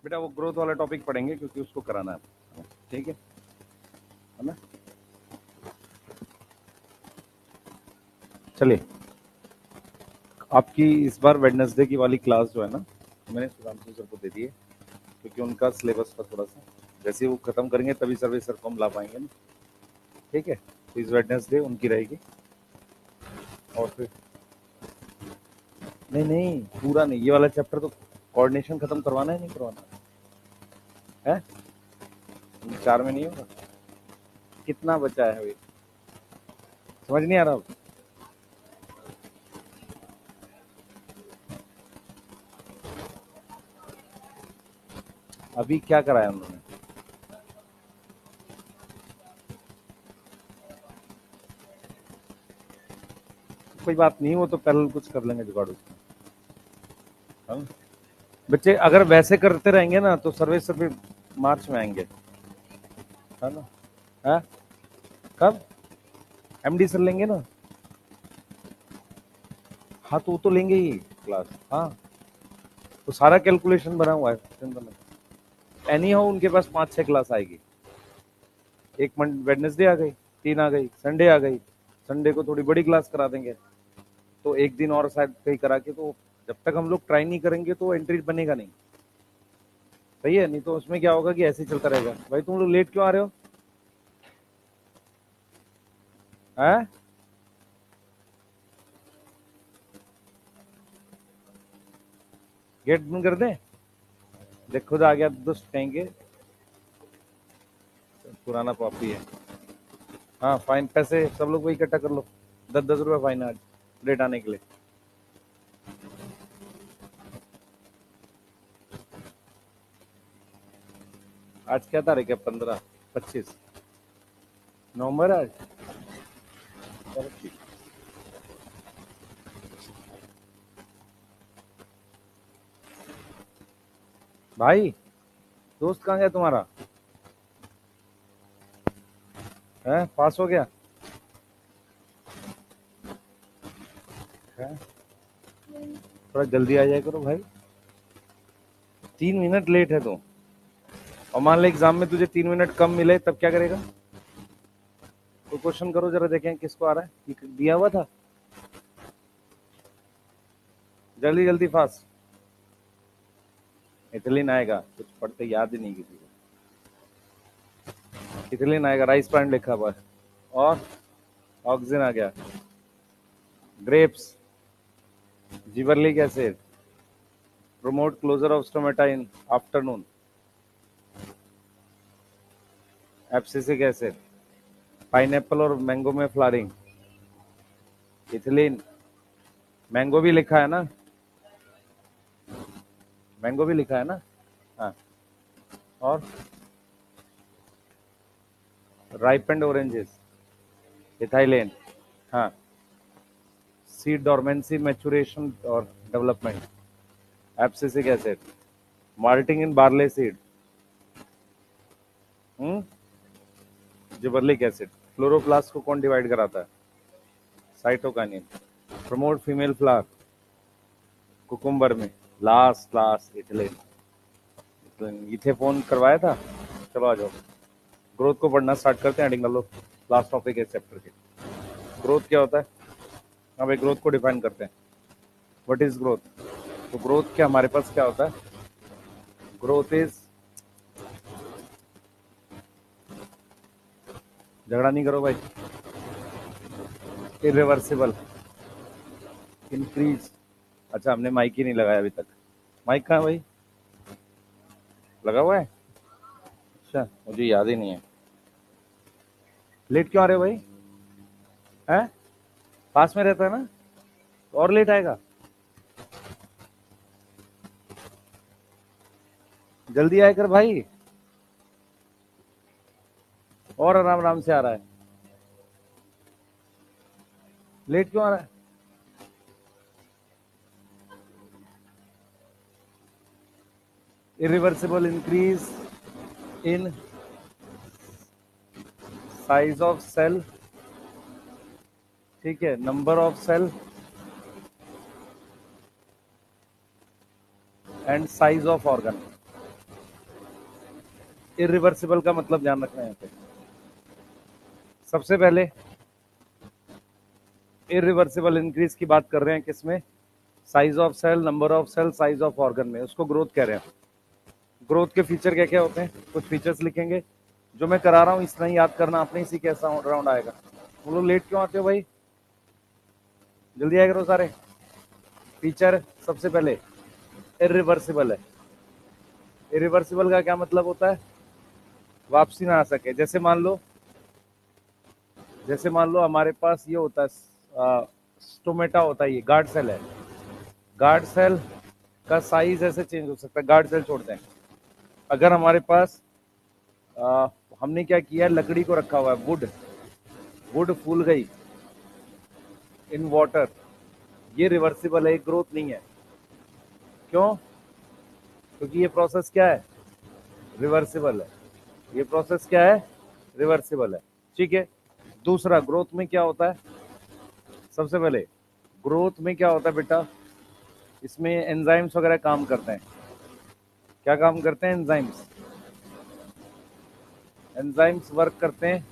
बेटा वो ग्रोथ वाला टॉपिक पढ़ेंगे क्योंकि उसको कराना है, ठीक है ना। चलिए, आपकी इस बार वेडनेसडे की वाली क्लास जो है ना, मैंने सुधांशु सर को दे दी है क्योंकि उनका सिलेबस था थोड़ा सा, जैसे ही वो खत्म करेंगे तभी सर्वे सर को हम ला पाएंगे ना, ठीक है। तो इस वेडनेसडे उनकी रहेगी। और फिर नहीं नहीं, पूरा नहीं, ये वाला चैप्टर तो कोऑर्डिनेशन खत्म करवाना है, नहीं करवाना है? 4 में नहीं होगा? कितना बचा है अभी, समझ नहीं आ रहा? अभी क्या कराया उन्होंने? कोई बात नहीं, वो तो पहले कुछ कर लेंगे जुगाड़ उसमें, हाँ? बच्चे अगर वैसे करते रहेंगे ना तो सर्वे सर्वे मार्च में आएंगे, है ना? है कब? एमडी सर लेंगे ना? हाँ तो वो तो लेंगे ही क्लास, हाँ। तो सारा कैलकुलेशन बना हुआ है, एनी हाउ उनके पास 5-6 क्लास आएगी। एक वेडनेसडे आ गई, 3 आ गई, संडे आ गई, संडे को थोड़ी बड़ी क्लास करा देंगे, तो एक दिन और शायद कहीं करा के, तो जब तक हम लोग ट्राई नहीं करेंगे तो एंट्री बनेगा नहीं, सही है? नहीं तो उसमें क्या होगा कि ऐसे ही चलता रहेगा। भाई तुम लोग लेट क्यों आ रहे हो? हैं? गेट बंद कर दें? देख खुद आ गया दोस्त कहेंगे, पुराना पॉपी है। हाँ फाइन, पैसे सब लोग वही इकट्ठा कर लो, 10-10 रुपये फाइन आज लेट आने के लिए। आज क्या तारीख है? 15-25 नवंबर आज। चलो ठीक। भाई दोस्त कहाँ गया तुम्हारा? है पास हो गया है? थोड़ा जल्दी आ जाया करो भाई, 3 मिनट लेट है तो। और मान लो एग्जाम में तुझे 3 मिनट कम मिले तब क्या करेगा? तो क्वेश्चन करो जरा, देखें किसको आ रहा है, ये दिया हुआ था, जल्दी जल्दी फास्ट। इथिलीन आएगा, कुछ पढ़ते याद ही नहीं किसी को। इथिलीन आएगा, राइस प्लांट लिखा हुआ है, और ऑक्सीजन आ गया, grapes, gibberellic acid, promote closure of stomata in afternoon, abscisic acid, pineapple और मैंगो में फ्लारिंग, इथिलीन, मैंगो भी लिखा है ना, मैंगो भी लिखा है ना, हाँ। और राइपेंड ऑरेंजेस, इथाइलेन, हाँ। सीड डोरमेंसी मैचुरेशन और डेवलपमेंट, एब्सिसिक एसिड, माल्टिंग इन बार्ले सीड, जिबरलिक एसिड। क्लोरोप्लास्ट को कौन डिवाइड कराता है? Cytokinin. Promote female flower, cucumber में, लास्ट लास्ट इथिलीन। इथे फोन करवाया था। चलो आ जाओ, ग्रोथ को पढ़ना स्टार्ट करते हैं, हेडिंग लो, लास्ट टॉपिक है चैप्टर के। ग्रोथ क्या होता है? अब एक ग्रोथ को डिफाइन करते हैं, व्हाट इज ग्रोथ। तो ग्रोथ क्या हमारे पास क्या होता है? ग्रोथ इज, झगड़ा नहीं करो भाई, इरिवर्सिबल इंक्रीज। अच्छा हमने माइक ही नहीं लगाया अभी तक, माइक कहाँ है भाई? लगा हुआ है? अच्छा मुझे याद ही नहीं है। लेट क्यों आ रहे हो भाई? हैं? पास में रहता है ना, और लेट आएगा? जल्दी आया कर भाई, और आराम आराम से आ रहा है, लेट क्यों आ रहा है? Irreversible increase in size of cell, ठीक है, number of cell and size of organ, irreversible का मतलब ध्यान रखना है यहाँ पे। सबसे पहले इरिवर्सिबल इंक्रीज की बात कर रहे हैं किसमें? Size of cell, number of cell, size of organ में, उसको ग्रोथ कह रहे हैं। ग्रोथ के फीचर क्या क्या होते हैं? कुछ फीचर्स लिखेंगे, जो मैं करा रहा हूँ इतना ही याद करना आपने, इसी कैसा राउंड आएगा। तुम लोग लेट क्यों आते हो भाई? जल्दी आया करो सारे। फीचर सबसे पहले इरिवर्सिबल है। इरिवर्सिबल का क्या मतलब होता है? वापसी ना आ सके। जैसे मान लो हमारे पास ये होता है, स्टोमेटा होता है, ये गार्ड सेल है। गार्ड सेल का साइज ऐसे चेंज हो सकता है, गार्ड सेल छोड़ते हैं। अगर हमारे पास हमने क्या किया, लकड़ी को रखा हुआ है, वुड, वुड फूल गई इन वाटर, ये रिवर्सिबल है, ग्रोथ नहीं है। क्यों? क्योंकि ये प्रोसेस क्या है? रिवर्सिबल है। ये प्रोसेस क्या है? रिवर्सिबल है। ठीक है। दूसरा, ग्रोथ में क्या होता है? सबसे पहले ग्रोथ में क्या होता है बेटा? इसमें एंजाइम्स वगैरह काम करते हैं। क्या काम करते हैं? एंजाइम्स। एंजाइम्स वर्क करते हैं।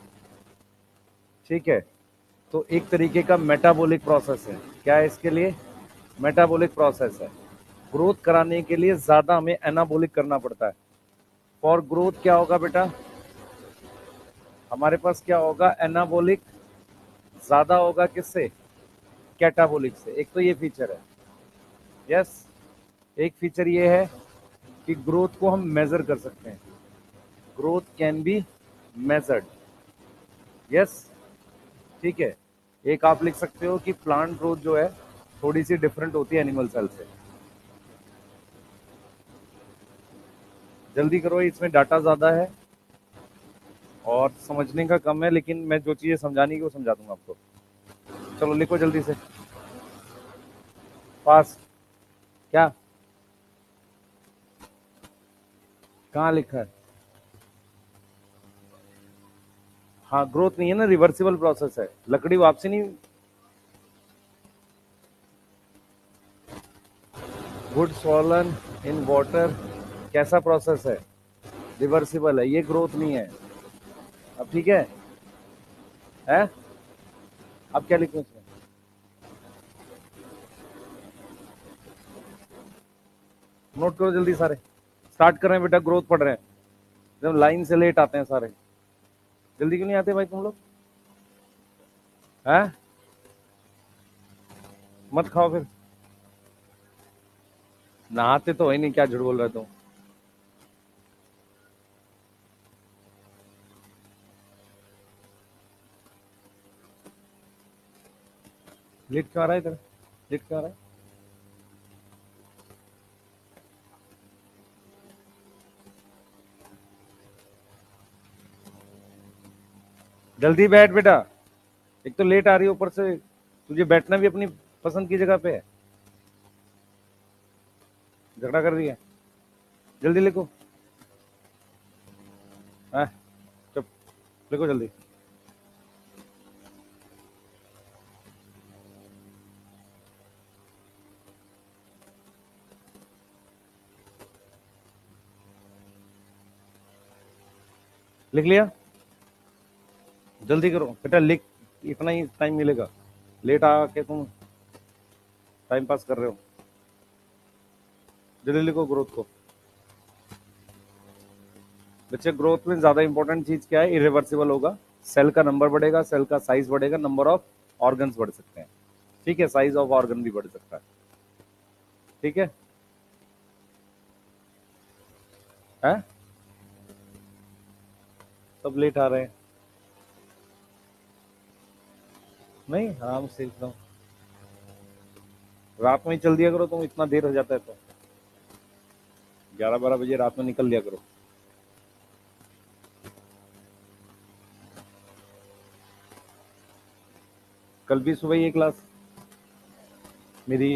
ठीक है। तो एक तरीके का मेटाबॉलिक प्रोसेस है। क्या है इसके लिए? मेटाबॉलिक प्रोसेस है। ग्रोथ कराने के लिए ज्यादा हमें एनाबॉलिक करना पड़ता है। फॉर ग्रोथ क्या होगा बेटा? हमारे पास क्या होगा? एनाबॉलिक ज्यादा होगा किससे? कैटाबॉलिक से। एक तो ये फीचर है। यस। एक फीचर ये है कि ग्रोथ को हम मेजर कर सकते हैं। Growth can be measured. Yes. ठीक है। एक आप लिख सकते हो कि प्लांट ग्रोथ जो है थोड़ी सी डिफरेंट होती है एनिमल सेल से। जल्दी करो, इसमें डाटा ज्यादा है और समझने का कम है, लेकिन मैं जो चीजें समझानी की वो समझा दूंगा आपको। चलो लिखो जल्दी से, फास्ट। क्या? कहाँ लिखा है? हाँ, ग्रोथ नहीं है ना, रिवर्सिबल प्रोसेस है। लकड़ी वापसी नहीं। वुड स्वॉलन इन वाटर कैसा प्रोसेस है? रिवर्सिबल है, ये ग्रोथ नहीं है। अब ठीक है? अब क्या लिखूं इसमें? नोट करो जल्दी सारे। स्टार्ट कर रहे हैं बेटा, ग्रोथ पढ़ रहे हैं। जब लाइन से लेट आते हैं सारे, जल्दी क्यों नहीं आते भाई तुम लोग? हैं? मत खाओ फिर। नहाते तो है नहीं, क्या झूठ बोल रहे तुम? लेट क्यों आ रहा है इधर? लेट क्यों आ रहा है? जल्दी बैठ बेटा। एक तो लेट आ रही है, ऊपर से तुझे बैठना भी अपनी पसंद की जगह पे है। झगड़ा कर रही है। जल्दी लिखो। हाँ, चुप। लिखो जल्दी। लिख लिया? जल्दी करो बेटा, लिख। इतना ही टाइम मिलेगा। लेट आके तुम टाइम पास कर रहे हो। जल्दी लिखो ग्रोथ को। बच्चे, ग्रोथ में ज्यादा इंपॉर्टेंट चीज क्या है? इरिवर्सिबल होगा। सेल का नंबर बढ़ेगा, सेल का साइज बढ़ेगा, नंबर ऑफ ऑर्गन्स बढ़ सकते हैं। ठीक है, साइज ऑफ ऑर्गन भी बढ़ सकता है। ठीक है? हैं? सब लेट आ रहे हैं। नहीं, आराम से एकदम। रात में ही चल दिया करो, तुम इतना देर हो जाता है तो 11-12 बजे रात में निकल लिया करो। कल भी सुबह ये क्लास मेरी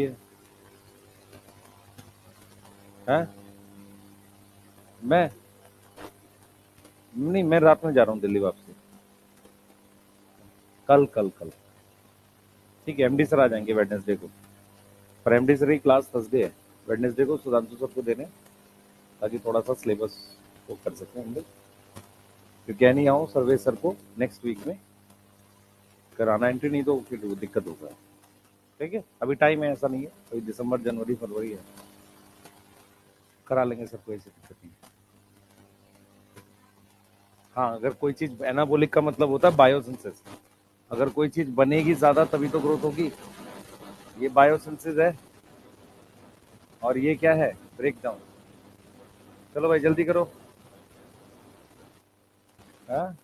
है। मैं नहीं, मैं रात में जा रहा हूँ दिल्ली वापसी। कल कल कल। ठीक है, एमडी सर आ जाएंगे वेडनेसडे को। पर एमडी सर की क्लास थर्सडे है। वेडनेसडे को सुधांशु सर को देने, ताकि थोड़ा सा सिलेबस वो कर सकें हम लोग। फिर कह नहीं आओ सर्वे सर को नेक्स्ट वीक में कराना एंट्री, नहीं तो फिर दिक्कत होगा। ठीक है, अभी टाइम है, ऐसा नहीं है, अभी दिसंबर जनवरी फरवरी है, करा लेंगे सबको, ऐसी दिक्कत नहीं। हाँ, अगर कोई चीज एनाबोलिक का मतलब होता है बायोसिंथेसिस, अगर कोई चीज बनेगी ज्यादा तभी तो ग्रोथ होगी, ये बायोसिंथेसिस है और ये क्या है, ब्रेक डाउन। चलो भाई जल्दी करो। हाँ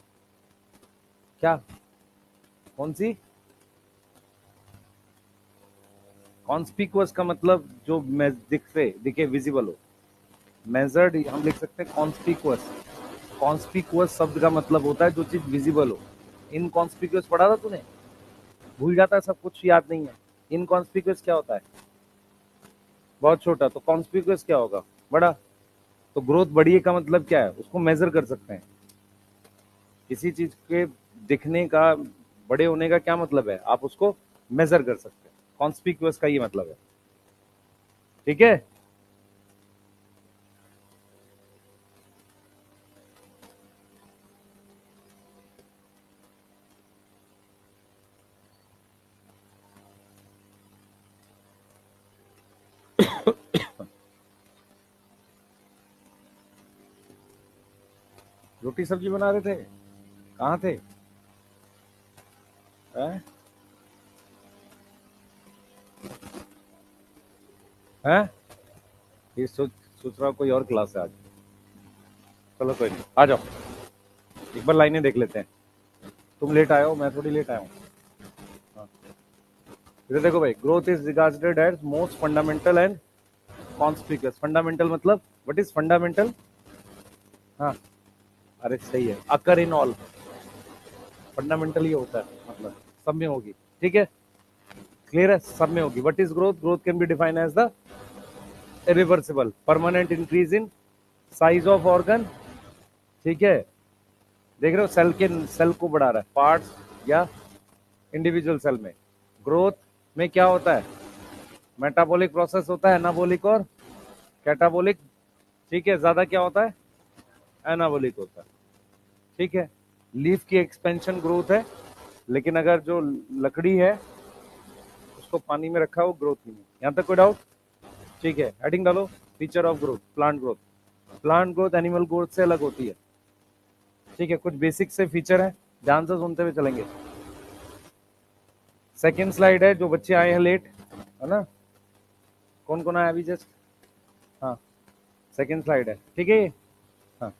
क्या, कौन सी, कॉन्स्पिकुअस का मतलब जो दिखे विजिबल हो, मेजर्ड हम लिख सकते हैं कॉन्स्पिकुअस। कॉन्स्पिकुअस शब्द का मतलब होता है जो चीज विजिबल हो। इनकॉन्स्पिकुअस पढ़ा था तूने, भूल जाता है सब कुछ, याद नहीं है। इनकॉन्स्पिकुअस क्या होता है, बहुत छोटा, तो कॉन्स्पिकुअस क्या होगा, बड़ा। तो ग्रोथ बढ़ी का मतलब क्या है, उसको मेजर कर सकते हैं। किसी चीज के दिखने का, बड़े होने का क्या मतलब है, आप उसको मेजर कर सकते हैं, कॉन्स्पिकुअस का ये मतलब है। ठीक है, रोटी सब्जी बना रहे थे, कहाँ थे, हैं हैं, ये सोच रहा हूँ कोई और क्लास है आज। चलो कोई नहीं, आ जाओ, एक बार लाइनें देख लेते हैं। तुम लेट आए हो, मैं थोड़ी लेट आया हूँ। हाँ, इधर देखो भाई, growth is regarded as most fundamental and conspicuous. Fundamental मतलब, व्हाट इज फंडामेंटल, हाँ, अरे सही है, अकर इन ऑल, फंडामेंटल ये होता है, मतलब सब में होगी। ठीक है, क्लियर है, सब में होगी। What is growth, growth can be defined as the irreversible permanent increase in size of organ. ठीक है, देख रहे हो, सेल को बढ़ा रहा है, पार्ट्स या इंडिविजुअल सेल में। ग्रोथ में क्या होता है, मेटाबॉलिक प्रोसेस होता है, एनाबॉलिक और कैटाबॉलिक। ठीक है, ज्यादा क्या होता है, एनाबॉलिक होता है। ठीक है, लीफ की एक्सपेंशन ग्रोथ है, लेकिन अगर जो लकड़ी है उसको पानी में रखा हो, ग्रोथ नहीं है। यहां तक कोई डाउट, ठीक है, हेडिंग डालो, feature of growth, plant growth. Plant growth animal growth से अलग होती है। ठीक है, कुछ बेसिक से फीचर है, ध्यान से सुनते हुए चलेंगे। सेकेंड स्लाइड है, जो बच्चे आए हैं लेट, है ना, कौन कौन आया अभी जस्ट, हाँ, सेकेंड स्लाइड है, ठीक है। हाँ,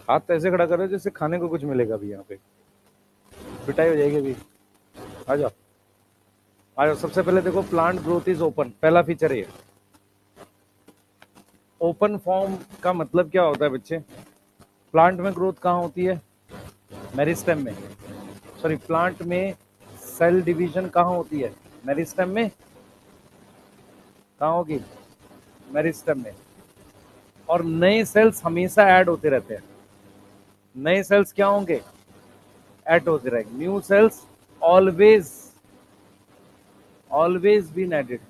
हाथ तो ऐसे खड़ा करो जैसे खाने को कुछ मिलेगा अभी, यहाँ पे पिटाई हो जाएगी अभी। आ जाओ, आ जाओ, सबसे पहले देखो, प्लांट ग्रोथ इज ओपन, पहला फीचर है। ओपन फॉर्म का मतलब क्या होता है बच्चे, प्लांट में ग्रोथ कहाँ होती है, मेरिस्टेम में, सॉरी, प्लांट में सेल डिवीजन कहाँ होती है, मेरिस्टेम में, कहाँ होगी, मेरिस्टेम में। और नए सेल्स हमेशा ऐड होते रहते हैं, नए सेल्स क्या होंगे, ऐड होते रहेंगे, new cells always always been added.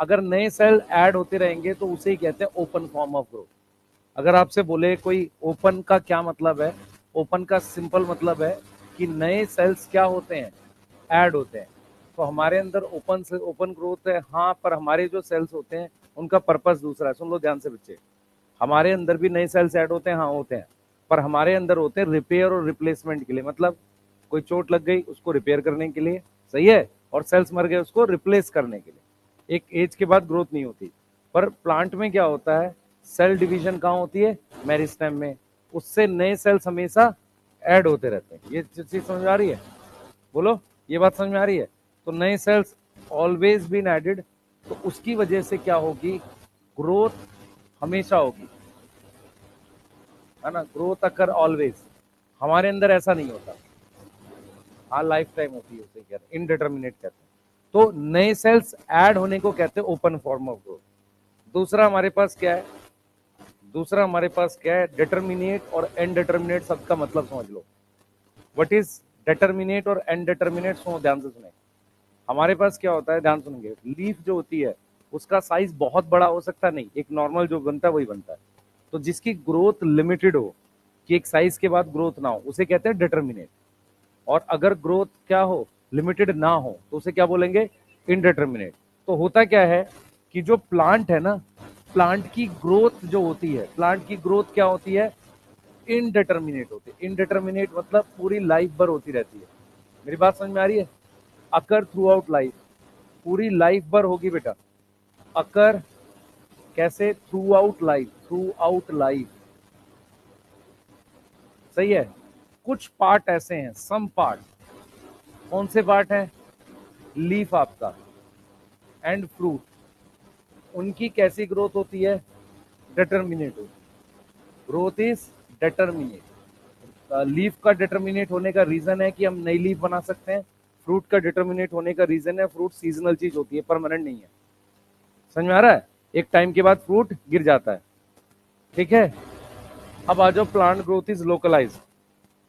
अगर नए सेल ऐड होते रहेंगे तो उसे ही कहते हैं ओपन फॉर्म ऑफ ग्रोथ। अगर आपसे बोले कोई ओपन का क्या मतलब है, ओपन का सिंपल मतलब है कि नए सेल्स क्या होते हैं, ऐड होते हैं। तो हमारे अंदर ओपन से ओपन ग्रोथ है, हाँ, पर हमारे जो सेल्स होते हैं उनका पर्पस दूसरा है। सुन लो ध्यान से बच्चे, हमारे अंदर भी नए सेल्स ऐड होते हैं, हाँ होते हैं, पर हमारे अंदर होते हैं रिपेयर और रिप्लेसमेंट के लिए। मतलब कोई चोट लग गई उसको रिपेयर करने के लिए, सही है, और सेल्स मर गए उसको रिप्लेस करने के लिए। एक एज के बाद ग्रोथ नहीं होती। पर प्लांट में क्या होता है, सेल डिवीजन कहाँ होती है, मेरिस्टेम में, उससे नए सेल्स हमेशा ऐड होते रहते हैं। ये चीज समझ आ रही है, बोलो, ये बात समझ में आ रही है। तो नए सेल्स ऑलवेज बीन एडेड, तो उसकी वजह से क्या होगी, ग्रोथ हमेशा होगी, है ना, ग्रोथ अकर ऑलवेज। हमारे अंदर ऐसा नहीं होता, हाँ लाइफ टाइम होती है, उसे कहते हैं इनडिटर्मिनेट कहते हैं। तो नए सेल्स ऐड होने को कहते हैं ओपन फॉर्म ऑफ ग्रोथ। दूसरा हमारे पास क्या है, दूसरा हमारे पास क्या है, डिटर्मिनेट और इनडिटर्मिनेट शब्द का मतलब समझ लो। व्हाट इज डिटर्मिनेट और इनडिटर्मिनेट, सुनो ध्यान से सुने। हमारे पास क्या होता है, ध्यान सुनेंगे, लीफ जो होती है उसका साइज बहुत बड़ा हो सकता नहीं, एक नॉर्मल जो बनता है वही बनता है। तो जिसकी ग्रोथ लिमिटेड हो, कि एक साइज के बाद ग्रोथ ना हो, उसे कहते हैं डिटर्मिनेट। और अगर ग्रोथ क्या हो, लिमिटेड ना हो, तो उसे क्या बोलेंगे, इनडिटर्मिनेट। तो होता क्या है कि जो प्लांट है ना, प्लांट की ग्रोथ जो होती है, प्लांट की ग्रोथ क्या होती है, इनडिटर्मिनेट होती है। इनडिटर्मिनेट मतलब पूरी लाइफ भर होती रहती है। मेरी बात समझ में आ रही है? अकर थ्रू आउट लाइफ, पूरी लाइफ भर होगी बेटा। अकर कैसे, through out life, through out life, सही है। कुछ पार्ट ऐसे हैं, सम पार्ट, कौन से पार्ट हैं, लीफ आपका एंड फ्रूट, उनकी कैसी ग्रोथ होती है, डिटर्मिनेट होती है। Growth is determinate. लीफ का डिटर्मिनेट होने का रीजन है कि हम नई लीफ बना सकते हैं। फ्रूट का डिटर्मिनेट होने का रीजन है, फ्रूट सीजनल चीज होती है, परमानेंट नहीं है। समझ में आ रहा है? एक टाइम के बाद फ्रूट गिर जाता है, ठीक है। अब आ जाओ, plant growth is localise.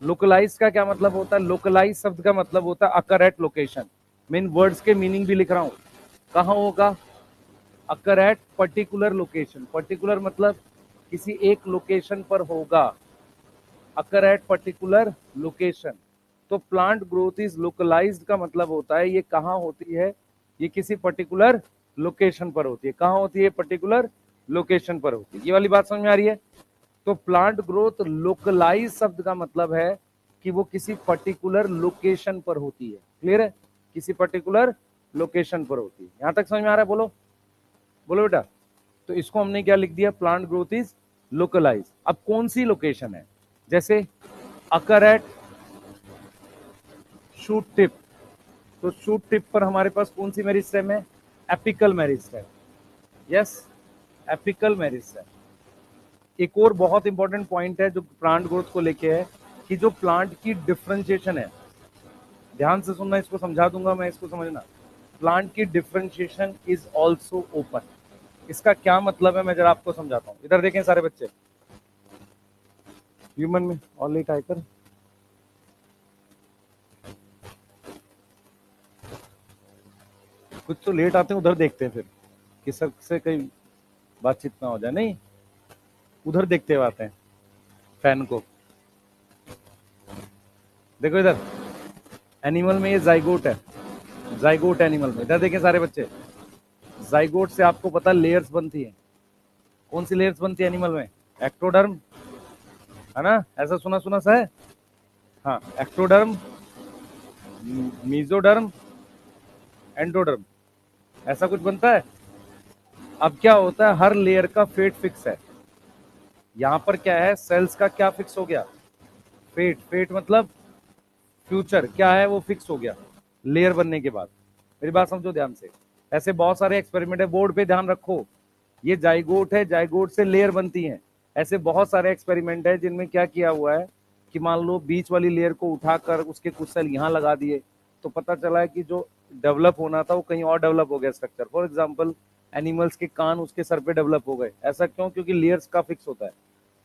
Localise का क्या मतलब होता है, लोकलाइज शब्द का मतलब होता है अकर एट लोकेशन। मैं इन वर्ड्स के मीनिंग भी लिख रहा हूं। कहां होगा, occur at particular location. Particular मतलब किसी एक लोकेशन पर होगा, अकर एट पर्टिकुलर लोकेशन। तो प्लांट ग्रोथ इज लोकलाइज्ड का मतलब होता है ये कहां होती है, ये किसी पर्टिकुलर लोकेशन पर होती है। कहां होती है, पर्टिकुलर लोकेशन पर होती है। ये वाली बात समझ में आ रही है? तो प्लांट ग्रोथ लोकलाइज शब्द का मतलब है कि वो किसी पर्टिकुलर लोकेशन पर होती है। क्लियर है? किसी पर्टिकुलर लोकेशन पर होती है। यहां तक समझ में आ रहा है? बोलो बोलो बेटा। तो इसको हमने क्या लिख दिया, प्लांट ग्रोथ इज लोकलाइज। अब कौन सी लोकेशन है, जैसे अकर एट शूट टिप, तो शूट टिप पर हमारे पास कौन सी मेरिस्टेम है, apical meristem. Yes, apical meristem. एक और बहुत इंपॉर्टेंट पॉइंट है जो प्लांट ग्रोथ को लेके है, कि जो प्लांट की डिफरेंशिएशन है, ध्यान से सुनना, इसको समझा दूंगा मैं, इसको समझना। प्लांट की डिफरेंशिएशन इज ऑल्सो ओपन। इसका क्या मतलब है, मैं जरा आपको समझाता हूं। इधर देखें सारे बच्चे, ह्यूमन में और लेट आकर कुछ तो लेट आते हैं, उधर देखते हैं फिर कि सर से कहीं बातचीत ना हो जाए। नहीं, उधर देखते हुए आते हैं फैन को। देखो इधर, एनिमल में ये जाइगोट है, जाइगोट एनिमल में। इधर देखें सारे बच्चे, जाइगोट से आपको पता लेयर्स बनती है। कौन सी लेयर्स बनती है एनिमल में, एक्टोडर्म, है ना, ऐसा सुना सुना सा है। हाँ, एक्टोडर्म, मीजोडर्म, एंडोडर्म, ऐसा कुछ बनता है। अब क्या होता है, हर लेयर का फेट फिक्स है। यहां पर क्या है, सेल्स का क्या फिक्स हो गया, फेट। फेट मतलब फ्यूचर क्या है, वो फिक्स हो गया लेयर बनने के बाद। मेरी बात समझो ध्यान से। ऐसे बहुत सारे एक्सपेरिमेंट है, बोर्ड पे ध्यान रखो। ये जाइगोट है, जाइगोट से लेयर बनती है। ऐसे बहुत सारे एक्सपेरिमेंट है जिनमें क्या किया हुआ है कि मान लो बीच वाली लेयर को उठाकर उसके कुछ सेल यहाँ लगा दिए, तो पता चला है कि जो डेवलप होना था वो कहीं और डेवलप हो गया स्ट्रक्चर। फॉर एग्जाम्पल, एनिमल्स के कान उसके सर पे डेवलप हो गए। ऐसा क्यों, क्योंकि लेयर्स का फिक्स होता है।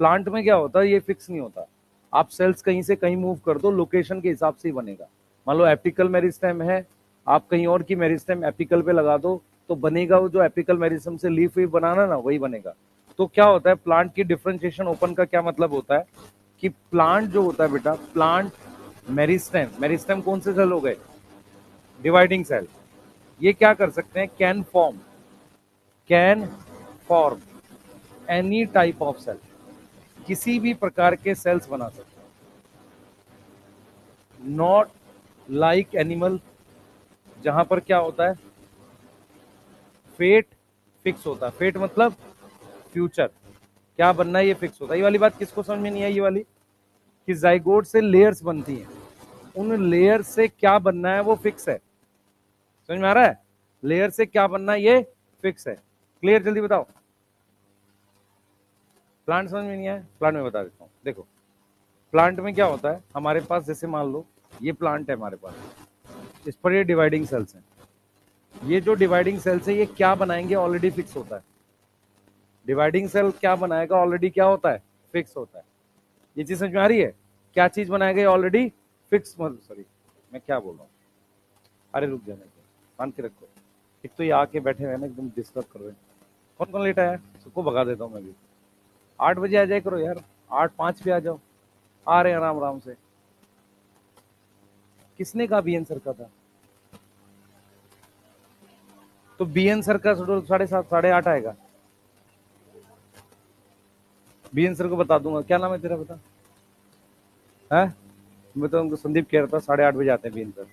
प्लांट में क्या होता है, ये फिक्स नहीं होता। आप सेल्स कहीं से कहीं मूव कर दो, लोकेशन के हिसाब से ही बनेगा। मान लो एपिकल मेरिस्टेम है, आप कहीं और की मेरिस्टेम एपिकल पे लगा दो, तो बनेगा वो जो एपिकल मेरिस्टेम से लीफ वीफ बनाना ना, वही बनेगा। तो क्या होता है, प्लांट की डिफरेंशिएशन ओपन का क्या मतलब होता है कि प्लांट जो होता है बेटा, प्लांट मेरिस्टेम, मेरिस्टेम कौन से सेल हो गए, डिवाइडिंग सेल। ये क्या कर सकते हैं, can form any type of cell, किसी भी प्रकार के सेल्स बना सकते हैं। नॉट लाइक एनिमल, जहां पर क्या होता है, फेट फिक्स होता है। फेट मतलब फ्यूचर, क्या बनना है ये फिक्स होता है। ये वाली बात किसको समझ में नहीं आई, ये वाली, कि जाइगोट से लेयर्स बनती हैं, उन लेयर से क्या बनना है वो फिक्स है। समझ में आ रहा है, लेयर से क्या बनना है ये फिक्स है। क्लियर, जल्दी बताओ। प्लांट समझ में नहीं आया, प्लांट में बता देता हूँ। देखो, प्लांट में क्या होता है, हमारे पास जैसे मान लो ये प्लांट है हमारे पास, इस पर ये डिवाइडिंग सेल्स हैं। ये जो डिवाइडिंग सेल्स है ये क्या बनाएंगे, ऑलरेडी फिक्स होता है। डिवाइडिंग सेल क्या बनाएगा, ऑलरेडी क्या होता है, फिक्स होता है। ये चीज समझ में आ रही है, क्या चीज बनाएगा, ऑलरेडी फिक्स। सॉरी, मैं क्या बोल रहा हूँ, अरे रुक जाने दो, मान के रखो। एक तो ये आके बैठे हुए ना, एकदम डिस्टर्ब कर रहे हैं। कौन कौन लेटा है, सबको भगा देता हूँ मैं भी। 8 बजे आ जाए करो यार, 8:05 पे आ जाओ, आ रहे हैं आराम आराम से। किसने कहा बीएन सर का था? तो बीएन सर का शेड्यूल 7:30 8:30 आएगा। बीएन सर को बता दूंगा। क्या नाम है तेरा, बता है? मैं तो उनको संदीप कह रहा था 8:30 बजे आते हैं बीएन सर।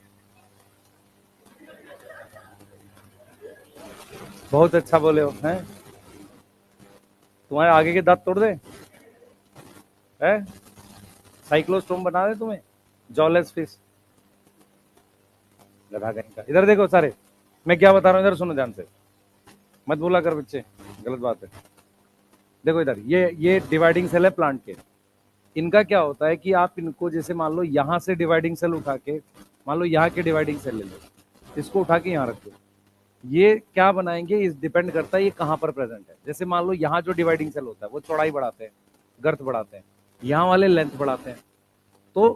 बहुत अच्छा बोले हो हैं। तुम्हारे आगे के दांत तोड़ दे है, साइक्लोस्टोम बना दे तुम्हें, जॉलेस फिश, गधा कहीं का। इधर देखो सारे, मैं क्या बता रहा हूँ, इधर सुनो ध्यान से, मत बोला कर बच्चे, गलत बात है। देखो इधर, ये डिवाइडिंग सेल है प्लांट के। इनका क्या होता है कि आप इनको जैसे मान लो यहाँ से डिवाइडिंग सेल उठा के, मान लो यहाँ के डिवाइडिंग सेल ले लो, इसको उठा के यहाँ रखो, ये क्या बनाएंगे इस डिपेंड करता है ये कहाँ पर प्रेजेंट है। जैसे मान लो यहाँ जो डिवाइडिंग सेल होता है वो चौड़ाई बढ़ाते हैं, गर्थ बढ़ाते हैं, यहाँ वाले लेंथ बढ़ाते हैं। तो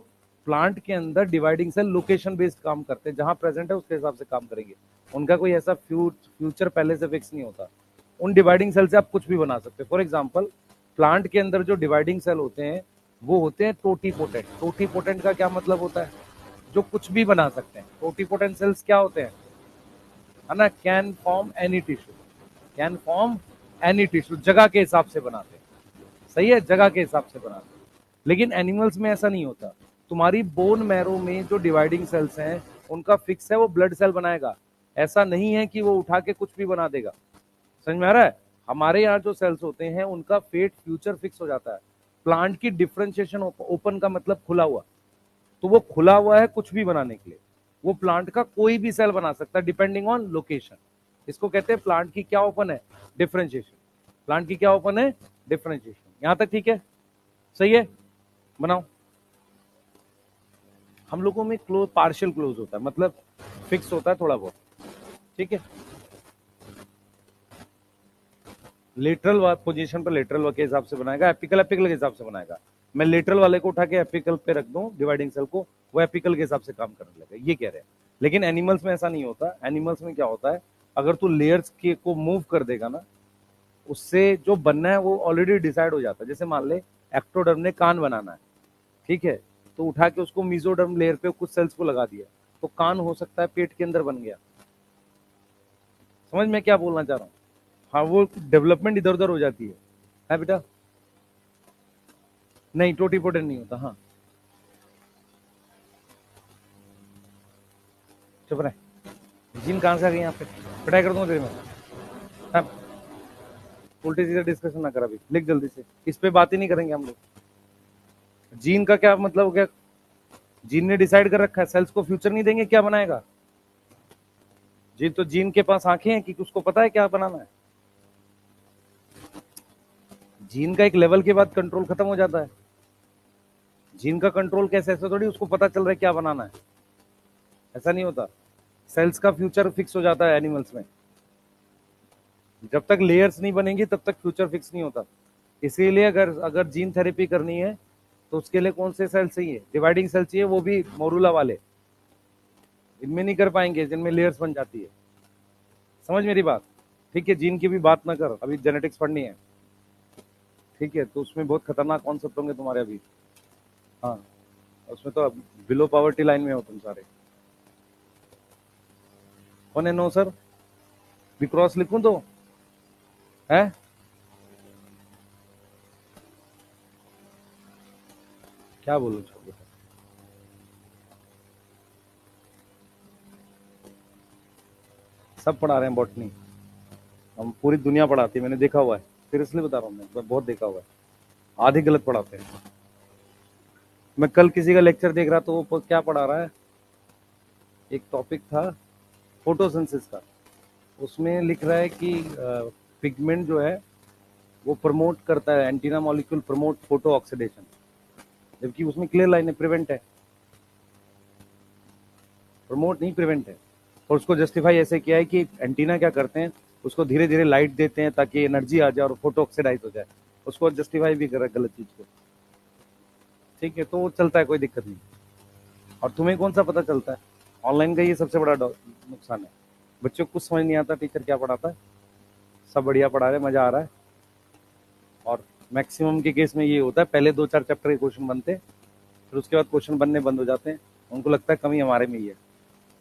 प्लांट के अंदर डिवाइडिंग सेल लोकेशन बेस्ड काम करते हैं, जहां प्रेजेंट है उसके हिसाब से काम करेंगे। उनका कोई ऐसा फ्यूचर पहले से फिक्स नहीं होता। उन डिवाइडिंग सेल से आप कुछ भी बना सकते हैं। फॉर एग्जाम्पल, प्लांट के अंदर जो डिवाइडिंग सेल होते हैं वो होते हैं टोटीपोटेंट। टोटीपोटेंट का क्या मतलब होता है? जो कुछ भी बना सकते हैं। टोटीपोटेंट सेल्स क्या होते हैं, है ना? Can form any tissue, can form any tissue, जगह के हिसाब से बनाते हैं। सही है, जगह के हिसाब से बनाते हैं। लेकिन एनिमल्स में ऐसा नहीं होता। तुम्हारी बोन मैरो में जो डिवाइडिंग सेल्स हैं उनका फिक्स है, वो ब्लड सेल बनाएगा। ऐसा नहीं है कि वो उठा के कुछ भी बना देगा। समझ में आ रहा है? हमारे यहाँ जो सेल्स होते हैं उनका फेट फ्यूचर फिक्स हो जाता है। प्लांट की डिफरेंशिएशन ओपन का मतलब खुला हुआ, तो वो खुला हुआ है कुछ भी बनाने के लिए। वो प्लांट का कोई भी सेल बना सकता है डिपेंडिंग ऑन लोकेशन। इसको कहते हैं प्लांट की क्या ओपन है, डिफरेंशिएशन। प्लांट की क्या ओपन है, डिफरेंशिएशन। यहां तक ठीक है? सही है, बनाओ। हम लोगों में क्लोज, पार्शियल क्लोज होता है, मतलब फिक्स होता है थोड़ा बहुत। ठीक है, लेटरल पोजीशन पर लेटरल के हिसाब से बनाएगा, एपिकल एपिकल के हिसाब से बनाएगा। मैं लेटरल वाले को उठा के एपिकल पे रख दूं डिवाइडिंग सेल को, वो एपिकल के हिसाब से काम करने लगेगा, ये कह रहे हैं। लेकिन एनिमल्स में ऐसा नहीं होता। एनिमल्स में क्या होता है, अगर तू लेयर्स के को मूव कर देगा ना, उससे जो बनना है वो ऑलरेडी डिसाइड हो जाता है। जैसे मान ले एक्टोडर्म ने कान बनाना है, ठीक है, तो उठा के उसको मीजोडर्म लेयर पे कुछ सेल्स को लगा दिया, तो कान हो सकता है पेट के अंदर बन गया। समझ में क्या बोलना चाह रहा हूँ? हाँ, वो डेवलपमेंट इधर उधर हो जाती है बेटा? नहीं, टोटीपोटेंट नहीं होता। हाँ, चुप रहे। जीन कहां से आ गई यहाँ पे? पिटाई कर दूंगा तेरे में। हाँ, उल्टे सीधे डिस्कशन ना कर, अभी लिख जल्दी से, इस पे बात ही नहीं करेंगे हम लोग। जीन का क्या मतलब हो गया? जीन ने डिसाइड कर रखा है, सेल्स को फ्यूचर नहीं देंगे, क्या बनाएगा जीन? तो जीन के पास आंखें हैं कि उसको पता है क्या बनाना है? जीन का एक लेवल के बाद कंट्रोल खत्म हो जाता है। जीन का कंट्रोल कैसे? ऐसा थोड़ी उसको पता चल रहा है क्या बनाना है, ऐसा नहीं होता। सेल्स का फ्यूचर फिक्स हो जाता है एनिमल्स में। जब तक लेयर्स नहीं बनेंगी तब तक फ्यूचर फिक्स नहीं होता। इसीलिए अगर अगर जीन थेरेपी करनी है तो उसके लिए कौन से सेल चाहिए? डिवाइडिंग सेल चाहिए, वो भी मोरूला वाले। इनमें नहीं कर पाएंगे जिनमें लेयर्स बन जाती है। समझ मेरी बात? ठीक है, जीन की भी बात ना कर, अभी जेनेटिक्स पढ़नी है। ठीक है, तो उसमें बहुत खतरनाक कॉन्सेप्ट होंगे तुम्हारे अभी। हाँ, उसमें तो बिलो पॉवर्टी लाइन में हो तुम सारे। कौन है? नो सर, भी क्रॉस लिखूं तो है? क्या बोलूं? छोड़, सब पढ़ा रहे हैं बॉटनी, हम पूरी दुनिया पढ़ाती है, मैंने देखा हुआ है। सीरियसली बता रहा हूँ, मैं बहुत देखा हुआ है। आधे गलत पढ़ाते हैं। मैं कल किसी का लेक्चर देख रहा, तो वो क्या पढ़ा रहा है, एक टॉपिक था फोटोसिंथेसिस का। उसमें लिख रहा है कि पिगमेंट जो है वो प्रमोट करता है, antenna molecule promote photo oxidation, जबकि उसमें क्लियर लाइन है प्रिवेंट है, प्रमोट नहीं प्रिवेंट है। और उसको जस्टिफाई ऐसे किया है कि एंटीना क्या करते हैं, उसको धीरे धीरे लाइट देते हैं ताकि एनर्जी आ जाए और फोटो ऑक्सीडाइज हो जाए। उसको जस्टिफाई भी कर गलत चीज को। ठीक है, तो वो चलता है, कोई दिक्कत नहीं। और तुम्हें कौन सा पता चलता है? ऑनलाइन का ये सबसे बड़ा नुकसान है। बच्चों को कुछ समझ नहीं आता टीचर क्या पढ़ाता है। सब बढ़िया पढ़ा रहे, मजा आ रहा है, और मैक्सिमम के केस में ये होता है, पहले 2-4 चैप्टर के क्वेश्चन बनते हैं, फिर उसके बाद क्वेश्चन बनने बंद हो जाते हैं, उनको लगता है कमी हमारे में ही है।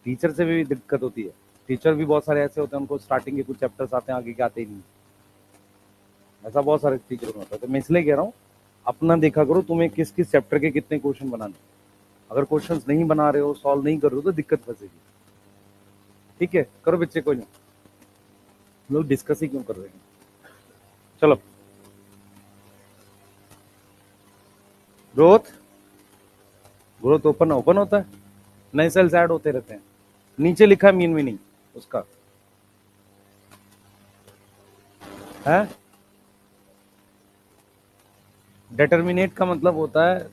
टीचर से भी दिक्कत होती है, टीचर भी बहुत सारे ऐसे होते हैं, उनको स्टार्टिंग के कुछ चैप्टर्स आते हैं, आगे के आते ही नहीं। ऐसा बहुत सारे टीचर में होता है। तो मैं इसलिए कह रहा हूँ, अपना देखा करो तुम्हें किस किस चैप्टर के कितने क्वेश्चन बनाने। अगर क्वेश्चंस नहीं बना रहे हो, सॉल्व नहीं कर रहे हो, तो दिक्कत फंसेगी। ठीक है, करो बच्चे, कोई नहीं, लोग डिस्कस ही क्यों कर रहे हैं। चलो, ग्रोथ, ग्रोथ ओपन ओपन होता है, नए सेल्स ऐड होते रहते हैं। नीचे लिखा है मीन मीनिंग उसका है। डिटर्मिनेट का मतलब होता है,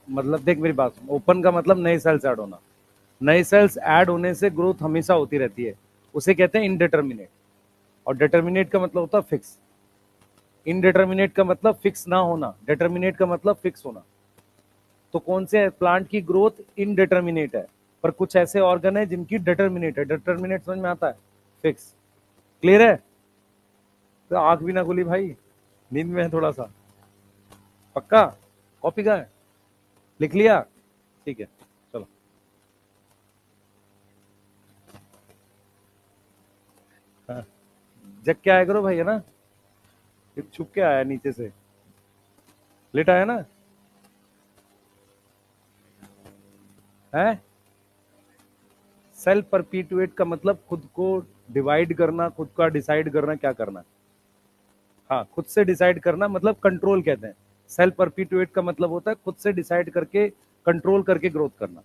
मतलब देख मेरी बात, ओपन का मतलब नए सेल्स ऐड होना। नए सेल्स ऐड होने से ग्रोथ हमेशा होती रहती है, उसे कहते हैं इनडिटर्मिनेट। और डिटर्मिनेट का मतलब होता है फिक्स। इनडिटर्मिनेट का मतलब फिक्स ना होना, डिटर्मिनेट का मतलब फिक्स होना। तो कौन से प्लांट की ग्रोथ इनडिटर्मिनेट है, पर कुछ ऐसे ऑर्गन है जिनकी डिटर्मिनेट है। डिटर्मिनेट समझ में आता है, फिक्स। क्लियर है? तो आंख भी ना खुली भाई, नींद में है थोड़ा सा। पक्का? कॉपी का है, लिख लिया? ठीक है, चलो। हाँ, जग के आया करो भाई, है ना, छुप के आया नीचे से, लेट आया ना है। सेल्फ परपीटुएट का मतलब खुद को डिवाइड करना, खुद का डिसाइड करना क्या करना। हाँ, खुद से डिसाइड करना मतलब कंट्रोल कहते हैं। सेल्फ परपीटुएट का मतलब होता है खुद से डिसाइड करके, कंट्रोल करके ग्रोथ करना,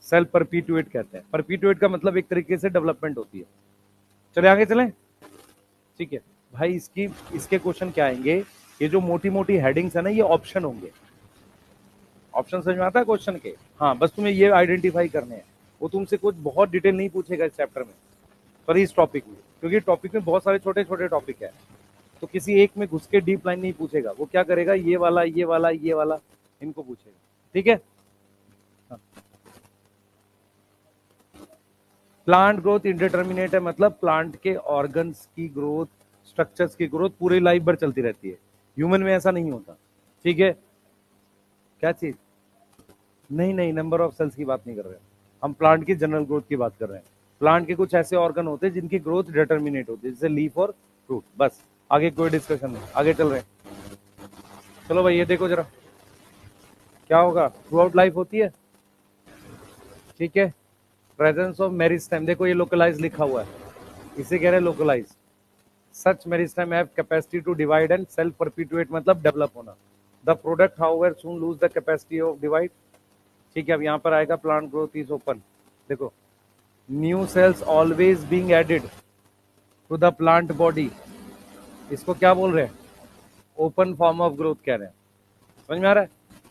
सेल्फ परपीटुएट कहते हैं। परपीटुएट का मतलब एक तरीके से डेवलपमेंट होती है। चले आगे चलें। ठीक है भाई, इसकी इसके क्वेश्चन क्या आएंगे, ये जो मोटी मोटी हेडिंग्स है ना, ये ऑप्शन होंगे। ऑप्शन समझ में आता है क्वेश्चन के? हाँ, बस तुम्हें ये आइडेंटिफाई करने हैं। वो तुमसे कुछ बहुत डिटेल नहीं पूछेगा इस चैप्टर में, पर इस टॉपिक में, क्योंकि टॉपिक में बहुत सारे छोटे छोटे टॉपिक है, तो किसी एक में घुस के डीप लाइन नहीं पूछेगा। वो क्या करेगा, ये वाला ये वाला ये वाला इनको पूछेगा। ठीक है। हाँ। प्लांट ग्रोथ इंडिटर्मिनेट है, मतलब प्लांट के ऑर्गन्स की ग्रोथ, स्ट्रक्चर्स की ग्रोथ पूरी लाइफ भर चलती रहती है। ह्यूमन में ऐसा नहीं होता। ठीक है। क्या चीज? नहीं नहीं, नंबर ऑफ सेल्स की बात नहीं कर रहे हैं हम, प्लांट की जनरल ग्रोथ की बात कर रहे हैं। प्लांट के कुछ ऐसे ऑर्गन होते हैं जिनकी ग्रोथ डिटर्मिनेट होती है, जैसे लीफ और फ्रूट। बस, आगे कोई डिस्कशन नहीं, आगे चल रहे हैं। चलो भाई, ये देखो जरा, क्या होगा, थ्रू आउट लाइफ होती है। ठीक है। प्रेजेंस ऑफ मेरिस्टेम, देखो ये लोकलाइज लिखा हुआ है, इसे कह रहे हैं localize. Such meristem have capacity to divide and self perpetuate, मतलब डेवलप होना। The product however soon lose the capacity of divide. ठीक है, अब यहाँ पर आएगा प्लांट ग्रोथ इज ओपन। देखो, new cells always being added to the plant body, इसको क्या बोल रहे हैं, ओपन फॉर्म ऑफ ग्रोथ कह रहे हैं। समझ में आ रहा है?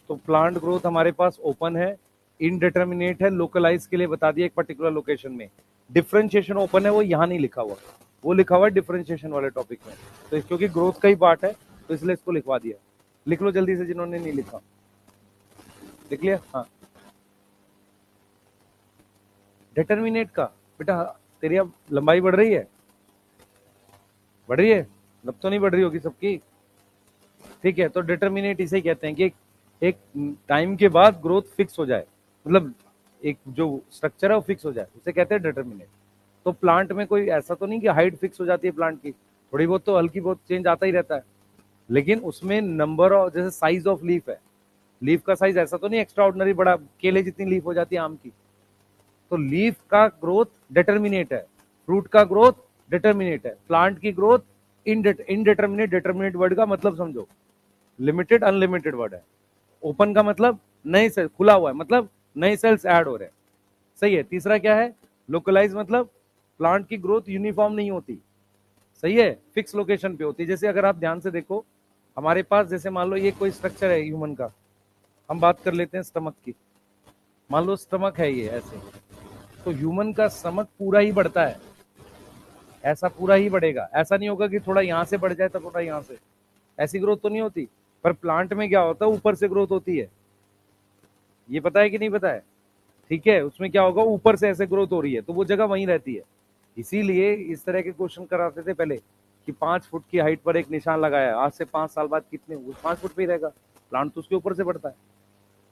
तो प्लांट ग्रोथ हमारे पास ओपन है, इनडिटर्मिनेट है, लोकलाइज के लिए बता दिया एक पर्टिकुलर लोकेशन में। डिफरेंशिएशन ओपन है, वो यहाँ नहीं लिखा हुआ, वो लिखा हुआ है डिफरेंशिएशन वाले टॉपिक में। तो क्योंकि ग्रोथ का ही पार्ट है, तो इसलिए इसको लिखवा दिया। लिख लो जल्दी से जिन्होंने नहीं लिखा, लिख लिया? हाँ, डिटर्मिनेट का बेटा, तेरी अब लंबाई बढ़ रही है, बढ़ रही है, लब तो नहीं बढ़ रही होगी सबकी। ठीक है, तो डिटर्मिनेट इसे कहते हैं कि एक टाइम के बाद ग्रोथ फिक्स हो जाए, मतलब एक जो स्ट्रक्चर है वो फिक्स हो जाए, उसे कहते हैं डिटर्मिनेट। तो प्लांट में कोई ऐसा तो नहीं कि हाइट फिक्स हो जाती है प्लांट की, थोड़ी बहुत तो हल्की बहुत चेंज आता ही रहता है, लेकिन उसमें नंबर ऑफ, जैसे साइज ऑफ लीफ है, लीफ का साइज ऐसा तो नहीं एक्स्ट्रा ऑर्डिनरी बड़ा, केले जितनी लीफ हो जाती है आम की। तो लीफ का ग्रोथ डिटर्मिनेट है, फ्रूट का ग्रोथ डिटर्मिनेट है, प्लांट की ग्रोथ इनडिटर्मिनेट। डिटर्मिनेट वर्ड का मतलब समझो, लिमिटेड अनलिमिटेड वर्ड है। ओपन का मतलब नए सेल, खुला हुआ है, मतलब नए सेल्स ऐड हो रहे हैं। सही है। तीसरा क्या है, लोकलाइज, मतलब प्लांट की ग्रोथ यूनिफॉर्म नहीं होती। सही है, फिक्स लोकेशन पे होती है। जैसे अगर आप ध्यान से देखो, हमारे पास जैसे मान लो ये कोई स्ट्रक्चर है ह्यूमन का, हम बात कर लेते हैं स्टमक की। मान लो स्टमक है ये ऐसे, तो ह्यूमन का स्टमक पूरा ही बढ़ता है, ऐसा पूरा ही बढ़ेगा। ऐसा नहीं होगा कि थोड़ा यहां से बढ़ जाए तो थोड़ा यहां से, ऐसी ग्रोथ तो नहीं होती। पर प्लांट में क्या होता है, ऊपर से ग्रोथ होती है। ये पता है कि नहीं पता है? ठीक है, उसमें क्या होगा, ऊपर से ऐसे ग्रोथ हो रही है, तो वो जगह वहीं रहती है। इसीलिए इस तरह के क्वेश्चन कराते थे पहले, कि 5 फुट की हाइट पर एक निशान लगाया है, आज से 5 साल बाद कितने, वो 5 फुट पे ही रहेगा, प्लांट तो उसके ऊपर से बढ़ता है।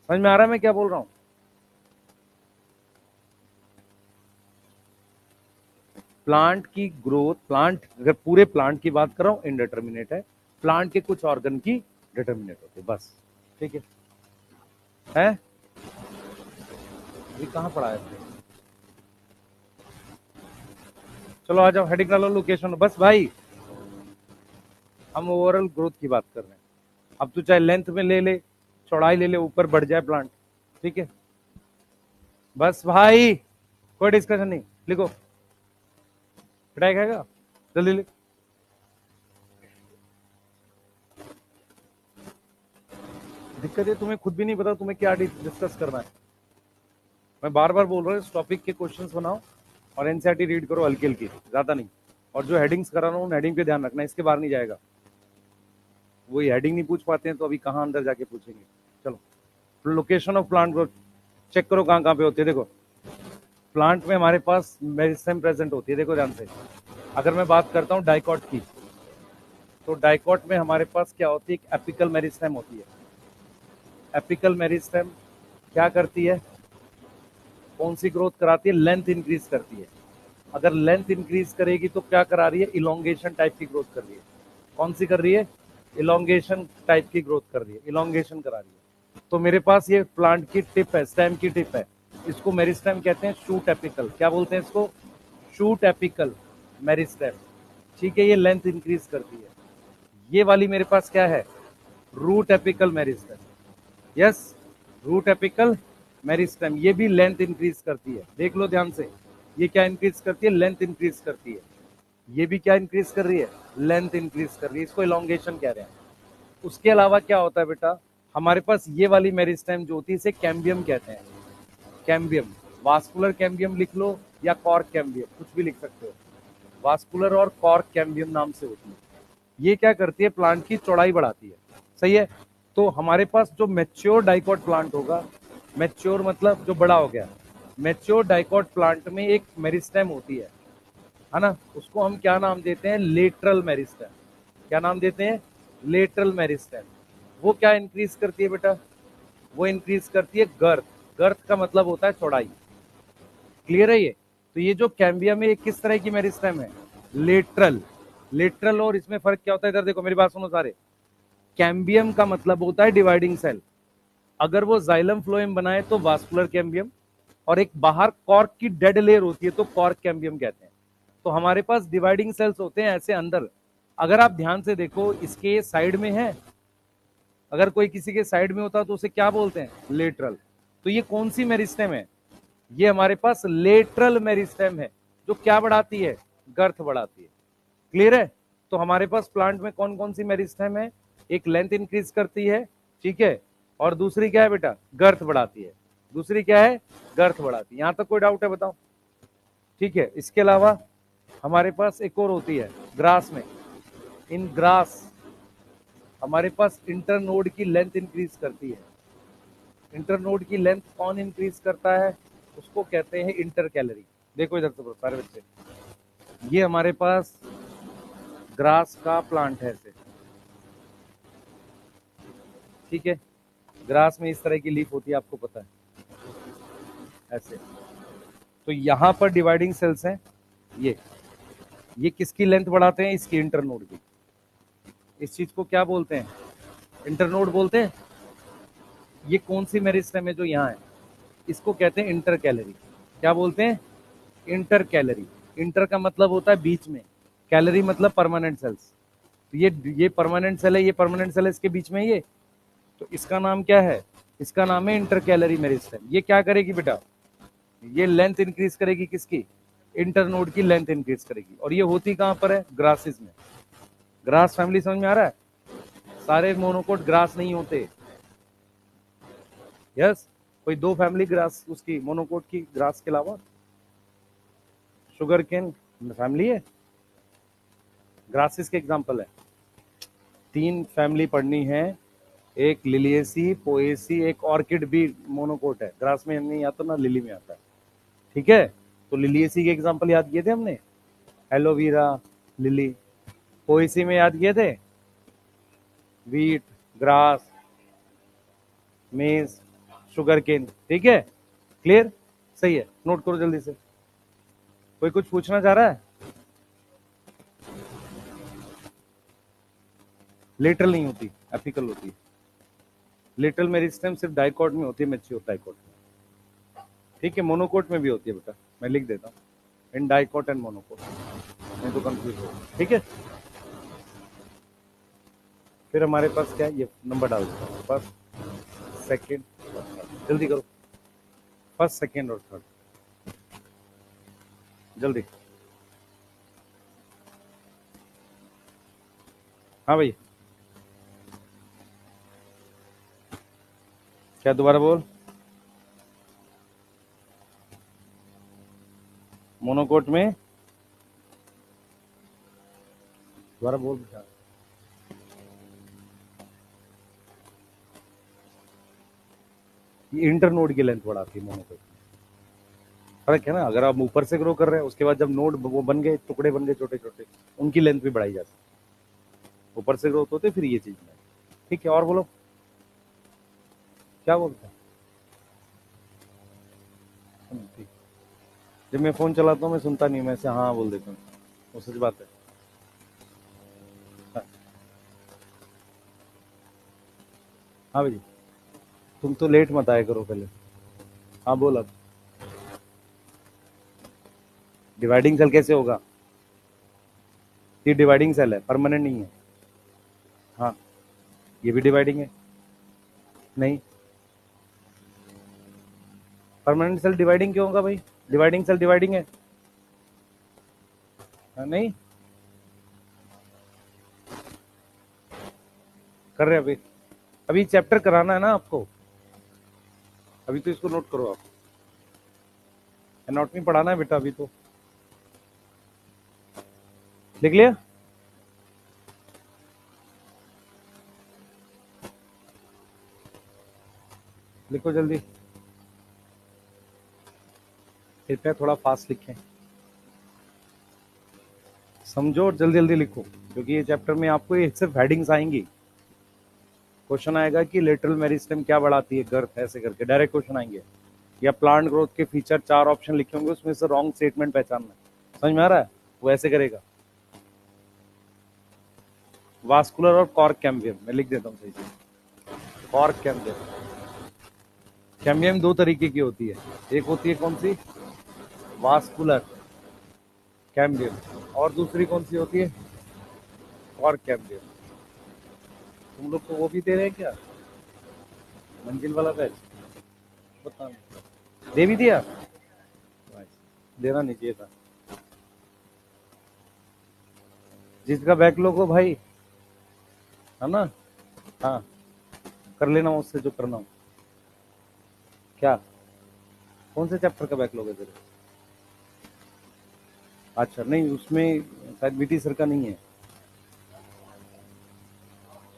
समझ में आ रहा है मैं क्या बोल रहा हूँ? प्लांट की ग्रोथ, प्लांट अगर पूरे प्लांट की बात कर रहा हूं इनडिटर्मिनेट है, प्लांट के कुछ ऑर्गन की डिटर्मिनेट होती है बस। ठीक है? ये कहां पढ़ा है? चलो आ जाओ, हेडिंग डालो, लोकेशन, बस भाई हम ओवरऑल ग्रोथ की बात कर रहे हैं। अब तो चाहे लेंथ में ले ले, चौड़ाई ले ले, ऊपर बढ़ जाए प्लांट। ठीक है, बस भाई कोई डिस्कशन नहीं, लिखो, पिटाई खाएगा, जल्दी लिख। दिक्कत है तुम्हें खुद भी नहीं पता तुम्हें क्या डिस्कस करना है। मैं बार बार बोल रहा हूँ, इस टॉपिक के क्वेश्चंस बनाओ और एनसीईआरटी रीड करो, हल्की हल्की, ज्यादा नहीं। और जो हेडिंग्स करा रहा हूँ उन हेडिंग पे ध्यान रखना, इसके बाहर नहीं जाएगा। वही हेडिंग नहीं पूछ पाते हैं तो अभी कहाँ अंदर जाके पूछेंगे। चलो, location of plant growth check करो कहाँ कहाँ पे होती है। देखो, प्लांट में हमारे पास मेरिस्टेम प्रेजेंट होती है, देखो ध्यान से। अगर मैं बात करता हूँ डाइकॉट की, तो डाइकॉट में हमारे पास क्या होती है, एक एपिकल मेरिस्टेम होती है। एपिकल मेरिस्टेम क्या करती है, कौन सी ग्रोथ कराती है, लेंथ इंक्रीज करती है। अगर लेंथ इंक्रीज करेगी तो क्या करा रही है, इलोंगेशन टाइप की ग्रोथ कर रही है। कौन सी कर रही है, इलोंगेशन टाइप की ग्रोथ कर रही है, इलोंगेशन करा रही है। तो मेरे पास ये प्लांट की टिप है, स्टेम की टिप है, इसको मेरिस्टेम कहते हैं, शूट एपिकल। क्या बोलते हैं इसको, शूट एपिकल मेरिस्टेम। ठीक है, ये लेंथ इंक्रीज करती है। ये वाली मेरे पास क्या है, root apical meristem. Yes, root apical meristem, ये भी लेंथ इंक्रीज करती है। देख लो ध्यान से, ये क्या इंक्रीज करती है, लेंथ इंक्रीज करती है। ये भी क्या इंक्रीज कर रही है, लेंथ इंक्रीज कर रही है, इसको इलोंगेशन कह रहे हैं। उसके अलावा क्या होता है बेटा, हमारे पास ये वाली मेरिस्टेम जो होती है, इसे कैम्बियम कहते हैं। कैम्बियम, वास्कुलर कैम्बियम लिख लो या कॉर्क कैम्बियम, कुछ भी लिख सकते हो। वास्कुलर और कॉर्क कैम्बियम नाम से होती है। ये क्या करती है, प्लांट की चौड़ाई बढ़ाती है। सही है? तो हमारे पास जो मैच्योर डाइकॉट प्लांट होगा, मैच्योर मतलब जो बड़ा हो गया, मैच्योर डाइकॉट प्लांट में एक मेरिस्टेम होती है ना, उसको हम क्या नाम देते हैं, लेटरल मेरिस्टेम। क्या नाम देते हैं, लेटरल मेरिस्टेम। वो क्या इंक्रीज करती है बेटा, वो इंक्रीज करती है गर्थ। गर्थ का मतलब होता है चौड़ाई। क्लियर है ये? तो ये जो कैम्बियम में किस तरह की मेरिस्टेम है, लेटरल। लेटरल, और इसमें फर्क क्या होता है, इधर देखो मेरी बात सुनो सारे। कैम्बियम का मतलब होता है डिवाइडिंग सेल। अगर वो जाइलम फ्लोएम बनाए तो वास्कुलर कैम्बियम, और एक बाहर कॉर्क की डेड लेयर होती है तो कॉर्क कैम्बियम कहते हैं। तो हमारे पास डिवाइडिंग सेल्स होते हैं ऐसे अंदर। अगर आप ध्यान से देखो, इसके साइड में है, अगर कोई किसी के साइड में होता तो उसे क्या बोलते हैं, लेटरल। तो ये कौन सी मेरिस्टेम है, ये हमारे पास लेटरल मेरिस्टेम है, जो क्या बढ़ाती है, गर्थ बढ़ाती है। क्लियर है? तो हमारे पास प्लांट में कौन कौन सी मेरिस्टेम है, एक लेंथ इंक्रीज करती है, ठीक है, और दूसरी क्या है बेटा, गर्थ बढ़ाती है। दूसरी क्या है, गर्थ बढ़ाती है। यहां तक कोई डाउट है, बताओ? ठीक है, इसके अलावा हमारे पास एक और होती है ग्रास में। इन ग्रास हमारे पास इंटरनोड की लेंथ इंक्रीज करती है। इंटरनोड की लेंथ कौन इंक्रीज करता है, उसको कहते हैं इंटर कैलरी। देखो इधर से सारे बच्चे, ये हमारे पास ग्रास का प्लांट है ऐसे, ठीक है। ग्रास में इस तरह की लीफ होती है, आपको पता है, ऐसे। तो यहां पर डिवाइडिंग सेल्स हैं, ये किसकी लेंथ बढ़ाते हैं, इसकी, इंटरनोड की। इस चीज को क्या बोलते हैं, इंटरनोड बोलते हैं। ये कौन सी मेरिस्टेम है जो यहाँ है, इसको कहते हैं इंटर कैलरी। क्या बोलते हैं, इंटर कैलरी। इंटर का मतलब होता है बीच में, कैलरी मतलब परमानेंट सेल्स। तो ये परमानेंट सेल है, ये परमानेंट सेल है, इसके बीच में ये, तो इसका नाम क्या है, इसका नाम है इंटर कैलरी मेरिस्टेम। ये क्या करेगी बेटा, ये लेंथ इंक्रीज करेगी, किसकी, इंटरनोड की लेंथ इंक्रीज करेगी। और ये होती कहां पर है, ग्रासेस में। ग्रास फैमिली समझ में आ रहा है? सारे मोनोकोट ग्रास नहीं होते। यस, कोई दो फैमिली ग्रास उसकी मोनोकोट की, ग्रास के अलावा। शुगर केन फैमिली है, ग्रासेस के एग्जांपल है। 3 फैमिली पढ़नी है, एक लिलिएसी, पोएसी, एक ऑर्किड भी मोनोकोट है। ग्रास में नहीं आता ना, लिली में आता है। ठीक है, तो लिलिएसी के एग्जांपल याद किए थे हमने, एलोवेरा, लिली। पोएसी में याद किए थे, वीट, ग्रास, मेज, शुगर केन, ठीक है, क्लियर, सही है, नोट करो जल्दी से। कोई कुछ पूछना चाह रहा है? लेटरल नहीं होती, एपिकल होती है। लेटरल मेरिस्टेम सिर्फ डाइकोट में होती है, मैच्योर डाइकोट में, ठीक है, मोनोकोट में भी होती है बेटा, मैं लिख देता हूँ, इन डाइकोट एंड मोनोकोट, नहीं तो कंफ्यूज हो, ठीक है। फिर हमारे पास क्या है, ये नंबर डाल देता हूँ, फर्स्ट सेकेंड, जल्दी करो, फर्स्ट सेकेंड और थर्ड, जल्दी। हाँ भाई, क्या दोबारा बोल? मोनोकोट में दोबारा बोल बेटा। ये इंटरनोड की लेंथ बढ़ाती है मोनोकोट, फर्क है ना, अगर आप ऊपर से ग्रो कर रहे हैं उसके बाद जब नोड वो बन गए, टुकड़े बन गए छोटे छोटे, उनकी लेंथ भी बढ़ाई जाती है, ऊपर से ग्रोथ होते फिर ये चीज में, ठीक है। और बोलो, क्या बोलते हैं? ठीक, जब मैं फोन चलाता हूँ मैं सुनता नहीं, मैं से हाँ बोल देता हूँ, वो सच बात है। हाँ हाँ भाई, तुम तो लेट मत आया करो पहले। हाँ बोल, अब डिवाइडिंग सेल कैसे होगा? ये डिवाइडिंग सेल है, परमानेंट नहीं है। हाँ, ये भी डिवाइडिंग है, नहीं, परमानेंट सेल डिवाइडिंग क्यों होगा भाई? डिवाइडिंग सेल डिवाइडिंग है। हाँ, नहीं कर रहे अभी, अभी चैप्टर कराना है ना आपको, अभी तो इसको नोट करो आप, एनाटॉमी पढ़ाना है बेटा अभी तो, लिख लिया? लिखो जल्दी, कृपया थोड़ा फास्ट लिखें, समझो और जल्दी जल्दी लिखो, क्योंकि ये चैप्टर में आपको ये सिर्फ हेडिंग्स आएंगी। क्वेश्चन आएगा कि लेटरल मेरिस्टेम क्या बढ़ाती है, गर्थ, ऐसे करके डायरेक्ट क्वेश्चन आएंगे, या प्लांट ग्रोथ के फीचर, 4 ऑप्शन लिखे होंगे, उसमें से रॉन्ग स्टेटमेंट पहचानना है, समझ में आ रहा है? वो ऐसे करेगा, वास्कुलर और कॉर्क कैम्बियम, मैं लिख देता हूँ सही से, कॉर्क कैम्बियम। कैम्बियम दो तरीके की होती है, एक होती है कौन सी, वास्कुलर कैम्बियम, और दूसरी कौन सी होती है, कॉर्क कैम्बियम। तुम लोग को वो भी दे रहे हैं क्या, मंजिल वाला बैच? पता नहीं, दे भी दिया, देना नहीं चाहिए था, जिसका बैकलॉग हो भाई, है ना, हाँ, कर लेना उससे जो करना हो। क्या, कौन से चैप्टर का बैकलॉग है तेरे? अच्छा, नहीं उसमें शायद बीटी सर का नहीं है,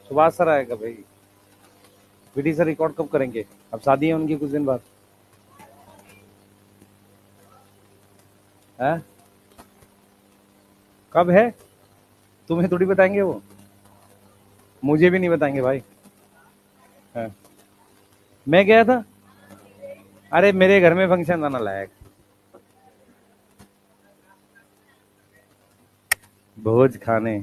सुभाष सर आएगा भाई, बीटी सर रिकॉर्ड कब करेंगे, अब शादी है उनकी कुछ दिन बाद, है कब है, तुम्हें थोड़ी बताएंगे वो, मुझे भी नहीं बताएंगे भाई। हाँ। मैं गया था, अरे मेरे घर में फंक्शन था ना लायक, भोज खाने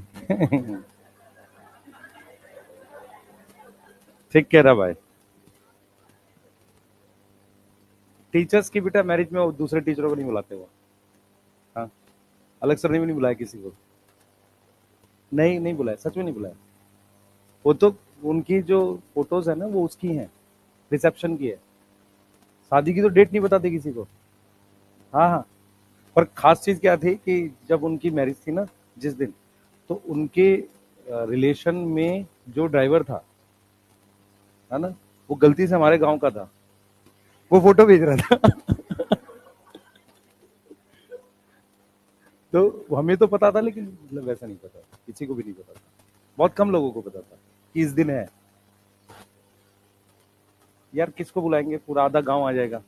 ठीक कह रहा भाई, टीचर्स की बेटा मैरिज में वो दूसरे टीचरों को नहीं बुलाते वो, हाँ, अलग सर ने भी नहीं बुलाया किसी को, नहीं नहीं बुलाया, सच में नहीं बुलाया, वो तो उनकी जो फोटोज है ना वो उसकी हैं, रिसेप्शन की है, शादी की तो डेट नहीं बताते किसी को। हाँ हाँ, पर खास चीज क्या थी कि जब उनकी मैरिज थी ना, जिस दिन, तो उनके रिलेशन में जो ड्राइवर था, है ना, वो गलती से हमारे गांव का था, वो फोटो भेज रहा था तो हमें तो पता था, लेकिन मतलब वैसा नहीं पता, किसी को भी नहीं पता था, बहुत कम लोगों को पता था कि इस दिन है। यार किसको बुलाएंगे, पूरा आधा गांव आ जाएगा,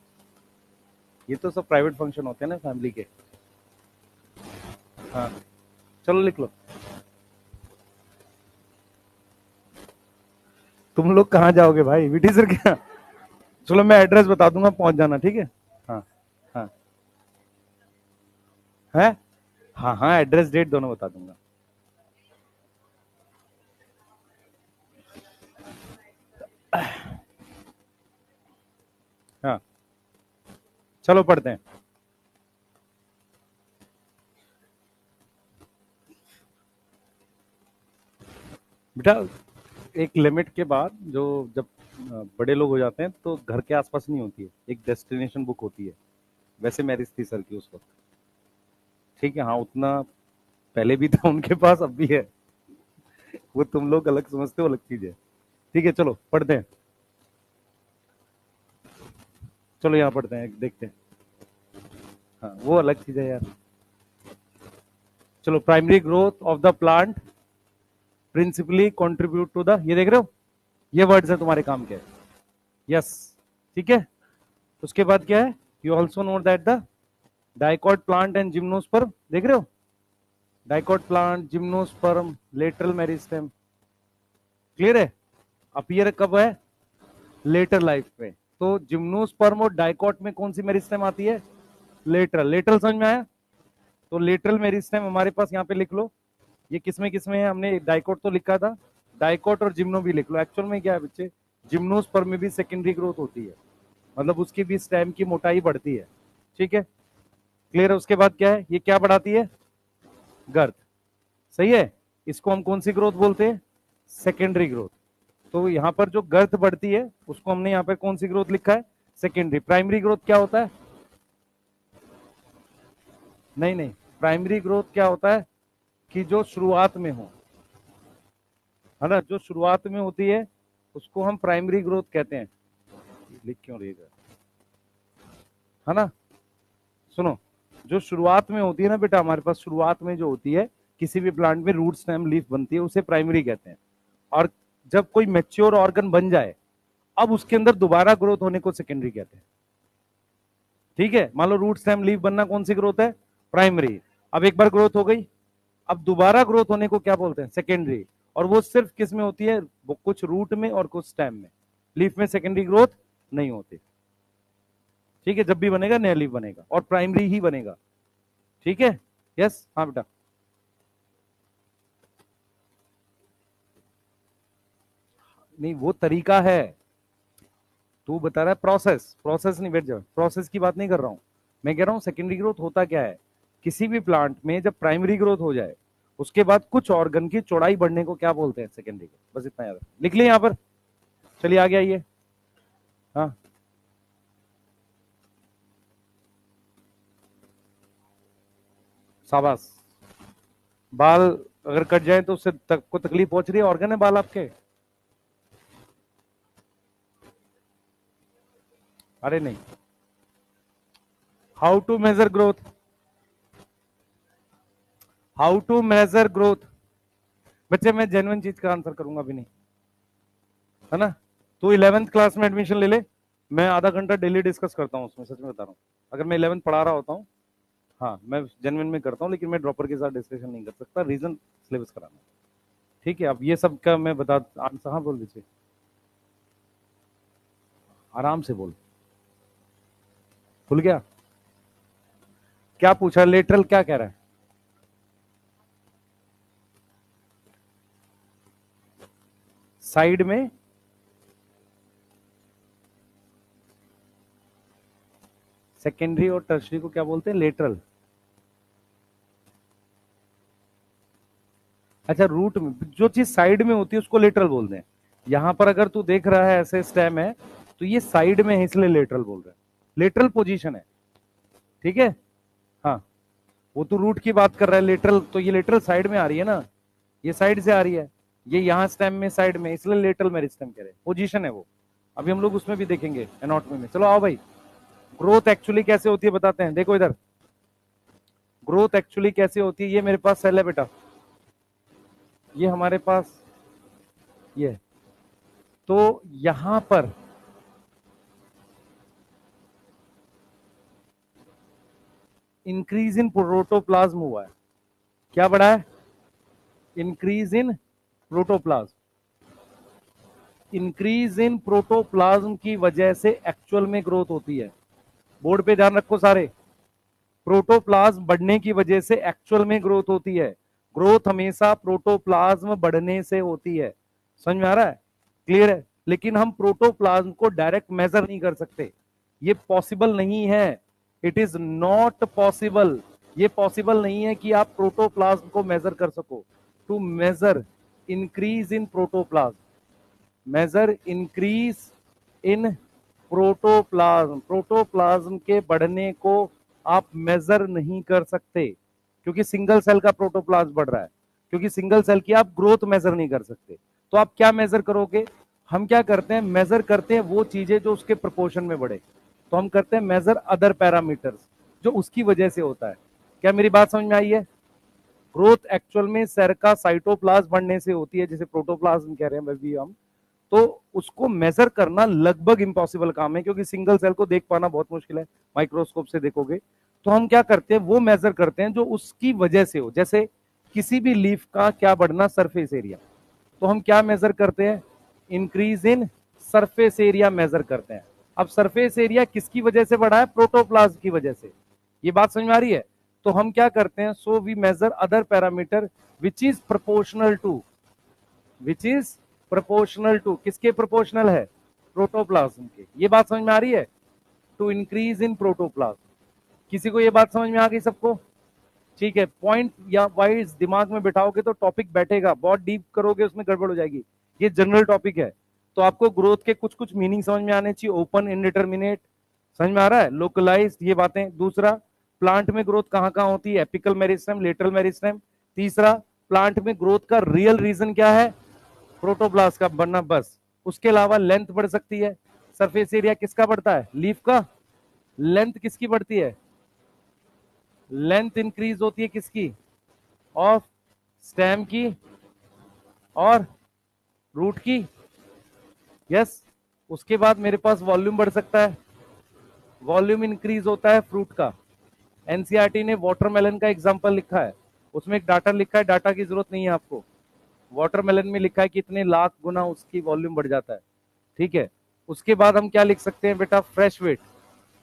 ये तो सब प्राइवेट फंक्शन होते हैं ना फैमिली के। हाँ, चलो लिख लो, तुम लोग कहाँ जाओगे भाई, विटी सर क्या? चलो मैं एड्रेस बता दूंगा, पहुंच जाना, ठीक है। हाँ हाँ है, हाँ हाँ एड्रेस डेट दोनों बता दूंगा। हाँ चलो पढ़ते हैं बेटा। एक लिमिट के बाद जो, जब बड़े लोग हो जाते हैं तो घर के आसपास नहीं होती है, एक डेस्टिनेशन बुक होती है। वैसे मैरिज थी सर की उस वक्त, ठीक है। हाँ उतना पहले भी था उनके पास, अब भी है। वो तुम लोग अलग समझते हो, अलग चीज है। ठीक है चलो पढ़ते हैं। चलो यहाँ पढ़ते हैं, देखते हैं। हाँ वो अलग चीज है यार। चलो, primary growth of the plant principally contribute to the, ये देख रहे हो, ये वर्ड्स है तुम्हारे काम के। यस, ठीक है। उसके बाद क्या है, you also know that the dicot plant and gymnosperm, देख रहे हो, dicot plant, gymnosperm, lateral meristem, clear है। अपीयर कब है, लेटर लाइफ में। तो जिम्नोस्पर्म और डाइकॉट में कौन सी मेरिस्टेम आती है, लेटरल। लेटरल समझ में आया। तो लेटरल मेरिस्टेम हमारे पास यहाँ पे लिख लो। ये किसमें है, हमने डाइकोट तो लिखा था, डाइकोट और जिम्नो भी लिख लो। एक्चुअल में क्या है बच्चे, जिम्नोस्पर्म में भी सेकेंडरी ग्रोथ होती है, मतलब उसकी भी स्टेम की मोटाई बढ़ती है, ठीक है, क्लियर है। उसके बाद क्या है, ये क्या बढ़ाती है, गर्थ, सही है। इसको हम कौन सी ग्रोथ बोलते हैं, सेकेंडरी ग्रोथ। तो यहाँ पर जो गर्थ बढ़ती है उसको हमने यहाँ पर कौन सी ग्रोथ लिखा है, सेकेंडरी। प्राइमरी ग्रोथ क्या होता है, नहीं नहीं, प्राइमरी ग्रोथ क्या होता है कि जो शुरुआत में हो, है ना, जो शुरुआत में होती है उसको हम प्राइमरी ग्रोथ कहते हैं। लिख क्यों रहेगा, है ना। सुनो, जो शुरुआत में होती है ना बेटा, हमारे पास शुरुआत में जो होती है किसी भी प्लांट में रूट स्टेम लीफ बनती है, उसे प्राइमरी कहते हैं। और जब कोई मैच्योर ऑर्गन बन जाए, अब उसके अंदर दोबारा ग्रोथ होने को सेकेंडरी कहते हैं, ठीक है। मान लो रूट स्टेम लीफ बनना कौन सी ग्रोथ है, प्राइमरी। अब एक बार ग्रोथ हो गई, अब दोबारा ग्रोथ होने को क्या बोलते हैं, सेकेंडरी। और वो सिर्फ किस में होती है, वो कुछ रूट में और कुछ स्टेम में, लीफ में सेकेंडरी ग्रोथ नहीं होती, ठीक है। जब भी बनेगा नया लीफ बनेगा और प्राइमरी ही बनेगा, ठीक है। यस, हाँ बेटा। नहीं वो तरीका है, तू बता रहा है प्रोसेस, प्रोसेस नहीं, बैठ जाओ, प्रोसेस की बात नहीं कर रहा हूं। मैं कह रहा हूं सेकेंडरी ग्रोथ होता क्या है, किसी भी प्लांट में जब प्राइमरी ग्रोथ हो जाए उसके बाद कुछ ऑर्गन की चौड़ाई बढ़ने को क्या बोलते हैं, सेकेंडरी ग्रोथ। बस इतना याद लिख लिया यहाँ पर। चलिए आगे आइए। हाँ शाबाश। बाल अगर कट जाए तो उससे को तकलीफ पहुंच रही है, ऑर्गन है बाल आपके। अरे नहीं, how to measure growth, how to measure growth. बच्चे मैं जेन्युइन चीज का आंसर करूंगा भी नहीं, है ना। तो 11th क्लास में एडमिशन ले ले, मैं आधा घंटा डेली डिस्कस करता हूँ उसमें, सच में बता रहा हूँ। अगर मैं 11th पढ़ा रहा होता हूँ, हाँ मैं जेन्युइन में करता हूँ, लेकिन मैं ड्रॉपर के साथ डिस्कशन नहीं कर सकता, रीजन सिलेबस कराना, ठीक है। अब ये सब का मैं बता आंसर, हाँ बोल दीजिए, आराम से बोल। भूल गया, क्या पूछा, लेटरल क्या कह रहा है, साइड में, सेकेंडरी और टर्शरी को क्या बोलते हैं, लेटरल। अच्छा, रूट में जो चीज साइड में होती है उसको लेटरल बोलते हैं। यहां पर अगर तू देख रहा है ऐसे स्टेम है, तो ये साइड में है इसलिए लेटरल बोल रहे हैं, लेटरल पोजीशन है, ठीक है। हाँ, वो तो रूट की बात कर रहा है, लेटरल तो ये लेटरल साइड में आ रही है ना, ये साइड से आ रही है, ये यहाँ स्टेम में साइड में, इसलिए लेटरल मेरिस्टेम कह रहे हैं, पोजीशन है वो। अभी हम लोग उसमें भी देखेंगे एनाटॉमी में। चलो आओ भाई, ग्रोथ एक्चुअली कैसे होती है बताते हैं, देखो इधर, ग्रोथ एक्चुअली कैसे होती है। ये मेरे पास सेल है बेटा, ये हमारे पास ये, तो यहां पर इंक्रीज इन प्रोटोप्लाज्म हुआ है, क्या बढ़ा है, increase in protoplasm. Increase in protoplasm की वजह से एक्चुअल में ग्रोथ होती है। बोर्ड पे ध्यान रखो सारे, प्रोटोप्लाज्म बढ़ने की वजह से एक्चुअल में ग्रोथ होती है। ग्रोथ हमेशा प्रोटोप्लाज्म बढ़ने से होती है। समझ में आ रहा है? क्लियर है? लेकिन हम प्रोटोप्लाज्म को डायरेक्ट मेजर नहीं कर सकते, ये पॉसिबल नहीं है। It is not possible. ये पॉसिबल नहीं है कि आप प्रोटोप्लाज्म को मेजर कर सको। To measure increase in protoplasm, measure increase in protoplasm, protoplasm के बढ़ने को आप मेजर नहीं कर सकते, क्योंकि सिंगल सेल का प्रोटोप्लाज्म बढ़ रहा है, क्योंकि सिंगल सेल की आप ग्रोथ मेजर नहीं कर सकते। तो आप क्या मेजर करोगे? हम क्या करते हैं, मेजर करते हैं वो चीजें जो उसके प्रोपोर्शन में बढ़े। तो हम करते हैं मेजर अदर पैरामीटर्स जो उसकी वजह से होता है। क्या मेरी बात समझ में आई है? ग्रोथ एक्चुअल में सेल का साइटोप्लाज्म बढ़ने से होती है, जिसे प्रोटोप्लाज्म कह रहे हैं भी हम। तो उसको मेजर करना लगभग इम्पॉसिबल काम है, क्योंकि सिंगल सेल को देख पाना बहुत मुश्किल है, माइक्रोस्कोप से देखोगे। तो हम क्या करते हैं, वो मेजर करते हैं जो उसकी वजह से हो। जैसे किसी भी लीफ का क्या बढ़ना, सरफेस एरिया। तो हम क्या मेजर करते हैं? Increase in surface area measure करते हैं। अब सरफेस एरिया किसकी वजह से बढ़ा है? प्रोटोप्लाज्म की वजह से। ये बात समझ में आ रही है? तो हम क्या करते हैं, so we measure other parameter which is proportional to, which is proportional to, किसके प्रोपोर्शनल है? प्रोटोप्लाज्म के। ये बात समझ में आ रही है? To increase in protoplasm. किसी को ये बात समझ में आ गई सबको? ठीक है, पॉइंट या वाइज दिमाग में बिठाओगे तो टॉपिक बैठेगा, बहुत डीप करोगे उसमें गड़बड़ हो जाएगी। ये जनरल टॉपिक है। तो आपको ग्रोथ के कुछ कुछ मीनिंग समझ में आने चाहिए। ओपन, इनडिटर्मिनेट, समझ में आ रहा है? लोकलाइज्ड, ये बातें। दूसरा, प्लांट में ग्रोथ कहां कहां होती है? Apical meristem, lateral meristem. तीसरा, प्लांट में ग्रोथ का रियल रीजन क्या है? प्रोटोप्लास्ट का बनना, बस। उसके अलावा लेंथ बढ़ सकती है। सरफेस एरिया किसका बढ़ता है? लीफ का। लेंथ किसकी बढ़ती है? लेंथ इंक्रीज होती है किसकी? ऑफ स्टेम की और रूट की। यस। उसके बाद मेरे पास वॉल्यूम बढ़ सकता है, वॉल्यूम इंक्रीज होता है फ्रूट का। एनसीईआरटी ने वाटरमेलन का एग्जांपल लिखा है, उसमें एक डाटा लिखा है, डाटा की जरूरत नहीं है आपको। वाटरमेलन में लिखा है कि इतने लाख गुना उसकी वॉल्यूम बढ़ जाता है। ठीक है। उसके बाद हम क्या लिख सकते हैं बेटा? Fresh weight,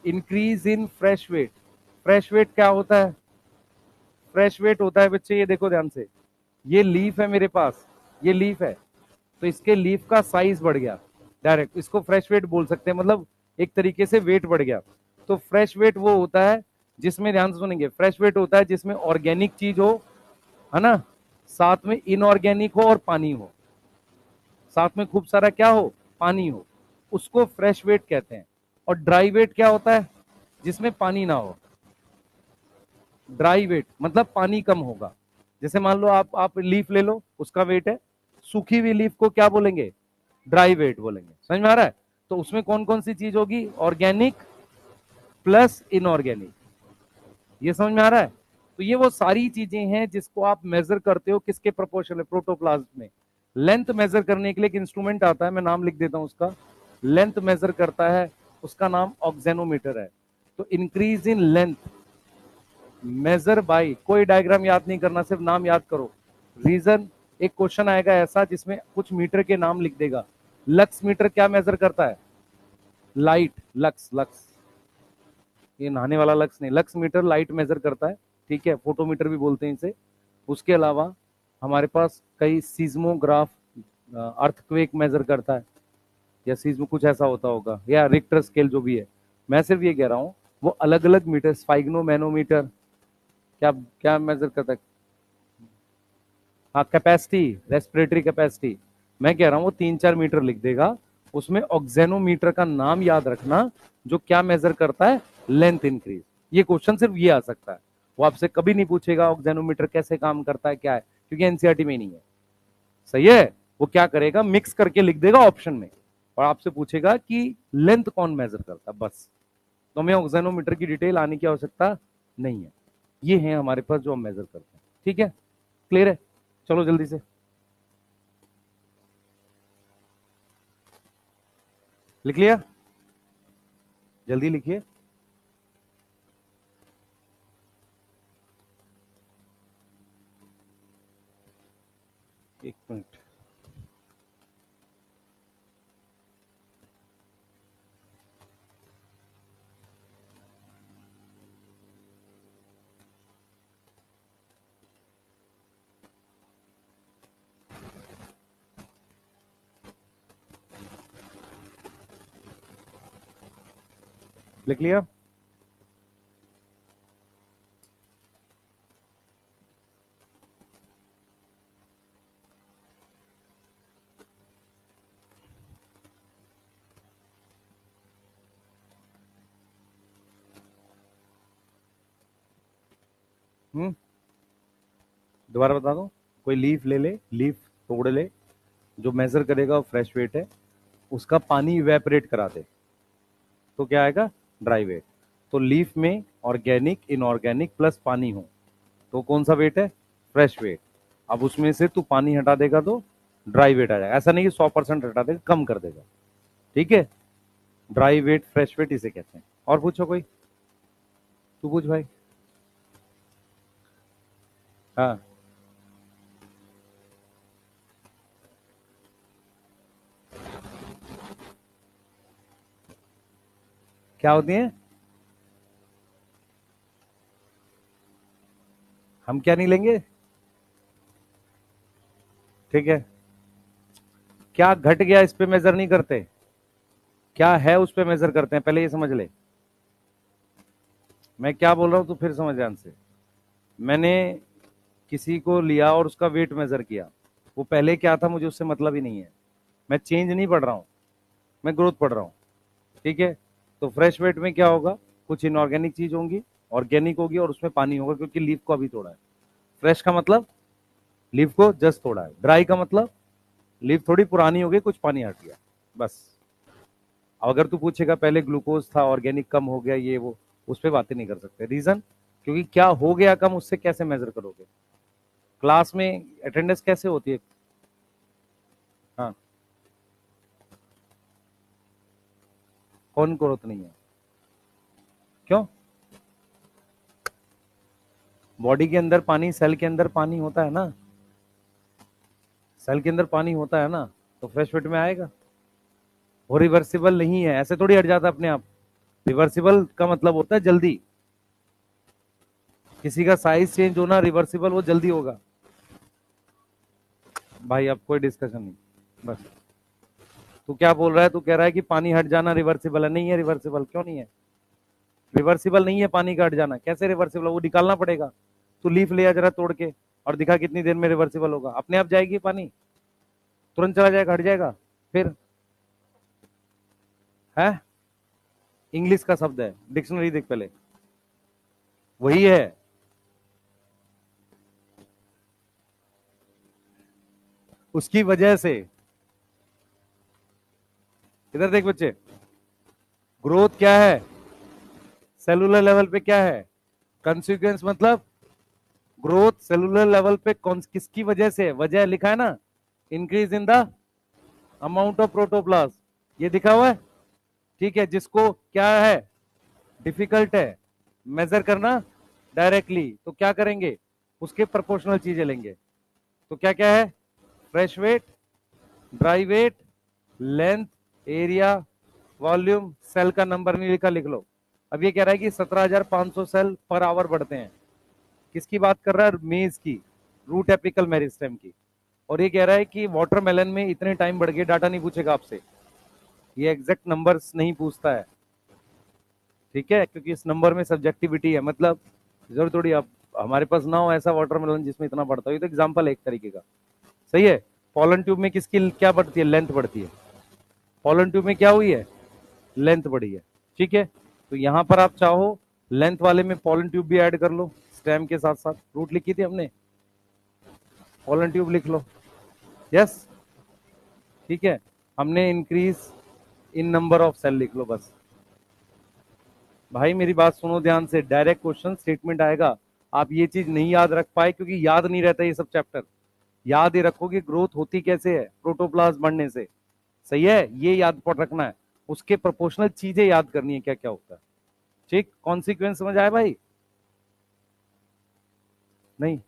increase in fresh weight. Fresh weight क्या होता है? फ्रेश वेट होता है बच्चे, ये देखो ध्यान से, ये लीफ है मेरे पास, ये लीफ है, तो इसके लीफ का साइज बढ़ गया, डायरेक्ट इसको फ्रेश वेट बोल सकते हैं, मतलब एक तरीके से वेट बढ़ गया। तो फ्रेश वेट वो होता है जिसमें, ध्यान से सुनेंगे, फ्रेश वेट होता है जिसमें ऑर्गेनिक चीज हो, है ना, साथ में इनऑर्गेनिक हो और पानी हो, साथ में खूब सारा क्या हो? पानी हो, उसको फ्रेश वेट कहते हैं। और ड्राई वेट क्या होता है? जिसमें पानी ना हो। ड्राई वेट मतलब पानी कम होगा। जैसे मान लो आप लीफ ले लो, उसका वेट है, सूखी हुई लीफ को क्या बोलेंगे? ड्राई वेट बोलेंगे। समझ में आ रहा है? तो उसमें कौन कौन सी चीज होगी? Organic plus inorganic. ये समझ में आ रहा है? तो ये वो सारी चीजें हैं जिसको आप मेजर करते हो, किसके प्रोपोर्शन में? प्रोटोप्लाज्म में। लेंथ मेजर करने के लिए एक इंस्ट्रूमेंट आता है, मैं नाम लिख देता हूं उसका, लेंथ मेजर करता है, उसका नाम ऑक्सेनोमीटर है। तो increase in length major by, कोई डायग्राम याद नहीं करना, सिर्फ नाम याद करो। रीजन, एक क्वेश्चन आएगा ऐसा जिसमें कुछ मीटर के नाम लिख देगा। लक्स मीटर क्या मेजर करता है? लाइट, लक्स, लक्स, ये नहाने वाला लक्स नहीं, लक्स मीटर लाइट मेजर करता है। ठीक है, फोटोमीटर भी बोलते हैं इसे। उसके अलावा हमारे पास कई सीज्मोग्राफ, अर्थक्वेक मेजर करता है, या सीज्मो कुछ ऐसा होता होगा, या रिक्टर स्केल जो भी है। मैं सिर्फ ये कह रहा हूँ वो अलग अलग मीटर, स्पाइग्नो मैनोमीटर क्या क्या मेजर करता है? हाँ, कैपेसिटी, रेस्पिरेटरी कैपेसिटी। मैं कह रहा हूँ वो 3-4 मीटर लिख देगा, उसमें ऑक्सेनोमीटर का नाम याद रखना, जो क्या मेजर करता है? Length increase. ये क्वेश्चन सिर्फ ये आ सकता है, वो आपसे कभी नहीं पूछेगा ऑक्सेनोमीटर कैसे काम करता है, क्या है, क्योंकि एनसीईआरटी में नहीं है। सही है? वो क्या करेगा, मिक्स करके लिख देगा ऑप्शन में, और आपसे पूछेगा कि लेंथ कौन मेजर करता है, बस। तो हमें ऑक्सेनोमीटर की डिटेल आने की आवश्यकता नहीं है। ये है हमारे पास जो हम मेजर करते हैं। ठीक है, क्लियर है? चलो जल्दी से लिख लिया, जल्दी लिखिए। एक मिनट। लिख लिया? दोबारा बता दो। कोई लीफ ले ले, लीफ तोड़ ले, जो मेजर करेगा वो फ्रेश वेट है, उसका पानी इवेपोरेट करा दे तो क्या आएगा? Dry weight. तो लीफ में ऑर्गेनिक, इनऑर्गेनिक प्लस पानी हो तो कौन सा वेट है? Fresh weight. अब उसमें से तू पानी हटा देगा तो ड्राई वेट आ जाएगा। ऐसा नहीं कि 100% हटा देगा, कम कर देगा। ठीक है, ड्राई वेट फ्रेश वेट इसे कहते हैं। और पूछो कोई, तू पूछ भाई। हाँ, क्या होती है? हम क्या नहीं लेंगे? ठीक है, क्या घट गया इस पे मेजर नहीं करते, क्या है उस पे मेजर करते हैं, पहले ये समझ ले। मैं क्या बोल रहा हूं तू फिर समझ ध्यान से। मैंने किसी को लिया और उसका वेट मेजर किया, वो पहले क्या था मुझे उससे मतलब ही नहीं है। मैं चेंज नहीं पढ़ रहा हूं, मैं ग्रोथ पढ़ रहा हूं। ठीक है, तो फ्रेश वेट में क्या होगा? कुछ इनऑर्गेनिक चीज होंगी, ऑर्गेनिक होगी, और उसमें पानी होगा क्योंकि लीफ को अभी तोड़ा है। फ्रेश का मतलब लीफ को जस्ट तोड़ा है, ड्राई का मतलब लीफ थोड़ी पुरानी हो गई, कुछ पानी हट गया, बस। अगर तू पूछेगा पहले ग्लूकोज था, ऑर्गेनिक कम हो गया, ये वो, उस पर बातें नहीं कर सकते। रीजन, क्योंकि क्या हो गया कम, उससे कैसे मेजर करोगे? क्लास में अटेंडेंस कैसे होती है? हाँ, कौन ग्रोथ नहीं है? क्यों? बॉडी के अंदर पानी, सेल के अंदर पानी होता है ना, सेल के अंदर पानी होता है ना, तो फ्रेश वेट में आएगा। वो रिवर्सिबल नहीं है, ऐसे थोड़ी हट जाता अपने आप। रिवर्सिबल का मतलब होता है जल्दी, किसी का साइज चेंज होना रिवर्सिबल, वो जल्दी होगा। भाई अब कोई डिस्कशन नहीं, बस। तू क्या बोल रहा है? तू कह रहा है कि पानी हट जाना रिवर्सिबल है, नहीं है रिवर्सिबल। क्यों नहीं है? रिवर्सिबल नहीं है पानी का हट जाना, कैसे रिवर्सिबल? वो निकालना पड़ेगा। तू लीफ ले आ जरा तोड़ के और दिखा कितनी देर में रिवर्सिबल होगा। अपने आप जाएगी पानी, तुरंत चला जाएगा, हट जाएगा। फिर है, इंग्लिश का शब्द है, डिक्शनरी देख पहले, वही है। उसकी वजह से, इधर देख बच्चे, ग्रोथ क्या है? सेलुलर लेवल पे क्या है? कंसिक्वेंस मतलब ग्रोथ सेलुलर लेवल पे किसकी वजह से? वजह लिखा है ना, increase in the amount of protoplasm, ये दिखा हुआ है। ठीक है, जिसको क्या है, डिफिकल्ट है मेजर करना डायरेक्टली, तो क्या करेंगे? उसके प्रोपोर्शनल चीजें लेंगे। तो क्या क्या है? Fresh weight, dry weight, length, area, volume, cell का नंबर नहीं लिखा, लिख लो। अब ये कह रहा है कि 17,500 सेल पर आवर बढ़ते हैं। किसकी बात कर रहा है? मेज की, रूट एपिकल मेरिस्टेम की। और ये कह रहा है कि वाटरमेलन में इतने टाइम बढ़ गए। डाटा नहीं पूछेगा आपसे, ये एग्जैक्ट नंबर्स नहीं पूछता है। ठीक है, क्योंकि इस नंबर में सब्जेक्टिविटी है, मतलब जरूर थोड़ी आप हमारे पास ना हो ऐसा वाटरमेलन जिसमें इतना बढ़ता हो। ये तो एग्जाम्पल है एक तरीके का, सही है। पॉलन ट्यूब में किसकी क्या बढ़ती है? लेंथ बढ़ती है। पॉलन ट्यूब में क्या हुई है? लेंथ बढ़ी है। ठीक है, तो यहां पर आप चाहो लेंथ वाले में पॉलन ट्यूब भी ऐड कर लो, स्टेम के साथ साथ। रूट लिखी थी हमने, पॉलन ट्यूब लिख लो। यस, ठीक है, हमने increase in number of cell लिख लो बस। भाई मेरी बात सुनो ध्यान से, डायरेक्ट क्वेश्चन स्टेटमेंट आएगा। आप ये चीज नहीं याद रख पाए क्योंकि याद नहीं रहता ये सब चैप्टर। याद ही रखो कि ग्रोथ होती कैसे है, प्रोटोप्लाज्म बढ़ने से। सही है, ये याद पड़ रखना है। उसके प्रोपोर्शनल चीजें याद करनी है, क्या क्या होता है। ठीक, कॉन्सिक्वेंस समझ आया भाई? नहीं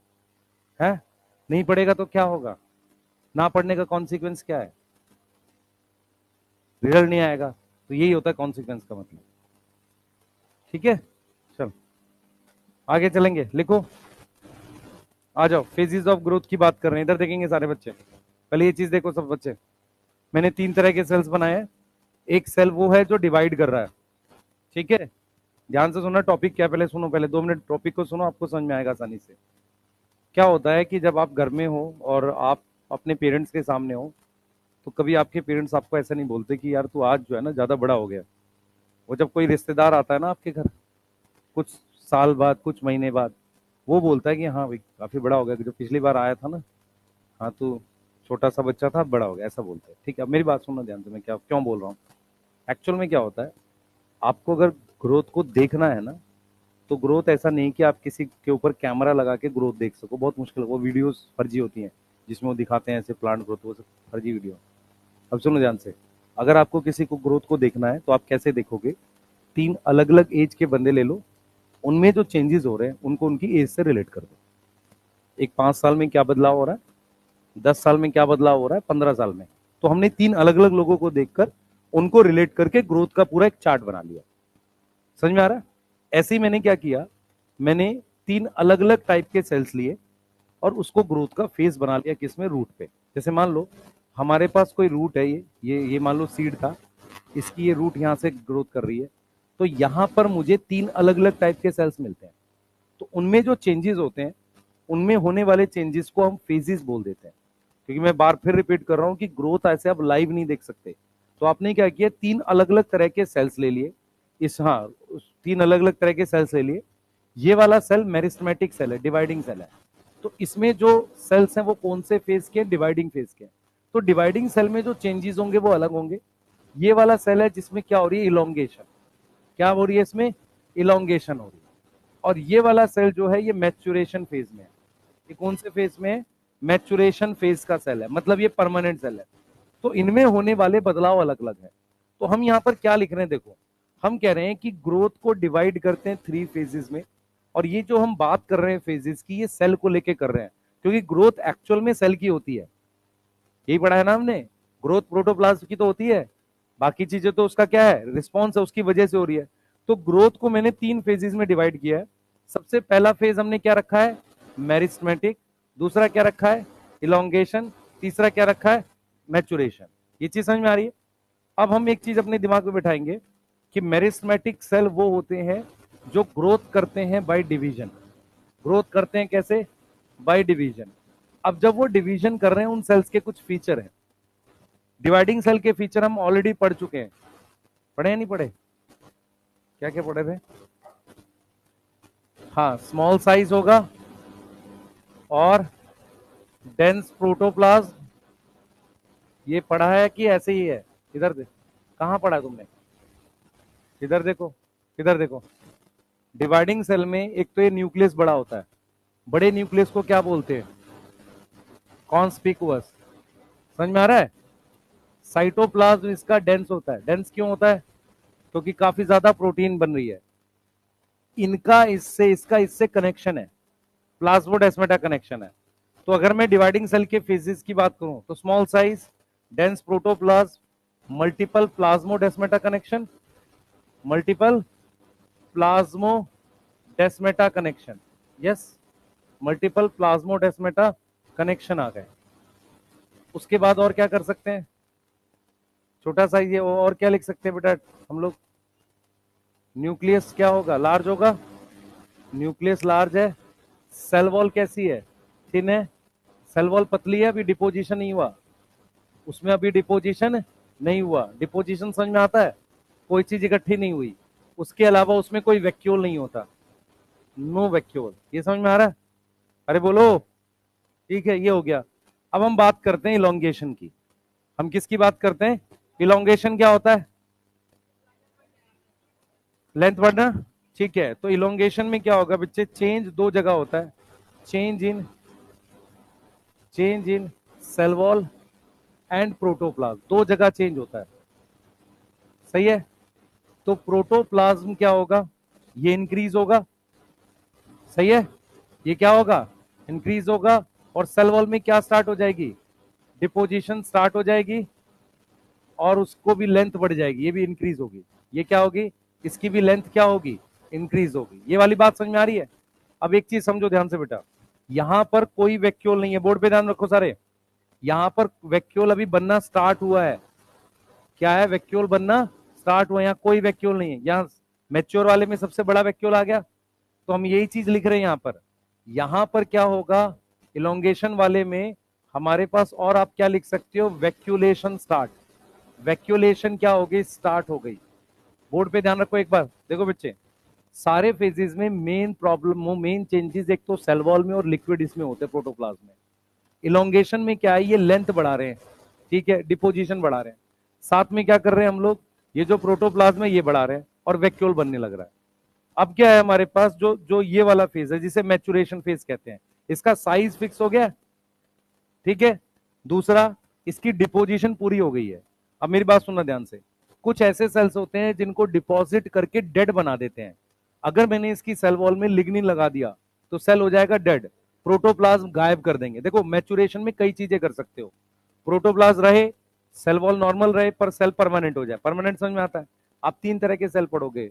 है? नहीं पढ़ेगा तो क्या होगा? ना पढ़ने का कॉन्सिक्वेंस क्या है? रिजल्ट नहीं आएगा। तो यही होता है कॉन्सिक्वेंस का मतलब। ठीक है, चल आगे चलेंगे, लिखो। आ जाओ, फेजेस ऑफ ग्रोथ की बात कर रहे हैं, इधर देखेंगे सारे बच्चे। पहले ये चीज देखो सब बच्चे, मैंने 3 तरह के सेल्स बनाए हैं। एक सेल वो है जो डिवाइड कर रहा है, ठीक है, ध्यान से सुनना। टॉपिक क्या है पहले सुनो, पहले 2 मिनट टॉपिक को सुनो, आपको समझ में आएगा आसानी से। क्या होता है कि जब आप घर में हो और आप अपने पेरेंट्स के सामने हो, तो कभी आपके पेरेंट्स आपको ऐसा नहीं बोलते कि यार तू आज जो है ना ज्यादा बड़ा हो गया। वो जब कोई रिश्तेदार आता है ना आपके घर, कुछ साल बाद, कुछ महीने बाद, वो बोलता है कि हाँ भाई काफी बड़ा हो गया, कि जो पिछली बार आया था ना, हाँ तू छोटा सा बच्चा था, अब बड़ा हो गया, ऐसा बोलते हैं। ठीक है, अब मेरी बात सुनना ध्यान से, मैं क्या क्यों बोल रहा हूँ। एक्चुअल में क्या होता है, आपको अगर ग्रोथ को देखना है ना, तो ग्रोथ ऐसा नहीं कि आप किसी के ऊपर कैमरा लगा के ग्रोथ देख सको, बहुत मुश्किल है। वो वीडियोस फर्जी होती हैं जिसमें वो दिखाते हैं ऐसे प्लांट ग्रोथ, वो सब फर्जी वीडियो। अब सुनो ध्यान से, अगर आपको किसी को ग्रोथ को देखना है तो आप कैसे देखोगे, 3 अलग अलग एज के बंदे ले लो, उनमें जो चेंजेस हो रहे हैं उनको उनकी एज से रिलेट कर दो। एक 5 साल में क्या बदलाव हो रहा है, 10 साल में क्या बदलाव हो रहा है, 15 साल में। तो हमने 3 अलग अलग लोगों को देखकर उनको रिलेट करके ग्रोथ का पूरा एक चार्ट बना लिया। समझ में आ रहा है? ऐसे ही मैंने क्या किया, मैंने 3 अलग अलग टाइप के सेल्स लिए और उसको ग्रोथ का फेस बना लिया, किसमें, रूट पे। जैसे मान लो हमारे पास कोई रूट है, ये मान लो सीड था, इसकी ये रूट यहाँ से ग्रोथ कर रही है, तो यहाँ पर मुझे 3 अलग अलग टाइप के सेल्स मिलते हैं। तो उनमें जो चेंजेस होते हैं, उनमें होने वाले चेंजेस को हम फेजेस बोल देते हैं। क्योंकि मैं बार फिर रिपीट कर रहा हूं कि ग्रोथ ऐसे आप लाइव नहीं देख सकते। तो आपने क्या किया, 3 अलग अलग तरह के सेल्स ले लिए, इस हाँ 3 अलग अलग तरह के सेल्स ले लिए। ये वाला सेल मेरिस्टेमेटिक सेल है, डिवाइडिंग सेल है। तो इसमें जो सेल्स हैं वो कौन से फेज के, डिवाइडिंग फेज के। तो डिवाइडिंग सेल में जो चेंजेस होंगे वो अलग होंगे। ये वाला सेल है जिसमें क्या हो रही है, इलोंगेशन। क्या हो रही है इसमें, इलोंगेशन हो रही है। और ये वाला सेल जो है ये मैच्योरेशन फेज में है। ये कौन से फेज में है, मैच्योरेशन फेज का सेल है, मतलब ये परमानेंट सेल है। तो इनमें होने वाले बदलाव अलग अलग है। तो हम यहाँ पर क्या लिख रहे हैं, देखो हम कह रहे हैं कि ग्रोथ को डिवाइड करते हैं 3 फेजेस में। और ये जो हम बात कर रहे हैं फेजेस की, ये सेल को लेके कर रहे हैं, क्योंकि ग्रोथ एक्चुअल में सेल की होती है। यही पढ़ा है ना हमने, ग्रोथ प्रोटोप्लाज्म की तो होती है, बाकी चीजें तो उसका क्या है, रिस्पॉन्स है, उसकी वजह से हो रही है। तो ग्रोथ को मैंने 3 फेजेस में डिवाइड किया है। सबसे पहला फेज हमने क्या रखा है, मेरिस्टेमेटिक। दूसरा क्या रखा है, इलोंगेशन। तीसरा क्या रखा है, मैच्योरेशन। ये चीज समझ में आ रही है? अब हम एक चीज अपने दिमाग में बैठाएंगे कि मेरिस्टेमेटिक सेल वो होते हैं जो ग्रोथ करते हैं बाय डिवीजन। ग्रोथ करते हैं कैसे, बाय डिवीजन। अब जब वो डिवीजन कर रहे हैं, उन सेल्स के कुछ फीचर हैं। डिवाइडिंग सेल के फीचर हम ऑलरेडी पढ़ चुके हैं, पढ़े या नहीं पढ़े, क्या क्या पढ़े थे? हाँ, स्मॉल साइज होगा और डेंस प्रोटोप्लाज्म, ये पढ़ा है कि ऐसे ही है? इधर दे, कहाँ पढ़ा है तुमने, इधर देखो, इधर देखो। डिवाइडिंग सेल में एक तो ये न्यूक्लियस बड़ा होता है, बड़े न्यूक्लियस को क्या बोलते हैं, कॉन्स्पिकुअस। समझ में आ रहा है? साइटोप्लाज्म इसका डेंस होता है। डेंस क्यों होता है, क्योंकि काफी ज्यादा प्रोटीन बन रही है। इनका इससे, इसका इससे कनेक्शन है, प्लाज्मोडेस्माटा कनेक्शन है। तो अगर मैं डिवाइडिंग सेल के फेजेस की बात करूं, तो small size, dense protoplasm, multiple plasmodesmata connection, multiple plasmodesmata connection. Yes, multiple plasmodesmata connection आ गए। उसके बाद और क्या कर सकते हैं, छोटा साइज ये, और क्या लिख सकते हैं बेटा हम लोग, न्यूक्लियस क्या होगा, लार्ज होगा। न्यूक्लियस लार्ज है। सेल वॉल कैसी है, थिन है। सेल वॉल पतली है, अभी डिपोजिशन नहीं हुआ, उसमें अभी डिपोजिशन नहीं हुआ। डिपोजिशन समझ में आता है, कोई चीज इकट्ठी नहीं हुई, उसके अलावा उसमें कोई वैक्यूल नहीं होता, नो वैक्यूल। ये समझ में आ रहा है? अरे बोलो, ठीक है, ये हो गया। अब हम बात करते हैं इलोंगेशन की। हम किसकी बात करते हैं, इलोंगेशन क्या होता है, लेंथ बढ़ना। ठीक है, तो इलोंगेशन में क्या होगा बच्चे, चेंज 2 जगह होता है, change in cell wall and protoplasm, 2 जगह चेंज होता है। सही है? तो प्रोटोप्लाज्म क्या होगा, ये इंक्रीज होगा। सही है? ये क्या होगा, इंक्रीज होगा। और सेल वॉल में क्या स्टार्ट हो जाएगी, डिपोजिशन स्टार्ट हो जाएगी, और उसको भी लेंथ बढ़ जाएगी, ये भी इंक्रीज होगी। ये क्या होगी, इसकी भी लेंथ क्या होगी, इंक्रीज होगी। ये वाली बात समझ में आ रही है? अब एक चीज समझो ध्यान से बेटा, यहां पर कोई वैक्यूल नहीं है, बोर्ड पे ध्यान रखो सारे। यहां पर वैक्यूल अभी बनना स्टार्ट हुआ है। क्या है, वैक्यूल बनना स्टार्ट हुआ, यहाँ कोई वैक्यूल नहीं है। यहाँ मैच्योर वाले में सबसे बड़ा वैक्यूल आ गया, तो हम यही चीज लिख रहे हैं यहां पर। यहां पर क्या होगा, इलोंगेशन वाले में हमारे पास, और आप क्या लिख सकते हो, वैक्यूलेशन स्टार्ट। वैक्यूलेशन क्या हो गई, स्टार्ट हो गई। बोर्ड पे ध्यान रखो एक बार, देखो बच्चे, सारे फेजेस में मेन प्रॉब्लम, मेन चेंजेस एक तो सेल वॉल में और लिक्विड इसमें होते हैं प्रोटोप्लाज्म में। इलोंगेशन में क्या है, ये लेंथ बढ़ा रहे हैं, ठीक है, डिपोजिशन बढ़ा रहे हैं। साथ में क्या कर रहे हैं हम लोग, ये जो प्रोटोप्लाज्म है ये बढ़ा रहे हैं और वैक्यूल बनने लग रहा है। अब क्या है हमारे पास, जो जो ये वाला फेज है जिसे मैचुरेशन फेज कहते हैं, इसका साइज फिक्स हो गया, ठीक है। दूसरा, इसकी डिपोजिशन पूरी हो गई है। अब मेरी बात सुनना ध्यान से, कुछ ऐसे सेल्स होते हैं जिनको डिपॉजिट करके डेड बना देते हैं। अगर मैंने इसकी सेल वॉल में लिग्निन लगा दिया तो सेल हो जाएगा डेड, प्रोटोप्लाज्म गायब कर देंगे। देखो मैचुरेशन में कई चीजें कर सकते हो, प्रोटोप्लाज्म रहे, सेल वॉल नॉर्मल रहे, पर सेल परमानेंट हो जाए। परमानेंट समझ में आता है, आप तीन तरह के सेल पढ़ोगे,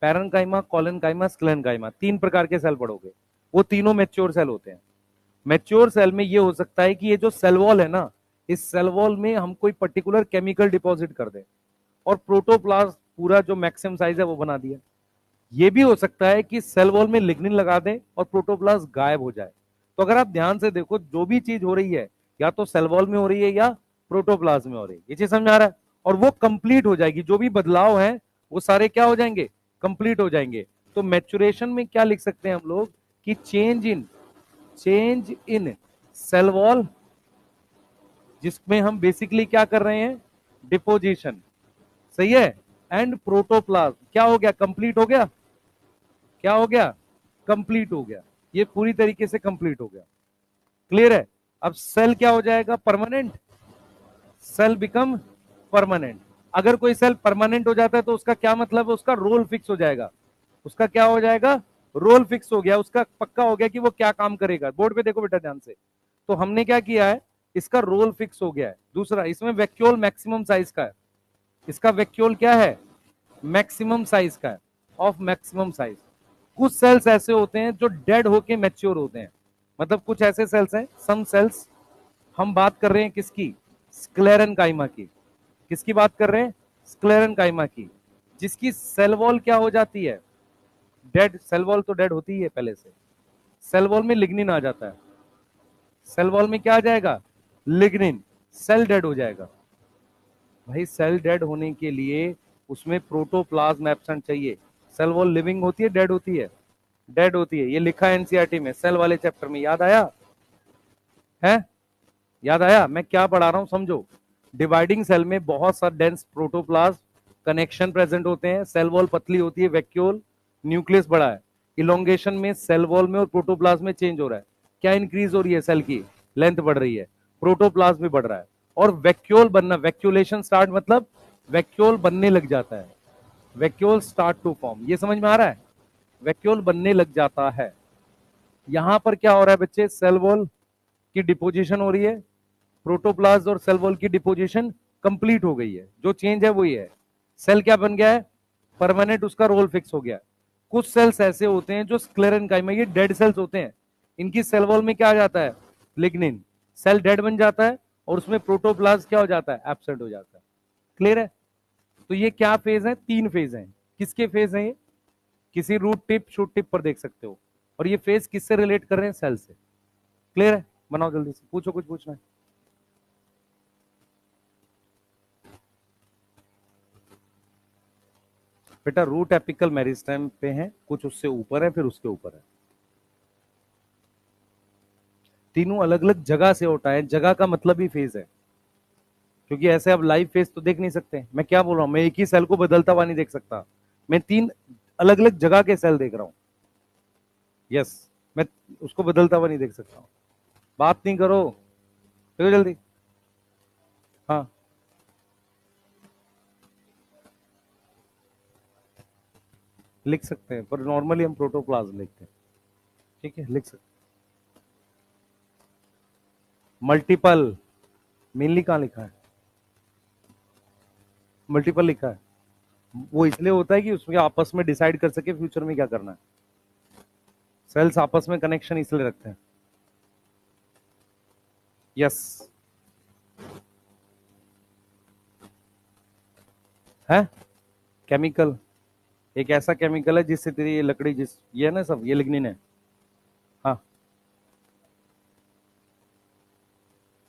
पैरेन्काइमा, कोलेनकाइमा, स्क्लेरेन्काइमा, तीन प्रकार के सेल पढ़ोगे, वो तीनों मैच्योर सेल होते हैं। मैच्योर सेल में ये हो सकता है कि ये जो सेल वॉल है ना, इस सेल वॉल में हम कोई पर्टिकुलर केमिकल डिपॉजिट कर दें और प्रोटोप्लाज्म पूरा जो मैक्सिमम साइज है वो बना दिया। ये भी हो सकता है कि सेल वॉल में लिग्निन लगा दें और प्रोटोप्लाज्म गायब हो जाए। तो अगर आप ध्यान से देखो, जो भी चीज हो रही है या तो सेल वॉल में हो रही है या प्रोटोप्लाज्म में हो रही है, ये चीज समझ आ रहा है, और वो कंप्लीट हो जाएगी। जो भी बदलाव है वो सारे क्या हो जाएंगे, कंप्लीट हो जाएंगे। तो मैचुरेशन में क्या लिख सकते हैं हम लोग कि चेंज इन सेल वॉल, जिसमें हम बेसिकली क्या कर रहे हैं, डिपोजिशन, सही है, एंड प्रोटोप्लाज्म क्या हो गया, कंप्लीट हो गया, क्या हो गया, कंप्लीट हो गया, ये पूरी तरीके से कंप्लीट हो गया। क्लियर है। अब सेल क्या हो जाएगा, परमानेंट, सेल बिकम परमानेंट। अगर कोई सेल परमानेंट हो जाता है तो उसका क्या मतलब है, उसका रोल फिक्स हो जाएगा। उसका क्या हो जाएगा, रोल फिक्स हो गया, उसका पक्का हो गया कि वो क्या काम करेगा। बोर्ड पे देखो बेटा ध्यान से, तो हमने क्या किया है, इसका रोल फिक्स हो गया है। दूसरा, इसमें वैक्यूल मैक्सिमम साइज का है, इसका वैक्यूल क्या है, मैक्सिमम साइज का है, ऑफ मैक्सिमम साइज। कुछ सेल्स ऐसे होते हैं जो डेड होके मैच्योर होते हैं, मतलब कुछ ऐसे सेल्स हैं, सम सेल्स, हम बात कर रहे हैं किसकी, स्क्लेरेन्काइमा की। किसकी बात कर रहे हैं, स्क्लेरेन्काइमा की, जिसकी सेल वॉल क्या हो जाती है, डेड। सेल वॉल तो डेड होती ही है पहले से, सेल वॉल में लिग्निन आ जाता है, सेल वॉल में क्या आ जाएगा, लिग्निन, सेल डेड हो जाएगा। भाई सेल डेड होने के लिए उसमें प्रोटोप्लाज्म एब्सेंट चाहिए। सेल वॉल लिविंग होती है, डेड होती है, डेड होती है, ये लिखा है एनसीईआरटी में, सेल वाले चैप्टर में। याद आया है, याद आया मैं क्या पढ़ा रहा हूं, समझो। डिवाइडिंग सेल में बहुत सा डेंस प्रोटोप्लाज्म कनेक्शन प्रेजेंट होते हैं, सेल वॉल पतली होती है, वैक्यूल, न्यूक्लियस बड़ा है। इलोंगेशन में सेल वॉल में और प्रोटोप्लाज्म में चेंज हो रहा है, क्या इंक्रीज हो रही है, सेल की लेंथ बढ़ रही है, प्रोटोप्लाज्म भी बढ़ रहा है, और वैक्यूल बनना, वैक्यूलेशन स्टार्ट मतलब वैक्यूल बनने लग जाता है, वैक्यूल स्टार्ट टू फॉर्म। ये समझ में आ रहा है, वैक्यूल बनने लग जाता है। यहां पर क्या हो रहा है बच्चे, सेल वॉल की डिपोजिशन हो रही है, प्रोटोप्लाज्म और सेल वॉल की डिपोजिशन कंप्लीट हो गई है। जो चेंज है वो ये है, सेल क्या बन गया है, परमानेंट, उसका रोल फिक्स हो गया। कुछ सेल्स ऐसे होते हैं जो स्क्लेरेन्काइमा, ये डेड सेल्स होते हैं, इनकी सेल वॉल में क्या आ जाता है, लिग्निन, सेल डेड बन जाता है और उसमें प्रोटोप्लाज्म क्या हो जाता है, एब्सेंट हो जाता है। क्लियर है। तो ये क्या फेज है, तीन फेज है। किसके फेज है ये, किसी रूट टिप शूट टिप पर देख सकते हो, और ये फेज किससे रिलेट कर रहे हैं, सेल से। क्लियर है, बनाओ जल्दी से, पूछो कुछ पूछना है। बेटा रूट एपिकल मेरिस्टेम पे है, कुछ उससे ऊपर है, फिर उसके ऊपर है। तीनों अलग अलग जगह से होता है, जगह का मतलब ही फेज है, क्योंकि ऐसे अब लाइव फेज तो देख नहीं सकते। मैं क्या बोल रहा हूं, मैं एक ही सेल को बदलता हुआ नहीं देख सकता, मैं तीन अलग अलग जगह के सेल देख रहा हूं। यस, मैं उसको बदलता हुआ नहीं देख सकता हूं। बात नहीं करो, देखो जल्दी। हाँ, लिख सकते हैं, पर नॉर्मली हम प्रोटोप्लाज्म लिखते हैं, ठीक है, लिख सकते। मल्टीपल, मेनली कहाँ लिखा है, मल्टीपल लिखा है, वो इसलिए होता है कि उसमें आपस में डिसाइड कर सके फ्यूचर में क्या करना है। सेल्स आपस में कनेक्शन इसलिए रखते हैं। यस, है केमिकल, एक ऐसा केमिकल है जिससे तेरी ये लकड़ी जिस ये है ना सब ये लिग्निन है। हाँ,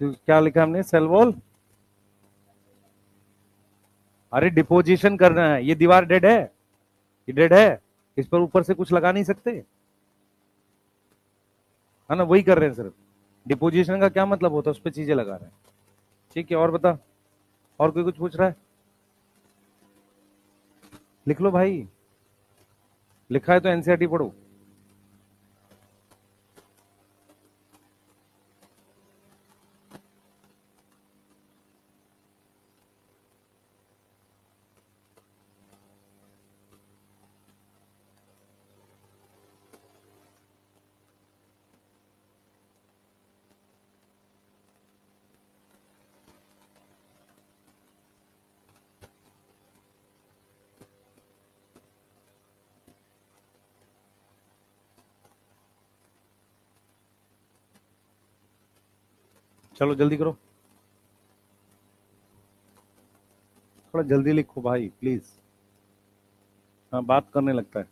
तो क्या लिखा हमने सेल वॉल। अरे डिपोजिशन करना है, ये दीवार डेड है, ये डेड है, इस पर ऊपर से कुछ लगा नहीं सकते, है ना, वही कर रहे हैं सिर्फ। डिपोजिशन का क्या मतलब होता है, उस पर चीजें लगा रहे हैं। ठीक है, और बता, और कोई कुछ पूछ रहा है? लिख लो भाई, लिखा है तो एनसीईआरटी पढ़ो। चलो जल्दी करो, थोड़ा जल्दी लिखो भाई प्लीज। हाँ, बात करने लगता है।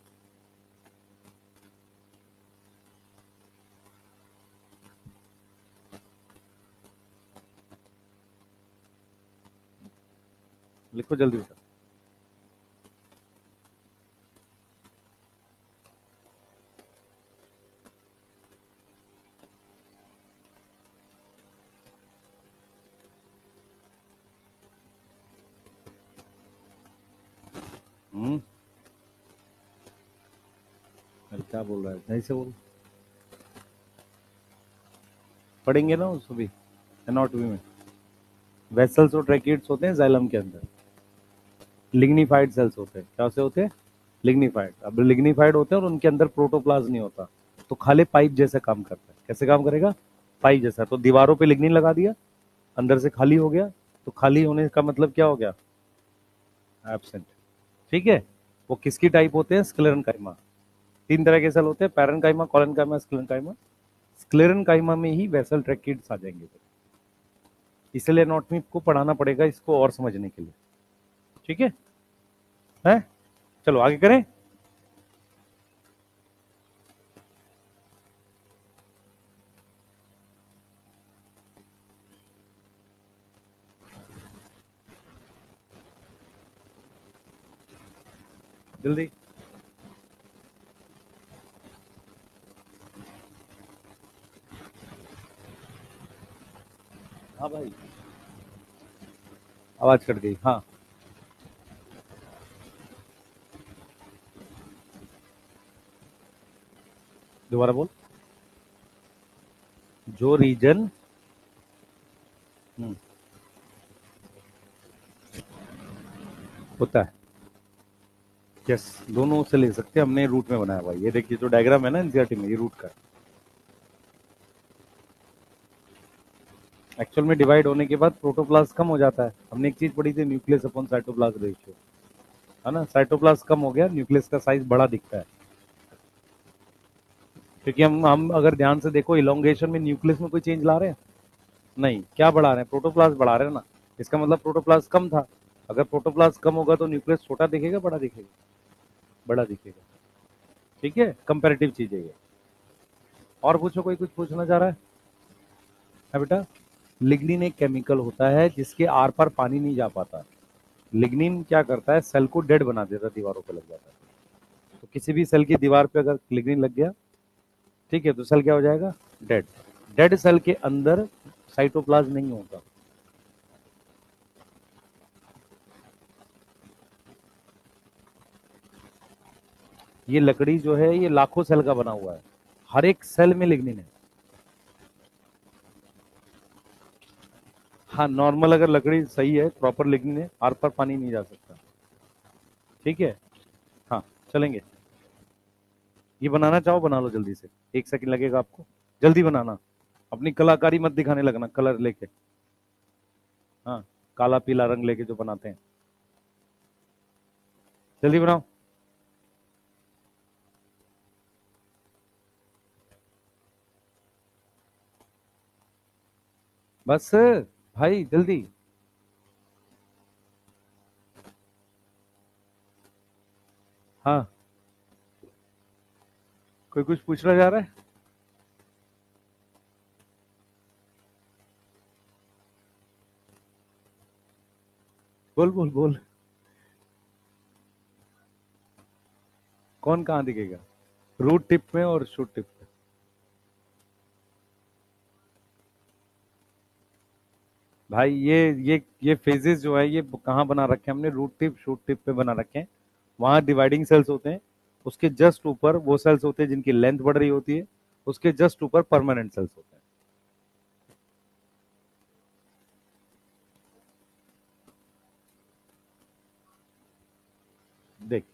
लिखो जल्दी बेटा। अरे क्या बोल रहा है, सही से बोल। पढ़ेंगे ना उसको भी एनाटॉमी में। वेसल्स और ट्रैकिट्स होते हैं जाइलम के अंदर, लिग्निफाइड सेल्स होते हैं। क्या से होते हैं? लिग्निफाइड। अब लिग्निफाइड होते हैं और उनके अंदर प्रोटोप्लाज्म नहीं होता, तो खाली पाइप जैसा काम करता है। कैसे काम करेगा? पाइप जैसा। तो दीवारों पे लिग्निन लगा दिया, अंदर से खाली हो गया, तो खाली होने का मतलब क्या हो गया? एब्सेंट। ठीक है। वो किसकी टाइप होते हैं? स्क्लेरनकाइमा। तीन तरह के सेल होते हैं, पैरेनकाइमा, कोलेनकाइमा, स्क्लेरनकाइमा। स्क्लेरनकाइमा में ही वेसल ट्रैकिड्स आ जाएंगे, इसलिए एनाटॉमी को पढ़ाना पड़ेगा इसको और समझने के लिए। ठीक है, है? चलो आगे करें। जल्दी। हाँ भाई, आवाज कट गई। हाँ, दोबारा बोल। जो रीजन होता है, यस, दोनों से ले सकते हैं। हमने रूट में बनाया हुआ है। ये देखिए जो डायग्राम है ना एनसीईआरटी में, ये रूट का। एक्चुअल में डिवाइड होने के बाद प्रोटोप्लाज्म कम हो जाता है। हमने एक चीज पढ़ी थी, न्यूक्लियस अपॉन साइटोप्लाज्म रेशियो, है ना। साइटोप्लाज्म कम हो गया, न्यूक्लियस का साइज बड़ा दिखता है। क्योंकि हम अगर ध्यान से देखो, इलोंगेशन में न्यूक्लियस में कोई चेंज ला रहे हैं? नहीं। क्या बढ़ा रहे हैं? प्रोटोप्लाज्म बढ़ा रहे हैं ना। इसका मतलब प्रोटोप्लाज्म कम था। अगर प्रोटोप्लाज्म कम होगा तो न्यूक्लियस छोटा दिखेगा, बड़ा दिखेगा? बड़ा दिखेगा। ठीक है, कंपेरेटिव चीज है ये। और पूछो, कोई कुछ पूछना चाह रहा है बेटा? लिग्निन एक केमिकल होता है जिसके आर पार पानी नहीं जा पाता। लिग्निन क्या करता है? सेल को डेड बना देता है, दीवारों पे लग जाता है। तो किसी भी सेल की दीवार पे अगर लिग्निन लग गया, ठीक है, तो सेल क्या हो जाएगा? डेड। डेड सेल के अंदर साइटोप्लाज्म नहीं होता। ये लकड़ी जो है ये लाखों सेल का बना हुआ है, हर एक सेल में लिग्निन है। हाँ, नॉर्मल अगर लकड़ी सही है, प्रॉपर लिग्निन है, आर पार पानी नहीं जा सकता। ठीक है। हाँ, चलेंगे। ये बनाना चाहो बना लो जल्दी से, 1 सेकंड लगेगा आपको। जल्दी बनाना, अपनी कलाकारी मत दिखाने लगना कलर लेके। हाँ, काला पीला रंग लेके जो बनाते हैं, जल्दी बनाओ। बस भाई जल्दी। हाँ, कोई कुछ पूछना चाह रहा है? बोल बोल बोल। कौन कहाँ दिखेगा? रूट टिप में और शूट टिप पे? भाई ये फेजेस जो है ये कहाँ बना रखे हैं हमने? रूट टिप शूट टिप पे बना रखे हैं। वहां डिवाइडिंग सेल्स होते हैं, उसके जस्ट ऊपर वो सेल्स होते हैं जिनकी लेंथ बढ़ रही होती है, उसके जस्ट ऊपर परमानेंट सेल्स होते हैं। देख,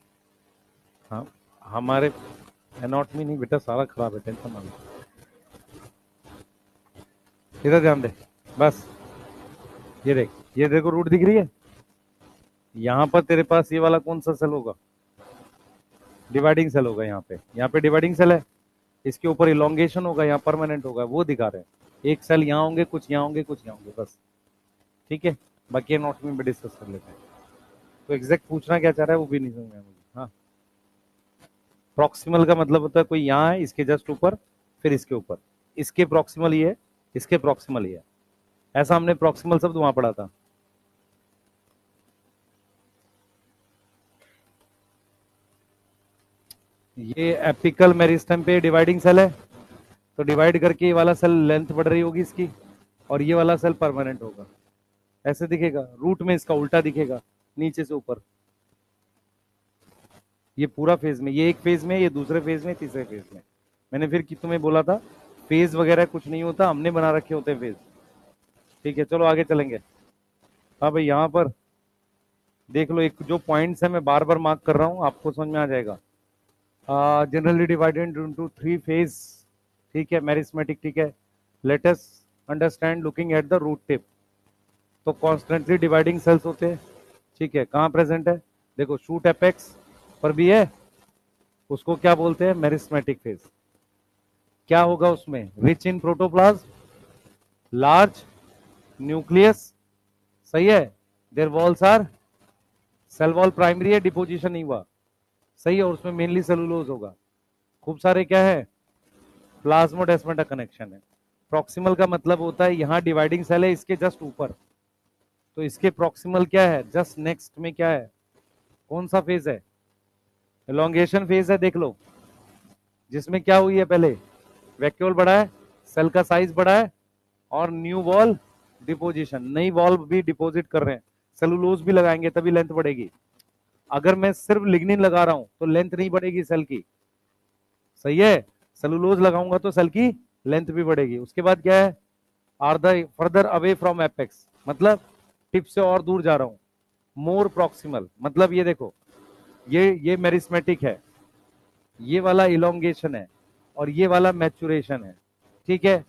हाँ, हमारे एनाटॉमी नहीं बेटा, सारा खराब है, टेंशन ना लो। इधर ध्यान दे, बस। ये देख, ये देखो रूट दिख रही है। यहाँ पर तेरे पास ये वाला कौन सा सेल होगा? डिवाइडिंग सेल होगा। यहाँ पे डिवाइडिंग सेल है, इसके ऊपर इलोंगेशन होगा, यहाँ परमानेंट होगा, वो दिखा रहे हैं। एक सेल यहाँ होंगे, कुछ यहाँ होंगे, कुछ यहाँ होंगे, बस। ठीक है, बाकी एनाटॉमी में डिस्कस कर लेते हैं। तो एग्जैक्ट पूछना क्या चाह रहा है वो भी नहीं समझ में आया मुझे। हाँ, प्रॉक्सिमल का मतलब होता है कोई यहाँ है, इसके जस्ट ऊपर, फिर इसके ऊपर, इसके प्रॉक्सिमल ये है, इसके प्रॉक्सिमल ये है। ऐसा हमने प्रॉक्सिमल शब्द वहां पढ़ा था। ये एपिकल मेरिस्टम पे डिवाइडिंग सेल है, तो डिवाइड करके ये वाला सेल लेंथ बढ़ रही होगी इसकी, और ये वाला सेल परमानेंट होगा। ऐसे दिखेगा। रूट में इसका उल्टा दिखेगा, नीचे से ऊपर। ये पूरा फेज में, ये एक फेज में, ये दूसरे फेज में, तीसरे फेज में। मैंने फिर कि तुम्हें बोला था फेज वगैरह कुछ नहीं होता, हमने बना रखे होते हैं फेज। ठीक है, चलो आगे चलेंगे। हाँ भाई, यहाँ पर देख लो, एक जो पॉइंट्स है मैं बार बार मार्क कर रहा हूँ, आपको समझ में आ जाएगा। Generally divided into three phase. ठीक है, मेरिस्मेटिक। ठीक है, let us understand looking at the root tip. तो कॉन्स्टेंटली डिवाइडिंग सेल्स होते हैं। ठीक है, कहाँ प्रेजेंट है? देखो, शूट एपेक्स पर भी है। उसको क्या बोलते हैं? Meristematic phase. क्या होगा उसमें? Rich in protoplasm, large nucleus. सही है। Their walls are, cell wall primary है, डिपोजिशन नहीं हुआ। सही है, और उसमें मेनली सेलुलोज होगा। खूब सारे क्या है? प्लाज्मोडेस्माटा कनेक्शन है। प्रॉक्सिमल का मतलब होता है यहाँ डिवाइडिंग सेल है, इसके जस्ट ऊपर, तो इसके प्रॉक्सिमल क्या है? जस्ट नेक्स्ट में क्या है? कौन सा फेज है? एलोंगेशन फेज है। देख लो, जिसमें क्या हुई है? पहले वैक्यूल बढ़ा है, सेल का साइज बढ़ा है, और न्यू वॉल डिपोजिशन, नई वॉल भी डिपोजिट कर रहे हैं। सेलुलोज भी लगाएंगे तभी लेंथ बढ़ेगी। अगर मैं सिर्फ लिग्निन लगा रहा हूं तो लेंथ नहीं बढ़ेगी सेल की। सही है। सेलुलोज लगाऊंगा तो सेल की लेंथ भी बढ़ेगी। उसके बाद क्या है? Are the further away from apex, मतलब टिप से और दूर जा रहा हूं। मोर प्रॉक्सिमल, मतलब ये देखो, ये मेरिस्मेटिक है, ये वाला इलोंगेशन है, और ये वाला मैचुरेशन है। ठीक है,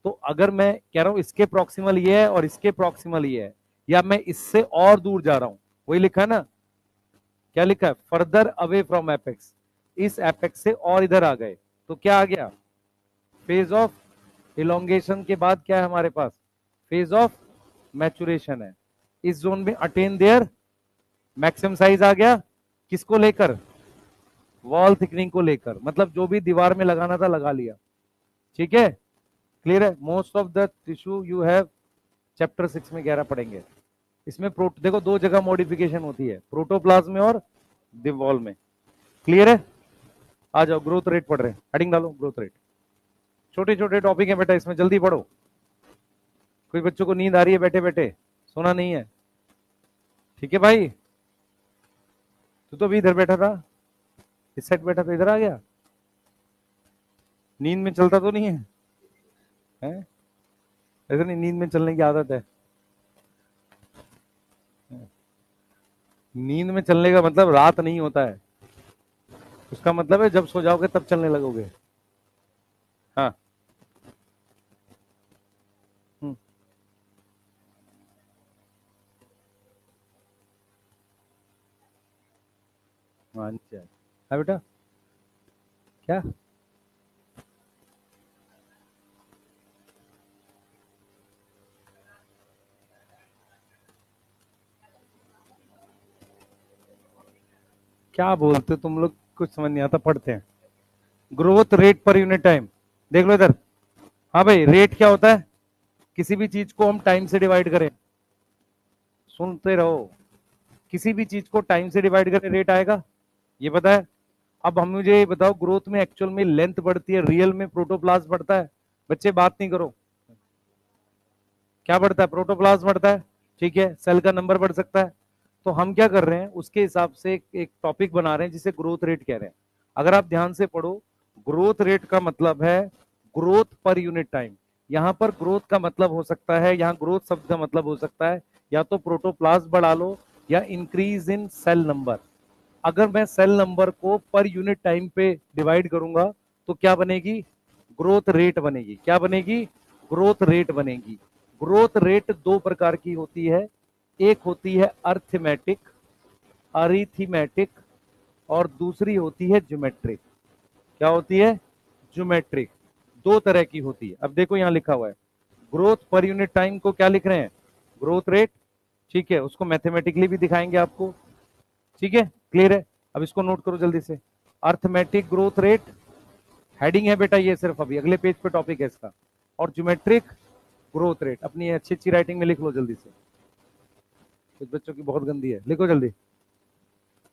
तो अगर मैं कह रहा हूं इसके प्रॉक्सिमल ये है और इसके प्रॉक्सिमल ये है, या मैं इससे और दूर जा रहा हूं, वही लिखा है ना? क्या लिखा है? Further away from apex. इस एपेक्स से और इधर आ गए, तो क्या आ गया? फेज ऑफ इलोंगेशन के बाद क्या है हमारे पास? फेज ऑफ मैचुरेशन है। इस जोन में अटेन देयर मैक्सिमम साइज आ गया। किसको लेकर? वॉल थिकनिंग को लेकर, मतलब जो भी दीवार में लगाना था लगा लिया। ठीक है, क्लियर है? Most of the tissue you have chapter 6 में 11 पढ़ेंगे। इसमें देखो, दो जगह मॉडिफिकेशन होती है, प्रोटोप्लाज्म में और वॉल में। क्लियर है? आ जाओ, ग्रोथ रेट पढ़ रहे हैं, हेडिंग डालो ग्रोथ रेट। छोटे छोटे टॉपिक है बेटा, इसमें जल्दी पढ़ो। कोई बच्चों को नींद आ रही है बैठे बैठे? सोना नहीं है? ठीक है भाई, तू तो अभी इधर बैठा था, इस साइड बैठा था, इधर आ गया। नींद में चलता तो नहीं है, हैं? ऐसे नहीं, नींद में चलने की आदत है। नींद में चलने का मतलब रात नहीं होता है, उसका मतलब है जब सो जाओगे तब चलने लगोगे। हाँ। हम्म, हाँ, नीचे हाँ बेटा। क्या? क्या बोलते हो तुम लोग, कुछ समझ नहीं आता, पढ़ते हैं। ग्रोथ रेट पर यूनिट टाइम, देख लो इधर। हाँ भाई, रेट क्या होता है? किसी भी चीज को हम टाइम से डिवाइड करें, सुनते रहो, किसी भी चीज को टाइम से डिवाइड करें रेट आएगा, ये पता है। अब हम मुझे ये बताओ, ग्रोथ में एक्चुअल में लेंथ बढ़ती है, रियल में प्रोटोप्लाज्म बढ़ता है? बच्चे बात नहीं करो, क्या बढ़ता है? प्रोटोप्लाज्म बढ़ता है। ठीक है, सेल का नंबर बढ़ सकता है। तो हम क्या कर रहे हैं, उसके हिसाब से एक टॉपिक बना रहे हैं जिसे ग्रोथ रेट कह रहे हैं। अगर आप ध्यान से पढ़ो, ग्रोथ रेट का मतलब है ग्रोथ पर यूनिट टाइम। यहां पर ग्रोथ का मतलब हो सकता है, यहां ग्रोथ शब्द का मतलब हो सकता है या तो प्रोटोप्लाज्म बढ़ा लो या इंक्रीज इन सेल नंबर। अगर मैं सेल नंबर को पर यूनिट टाइम पे डिवाइड करूंगा तो क्या बनेगी? ग्रोथ रेट बनेगी। क्या बनेगी? ग्रोथ रेट बनेगी। ग्रोथ रेट दो प्रकार की होती है, एक होती है अर्थमेटिक, अरिथमेटिक, और दूसरी होती है ज्योमेट्रिक। क्या होती है? ज्योमेट्रिक। दो तरह की होती है। अब देखो यहां लिखा हुआ है, ग्रोथ पर यूनिट टाइम को क्या लिख रहे हैं? Growth rate. ठीक है, उसको मैथमेटिकली भी दिखाएंगे आपको। ठीक है, क्लियर है? अब इसको नोट करो जल्दी से। अर्थमेटिक ग्रोथ रेट हेडिंग है बेटा ये, सिर्फ अभी अगले पेज पे टॉपिक है इसका। और ज्योमेट्रिक ग्रोथ रेट अपनी अच्छी अच्छी राइटिंग में लिख लो जल्दी से, कुछ बच्चों की बहुत गंदी है, लिखो जल्दी।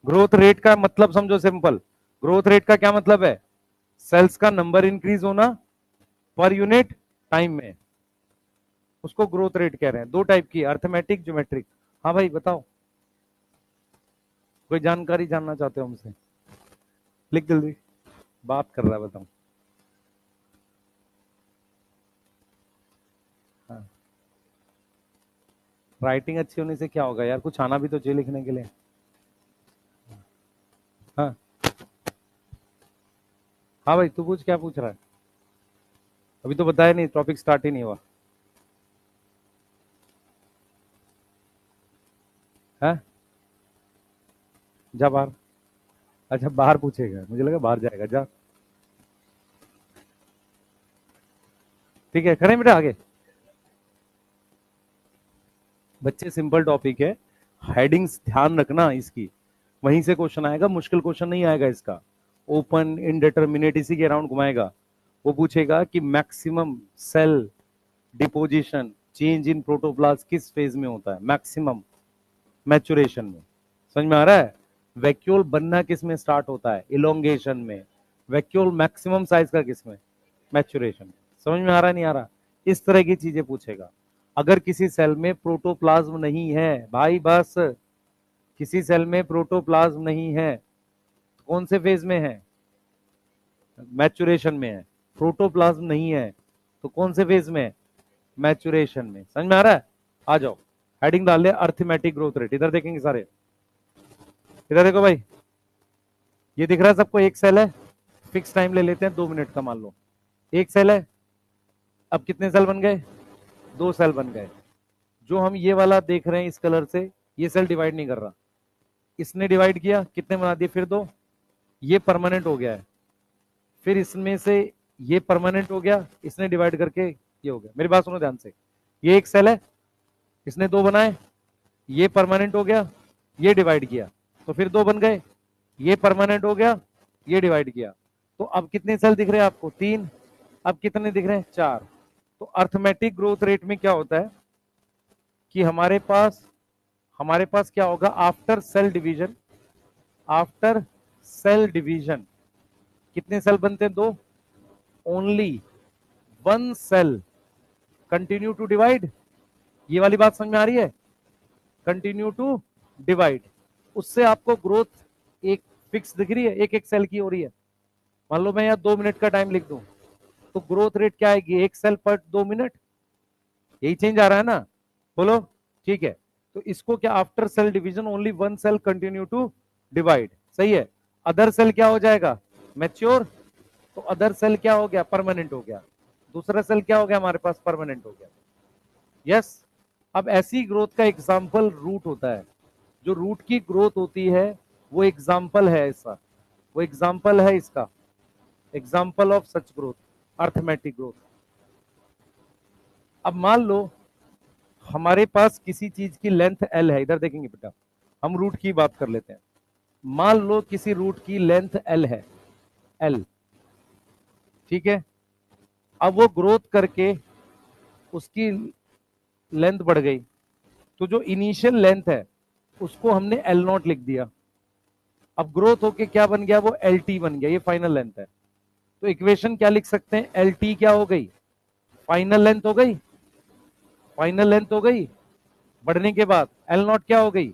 ग्रोथ रेट का मतलब समझो सिंपल। ग्रोथ रेट का क्या मतलब है? सेल्स का नंबर इंक्रीज होना पर यूनिट टाइम में, उसको ग्रोथ रेट कह रहे हैं। दो टाइप की, अर्थमेटिक, ज्योमेट्रिक। हाँ भाई बताओ, कोई जानकारी जानना चाहते हो हमसे? लिख जल्दी, बात कर रहा है, बताओ। हाँ, राइटिंग अच्छी होने से क्या होगा यार, कुछ आना भी तो चाहिए लिखने के लिए। हाँ हाँ भाई, तू पूछ, क्या पूछ रहा है? अभी तो बताया नहीं, टॉपिक स्टार्ट ही नहीं हुआ है। जा बाहर। अच्छा बाहर पूछेगा, मुझे लगा बाहर जाएगा, जा। ठीक है, करें बेटा आगे। बच्चे सिंपल टॉपिक है, हेडिंग्स ध्यान रखना इसकी, वहीं से क्वेश्चन आएगा, मुश्किल क्वेश्चन नहीं आएगा इसका। ओपन इनडेटर्मिनेट इसी के अराउंड घुमाएगा। वो पूछेगा कि maximum cell deposition change in protoplasm किस फेज में होता है? मैक्सिमम मैचुरेशन में। समझ में आ रहा है? वैक्यूल बनना किस में स्टार्ट होता है? इलोंगेशन में। वैक्यूल मैक्सिमम साइज का किस में? मैचुरेशन में। समझ में आ रहा है नहीं आ रहा? इस तरह की चीजें पूछेगा। अगर किसी सेल में प्रोटोप्लाज्म नहीं है भाई, बस किसी सेल में प्रोटोप्लाज्म नहीं है, कौन से फेज में है? मैचुरेशन में है। प्रोटोप्लाज्म नहीं है तो कौन से फेज में है? मैचुरेशन में। समझ में आ रहा है? आ जाओ, हेडिंग डाल ले अर्थमेटिक ग्रोथ रेट। इधर देखेंगे सारे, इधर देखो भाई, ये दिख रहा है सबको? एक सेल है, फिक्स टाइम ले लेते हैं 2 मिनट का, मान लो एक सेल है। अब कितने सेल बन गए? 2 सेल बन गए। जो हम ये वाला देख रहे हैं इस कलर से, ये सेल डिवाइड नहीं कर रहा, इसने डिवाइड किया, कितने बना दिए? फिर दो। ये परमानेंट हो गया है। फिर इसमें से ये परमानेंट हो गया, इसने डिवाइड करके ये हो गया। मेरी बात सुनो ध्यान से, ये एक सेल है, इसने दो बनाए, ये परमानेंट हो गया, ये डिवाइड किया, तो फिर दो बन गए। ये परमानेंट हो गया, ये डिवाइड किया, तो अब कितने सेल दिख रहे हैं आपको? 3। अब कितने दिख रहे हैं? 4। तो अर्थमेटिक ग्रोथ रेट में क्या होता है कि हमारे पास क्या होगा? After cell division, after cell division कितने सेल बनते हैं? 2। Only 1 cell continue to divide. ये वाली बात समझ में आ रही है? कंटिन्यू टू डिवाइड, उससे आपको ग्रोथ एक फिक्स दिख रही है, एक एक सेल की हो रही है। मान लो मैं यहाँ 2 मिनट का टाइम लिख दूं, तो ग्रोथ रेट क्या आएगी? एक सेल पर 2 मिनट। यही चेंज आ रहा है ना? बोलो। ठीक है, तो इसको क्या, after cell division only 1 cell continue to divide. सही है। अदर सेल क्या हो जाएगा? मैच्योर। तो अदर सेल क्या हो गया? परमानेंट हो गया। दूसरा सेल क्या हो गया हमारे पास? परमानेंट हो गया। यस। अब ऐसी ग्रोथ का एग्जाम्पल रूट होता है। जो रूट की ग्रोथ होती है वो एग्जाम्पल है ऐसा, वो एग्जाम्पल है इसका, example of such growth, arithmetic growth. अब मान लो हमारे पास किसी चीज की लेंथ एल है, इधर देखेंगे बेटा, हम रूट की बात कर लेते हैं। मान लो किसी रूट की लेंथ एल है, एल, ठीक है। अब वो ग्रोथ करके उसकी लेंथ बढ़ गई, तो जो इनिशियल लेंथ है उसको हमने एल नॉट लिख दिया। अब ग्रोथ होके क्या बन गया, वो एल टी बन गया, ये फाइनल लेंथ है। तो इक्वेशन क्या लिख सकते हैं, एल टी क्या हो गई, फाइनल लेंथ हो गई, फाइनल लेंथ हो गई बढ़ने के बाद, एल नॉट क्या हो गई,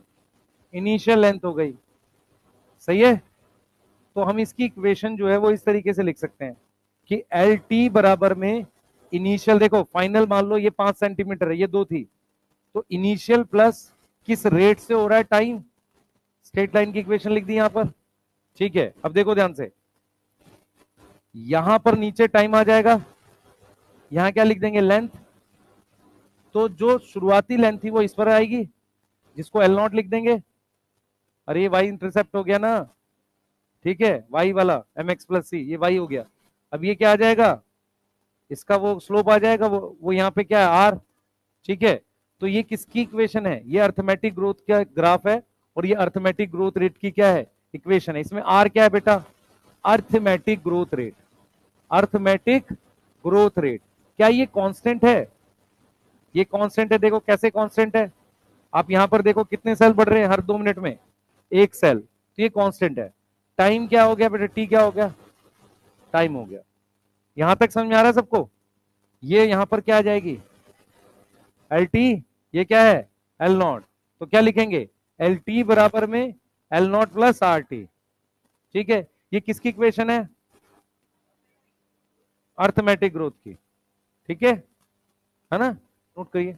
इनिशियल लेंथ हो गई। सही है। तो हम इसकी इक्वेशन जो है वो इस तरीके से लिख सकते हैं कि एल टी बराबर में इनिशियल, देखो फाइनल मान लो ये 5 सेंटीमीटर है, ये 2 थी, तो इनिशियल प्लस किस रेट से हो रहा है टाइम, स्ट्रेट लाइन की इक्वेशन लिख दी यहां पर। ठीक है, अब देखो ध्यान से, यहां पर नीचे टाइम आ जाएगा, यहां क्या लिख देंगे, लेंथ। तो जो शुरुआती लेंथ थी वो इस पर आएगी, जिसको एल नॉट लिख देंगे। अरे ये वाई इंटरसेप्ट हो गया ना, ठीक है, वाई वाला एम एक्स प्लस सी, ये वाई हो गया। अब ये क्या आ जाएगा, इसका वो स्लोप आ जाएगा, वो यहाँ पे क्या है, आर। ठीक है, तो ये किसकी इक्वेशन है, ये अर्थमेटिक ग्रोथ का ग्राफ है, और ये अर्थमेटिक ग्रोथ रेट की क्या है, इक्वेशन है। इसमें आर क्या है बेटा, arithmetic growth rate, arithmetic growth rate. क्या ये कांस्टेंट है, ये कांस्टेंट है, देखो कैसे कांस्टेंट है। आप यहां पर देखो कितने सेल बढ़ रहे हैं हर 2 मिनट में, एक सेल, तो ये कांस्टेंट है। टाइम क्या हो गया बेटा, टी क्या हो गया, टाइम हो गया। यहां तक समझ में आ रहा है सबको। ये यहां पर क्या आ जाएगी, एल टी, ये क्या है, एल नॉट। तो क्या लिखेंगे, एल टी बराबर में L not plus R T. ठीक है, ये किसकी इक्वेशन है, अर्थमेटिक ग्रोथ की। ठीक है ना, नोट करिए।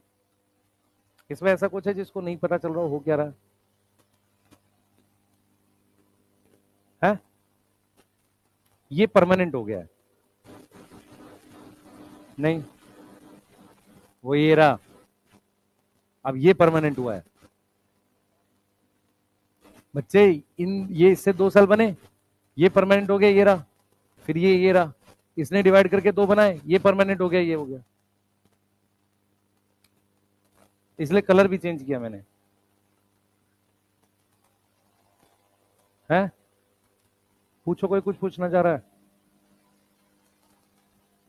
इसमें ऐसा कुछ है जिसको नहीं पता चल रहा हो क्या रहा है? ये परमानेंट हो गया है, नहीं, वो ये रहा, अब ये परमानेंट हुआ है बच्चे। इन ये इससे 2 सेल बने, ये परमानेंट हो गया, ये रहा, फिर ये रहा, इसने डिवाइड करके 2 बनाए, ये परमानेंट हो गया, ये हो गया। इसलिए कलर भी चेंज किया मैंने, है। पूछो, कोई कुछ पूछना चाह रहा है।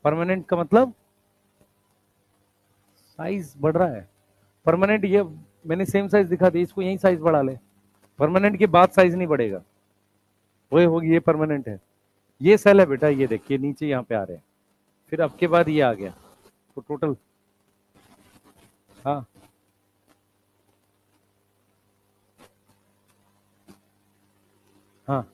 परमानेंट का मतलब साइज बढ़ रहा है, परमानेंट ये मैंने सेम साइज दिखा दी, इसको यही साइज बढ़ा ले, परमानेंट के बाद साइज नहीं बढ़ेगा, वही होगी, ये परमानेंट है। ये सेल है बेटा, ये देखिए नीचे यहाँ पे आ रहे हैं, फिर अब के बाद ये आ गया, तो टोटल, हाँ हाँ,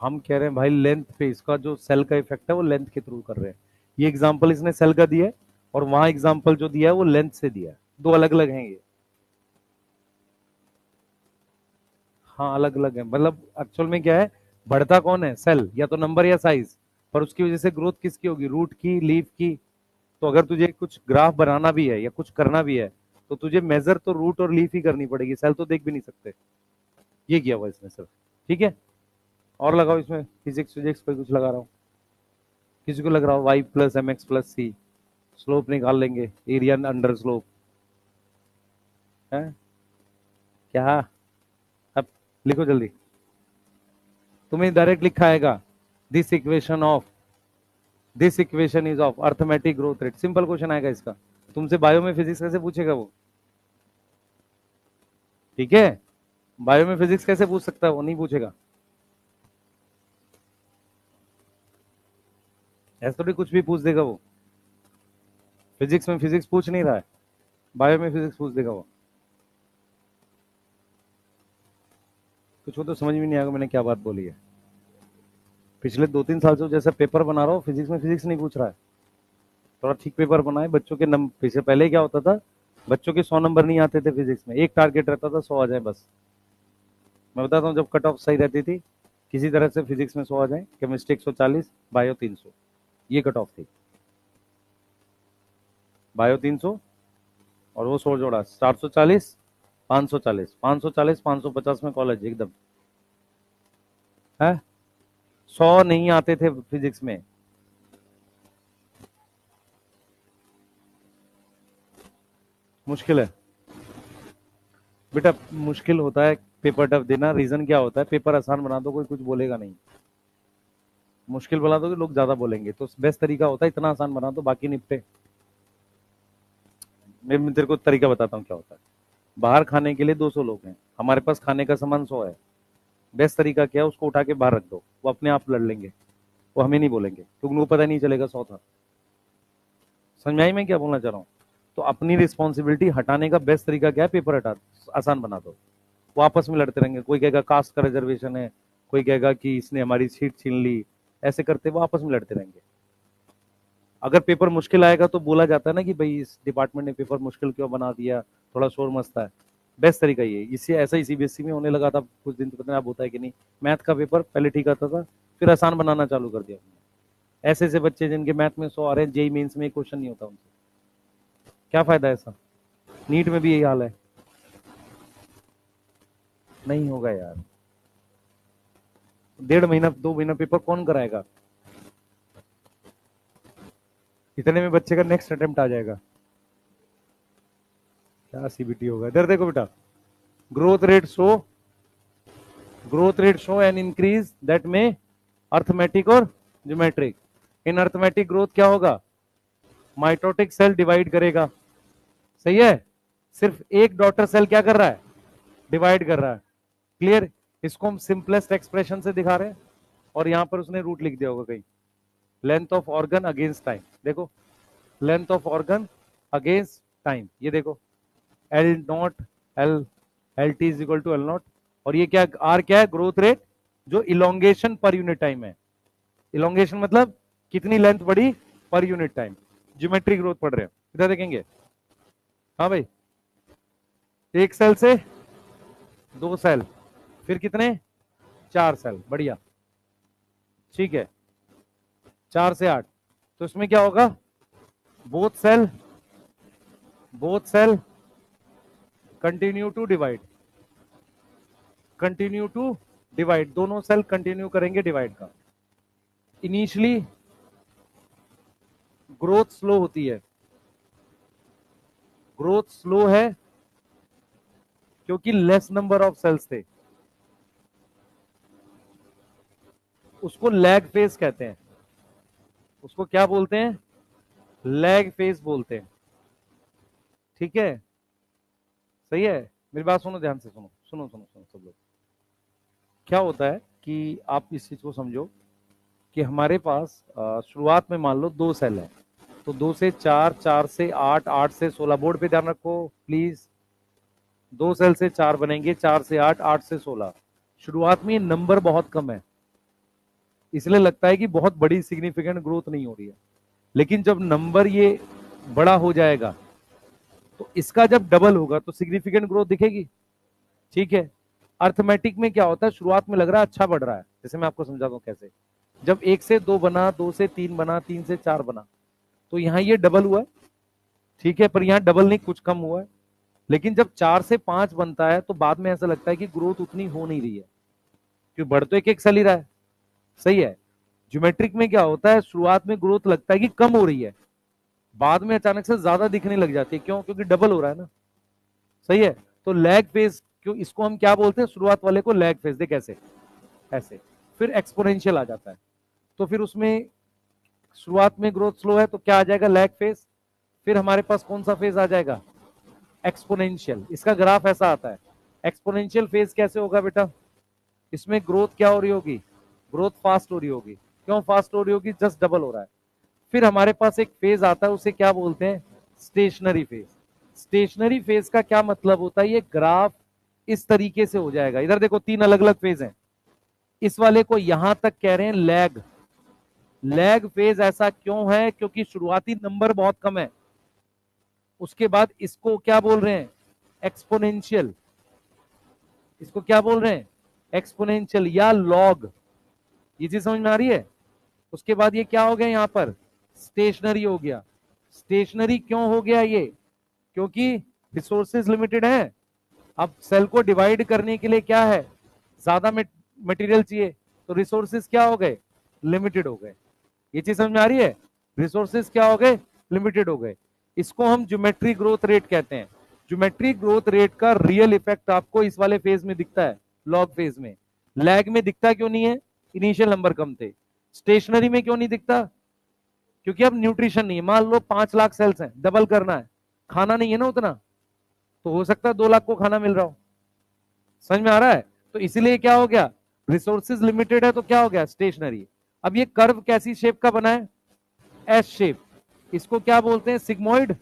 हम कह रहे हैं भाई लेंथ पे इसका जो सेल का इफेक्ट है वो लेंथ के थ्रू कर रहे हैं। ये एग्जांपल इसने सेल का दिया है, और वहां एग्जांपल जो दिया है वो लेंथ से दिया है, दो अलग अलग हैं ये। हाँ अलग अलग है, मतलब एक्चुअल में क्या है, बढ़ता कौन है, सेल, या तो नंबर या साइज, पर उसकी वजह से ग्रोथ किसकी होगी, रूट की, लीफ की। तो अगर तुझे कुछ ग्राफ बनाना भी है या कुछ करना भी है, तो तुझे मेजर तो रूट और लीफ ही करनी पड़ेगी, सेल तो देख भी नहीं सकते। ये किया हुआ इसने सर। ठीक है, और लगाओ इसमें, फिजिक्स फिजिक्स पे कुछ लगा रहा हूँ, किसी को लग रहा हो Y plus M X plus C, slope निकाल लेंगे, एरिया अंडर स्लोप है क्या। अब लिखो जल्दी, तुम्हें डायरेक्ट लिखा आएगा, this equation of, this equation is of arithmetic growth rate, simple question आएगा इसका। तुमसे बायो में फिजिक्स कैसे पूछेगा वो, ठीक है, बायो में फिजिक्स कैसे पूछ सकता है, वो नहीं पूछेगा। ऐसा थोड़ी कुछ भी पूछ देगा वो, फिजिक्स में फिजिक्स पूछ नहीं रहा है, बायो में फिजिक्स पूछ देगा वो। कुछ को तो समझ में नहीं आएगा मैंने क्या बात बोली है। पिछले 2-3 साल से जैसा पेपर बना रहा हूँ, फिजिक्स में फिजिक्स नहीं पूछ रहा है। थोड़ा ठीक पेपर बनाए, बच्चों के नंबर से पहले क्या होता था, बच्चों के 100 नंबर नहीं आते थे फिजिक्स में, एक टारगेट रहता था 100 आ जाए बस। मैं बताता हूँ, जब कट ऑफ सही रहती थी, किसी तरह से फिजिक्स में 100 आ जाए, केमिस्ट्री 140, बायो 300, ये कट ऑफ थी। बायो 300, और वो 100 जोड़ा 440, 540, 540, 550 में कॉलेज एकदम है। 100 नहीं आते थे फिजिक्स में। मुश्किल है बेटा, मुश्किल होता है पेपर टफ देना। रीजन क्या होता है, पेपर आसान बना दो कोई कुछ बोलेगा नहीं, मुश्किल बना दो लोग ज्यादा बोलेंगे। तो बेस्ट तरीका होता है इतना आसान बना दो बाकी निपटे। मैं तेरे को तरीका बताता हूँ क्या होता है। बाहर खाने के लिए 200 लोग हैं, हमारे पास खाने का सामान 100 है। बेस्ट तरीका क्या है, उसको उठा के बाहर रख दो, वो अपने आप लड़ लेंगे, वो हमें नहीं बोलेंगे क्योंकि उनको पता नहीं चलेगा 100 था। समझ में आई मैं क्या बोलना चाह रहा हूँ। तो अपनी रिस्पॉन्सिबिलिटी हटाने का बेस्ट तरीका क्या है, पेपर हटा, आसान बना दो। वो आपस में लड़ते रहेंगे, कोई कहेगा कास्ट का रिजर्वेशन है, कोई कहेगा कि इसने हमारी सीट छीन ली, ऐसे करते वो आपस में लड़ते रहेंगे। अगर पेपर मुश्किल आएगा तो बोला जाता है ना कि भाई इस डिपार्टमेंट ने पेपर मुश्किल क्यों बना दिया, थोड़ा शोर मचता है। बेस्ट तरीका ये, इससे ऐसा ही सीबीएसई में होने लगा था कुछ दिन, तो पता नहीं अब होता है कि नहीं। मैथ का पेपर पहले ठीक आता था, फिर आसान बनाना चालू कर दिया। ऐसे ऐसे बच्चे जिनके मैथ में 100 आ रहे हैं, जेई मेंस में क्वेश्चन नहीं होता उनसे, क्या फायदा है ऐसा। नीट में भी यही हाल है, नहीं होगा यार। 1.5 महीना 2 महीना पेपर कौन कराएगा, इतने में बच्चे का नेक्स्ट अटेम्प्ट आ जाएगा। क्या सीबीटी होगा, इधर देखो बेटा। Growth rate show, growth rate show an increase that में अर्थमेटिक और ज्योमेट्रिक। इन अर्थमेटिक ग्रोथ क्या होगा, माइटोटिक सेल डिवाइड करेगा, सही है। सिर्फ एक डॉटर सेल क्या कर रहा है, डिवाइड कर रहा है। क्लियर। इसको हम सिंपलेस्ट एक्सप्रेशन से दिखा रहे हैं, और यहां पर उसने रूट लिख दिया होगा कहीं। Length of organ against time, देखो length of organ against time, ये देखो L naught L, L T is equal to L naught. और ये क्या, आर क्या है, ग्रोथ रेट जो इलोंगेशन पर यूनिट टाइम है। इलोंगेशन मतलब कितनी लेंथ बढ़ी पर यूनिट टाइम। ज्योमेट्रिक ग्रोथ पढ़ रहे हैं, इधर देखेंगे। हाँ भाई, एक सेल से 2 सेल, फिर कितने, 4 सेल, बढ़िया, ठीक है। 4 से 8, तो इसमें क्या होगा, both cell continue to divide, continue to divide, दोनों सेल कंटिन्यू करेंगे डिवाइड का। इनिशियली ग्रोथ स्लो होती है, ग्रोथ स्लो है क्योंकि लेस नंबर ऑफ सेल्स थे, उसको लैग फेज कहते हैं। उसको क्या बोलते हैं, लैग फेज बोलते हैं, ठीक है। सही है, मेरी बात सुनो ध्यान से, सुनो सुनो सुनो सुनो सब लोग। क्या होता है कि आप इस चीज को समझो कि हमारे पास शुरुआत में मान लो 2 सेल है, तो 2 से 4, 4 से 8, 8 से 16, बोर्ड पे ध्यान रखो प्लीज। 2 सेल से 4 बनेंगे, 4 से 8, 8 से 16। शुरुआत में ये नंबर बहुत कम है, इसलिए लगता है कि बहुत बड़ी सिग्निफिकेंट ग्रोथ नहीं हो रही है। लेकिन जब नंबर ये बड़ा हो जाएगा तो इसका जब डबल होगा तो सिग्निफिकेंट ग्रोथ दिखेगी, ठीक है। अर्थमेटिक में क्या होता है, शुरुआत में लग रहा है अच्छा बढ़ रहा है, जैसे मैं आपको समझाता हूं कैसे। जब 1 से 2 बना, 2 से 3 बना, 3 से 4 बना, तो यहां ये डबल हुआ है, ठीक है, पर यहां डबल नहीं, कुछ कम हुआ है। लेकिन जब 4 से 5 बनता है तो बाद में ऐसा लगता है कि ग्रोथ उतनी हो नहीं रही है, क्योंकि बढ़ तो एक एक सेल ही रहा है, सही है। ज्योमेट्रिक में क्या होता है, शुरुआत में ग्रोथ लगता है कि कम हो रही है, बाद में अचानक से ज्यादा दिखने लग जाती है, क्यों, क्योंकि डबल हो रहा है ना, सही है। तो लैग फेज, क्यों इसको हम क्या बोलते हैं, शुरुआत वाले को लैग फेज, देख ऐसे ऐसे, फिर एक्सपोनेंशियल आ जाता है। तो फिर उसमें शुरुआत में ग्रोथ स्लो है तो क्या आ जाएगा, लैग फेज। फिर हमारे पास कौन सा फेज आ जाएगा, एक्सपोनेंशियल। इसका ग्राफ ऐसा आता है। एक्सपोनेंशियल फेज कैसे होगा बेटा, इसमें ग्रोथ क्या हो रही होगी, ग्रोथ फास्ट हो रही होगी। क्यों फास्ट हो रही होगी, जस्ट डबल हो रहा है। फिर हमारे पास एक फेज आता है, उसे क्या बोलते हैं, स्टेशनरी फेज। स्टेशनरी फेज का क्या मतलब होता है, ये ग्राफ इस तरीके से हो जाएगा। इधर देखो 3 अलग अलग फेज हैं, इस वाले को यहां तक कह रहे हैं लैग। लैग फेज ऐसा क्यों है, क्योंकि शुरुआती नंबर बहुत कम है। उसके बाद इसको क्या बोल रहे हैं, एक्सपोनेंशियल। इसको क्या बोल रहे हैं, एक्सपोनेंशियल या लॉग। ये चीज समझ में आ रही है। उसके बाद ये क्या हो गया, यहां पर स्टेशनरी हो गया। स्टेशनरी क्यों हो गया ये, क्योंकि रिसोर्सेज लिमिटेड है। अब सेल को डिवाइड करने के लिए क्या है, ज्यादा मटेरियल चाहिए, तो रिसोर्सेज क्या हो गए, लिमिटेड हो गए। ये चीज समझ में आ रही है, रिसोर्सेज क्या हो गए, लिमिटेड हो गए। इसको हम ज्योमेट्री ग्रोथ रेट कहते हैं। ज्योमेट्रिक ग्रोथ रेट का रियल इफेक्ट आपको इस वाले फेज में दिखता है, लॉग फेज में। लैग में दिखता क्यों नहीं है? इनिशियल नंबर कम थे। स्टेशनरी में क्यों नहीं दिखता? क्योंकि अब न्यूट्रिशन नहीं है। मान लो 5 लाख सेल्स हैं, डबल करना है, खाना नहीं है ना उतना, तो हो सकता है 2 लाख को खाना मिल रहा हो। समझ में आ रहा है? तो इसीलिए क्या हो गया, रिसोर्सेज लिमिटेड है तो क्या हो गया, स्टेशनरी। अब ये कर्व कैसी शेप का बना है? S shape. इसको क्या बोलते हैं, सिग्मोइड।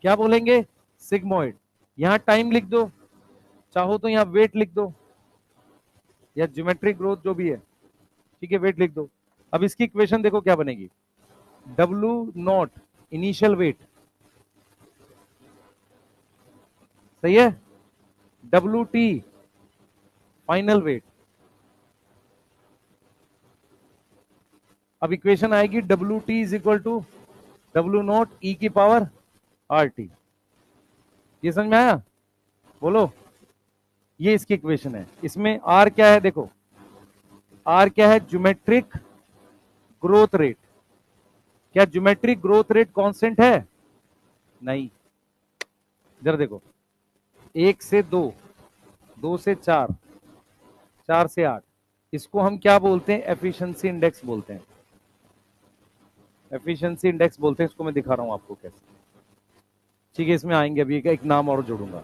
क्या बोलेंगे, सिग्मोइड। यहां टाइम लिख दो, चाहो तो यहां वेट लिख दो, या ज्योमेट्रिक ग्रोथ जो भी है, ठीक है, वेट लिख दो। अब इसकी इक्वेशन देखो क्या बनेगी, डब्ल्यू नॉट इनिशियल वेट, सही है, डब्ल्यू टी फाइनल वेट। अब इक्वेशन आएगी W T is equal to W naught E की पावर आर टी। ये समझ में आया? बोलो। ये इसकी इक्वेशन है। इसमें आर क्या है देखो, आर क्या है, ज्योमेट्रिक ग्रोथ रेट। क्या ज्योमेट्रिक ग्रोथ रेट कांस्टेंट है? नहीं। जरा देखो, 1 से 2, 2 से 4, 4 से 8, इसको हम क्या बोलते हैं, एफिशिएंसी इंडेक्स बोलते हैं। एफिशिएंसी इंडेक्स बोलते हैं इसको, मैं दिखा रहा हूं आपको कैसे। ठीक है, इसमें आएंगे अभी, एक नाम और जोड़ूंगा।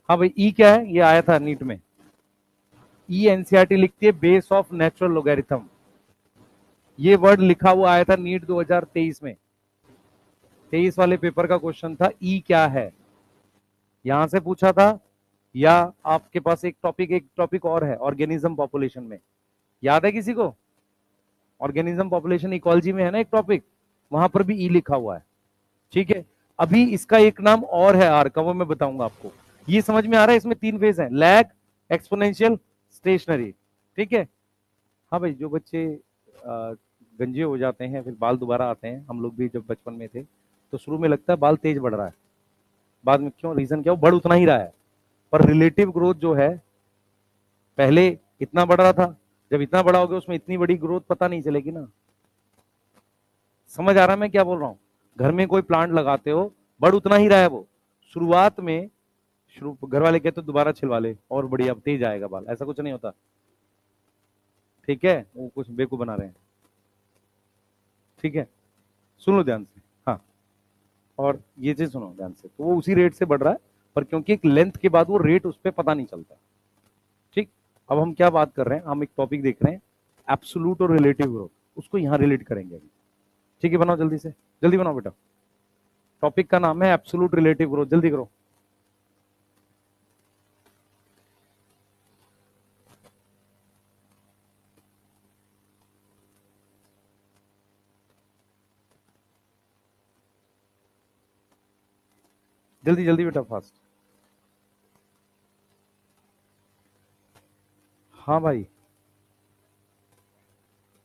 हाँ भाई, ई क्या है, ये आया था नीट में। ई एनसीईआरटी लिखती है बेस ऑफ नेचुरल लोगैरिथम। ये वर्ड लिखा हुआ आया था नीट 2023 में, 23 वाले पेपर का क्वेश्चन था, ई क्या है, यहां से पूछा था। या आपके पास एक टॉपिक और है, ऑर्गेनिज्म पॉपुलेशन में, याद है किसी को? ऑर्गेनिज्म पॉपुलेशन इकोलॉजी में है ना एक टॉपिक, वहां पर भी ई लिखा हुआ है। ठीक है, अभी इसका एक नाम और है आर का, वो मैं बताऊंगा आपको। ये समझ में आ रहा है? इसमें 3 फेज है, लैग, एक्सपोनेंशियल, स्टेशनरी। ठीक है। हाँ भाई, जो बच्चे गंजे हो जाते हैं, फिर बाल दोबारा आते हैं, हम लोग भी जब बचपन में थे तो शुरू में लगता है बाल तेज बढ़ रहा है, बाद में क्यों, रीजन क्या, वो बढ़ उतना ही रहा है, पर रिलेटिव ग्रोथ जो है, पहले इतना बढ़ रहा था, जब इतना बड़ा हो गया उसमें इतनी बड़ी ग्रोथ पता नहीं चलेगी ना। समझ आ रहा है मैं क्या बोल रहा हूँ? घर में कोई प्लांट लगाते हो, बढ़ उतना ही रहा है वो, शुरुआत में शुरू घर वाले कहते दोबारा छिलवा ले और बढ़िया तेज आएगा बाल, ऐसा कुछ नहीं होता। ठीक है, वो कुछ बेवकूफ बना रहे हैं। ठीक है, सुन लो ध्यान से। हाँ, और ये चीज सुनो ध्यान से, तो वो उसी रेट से बढ़ रहा है, पर क्योंकि एक लेंथ के बाद वो रेट उस पर पता नहीं चलता। ठीक, अब हम क्या बात कर रहे हैं, हम एक टॉपिक देख रहे हैं, एब्सोल्यूट और रिलेटिव ग्रोथ, उसको यहां रिलेट करेंगे अभी। ठीक है, बनाओ जल्दी से, जल्दी बनाओ बेटा। टॉपिक का नाम है एब्सोल्यूट रिलेटिव ग्रोथ, जल्दी करो। जल्दी जल्दी बेटा, फास्ट। हाँ भाई,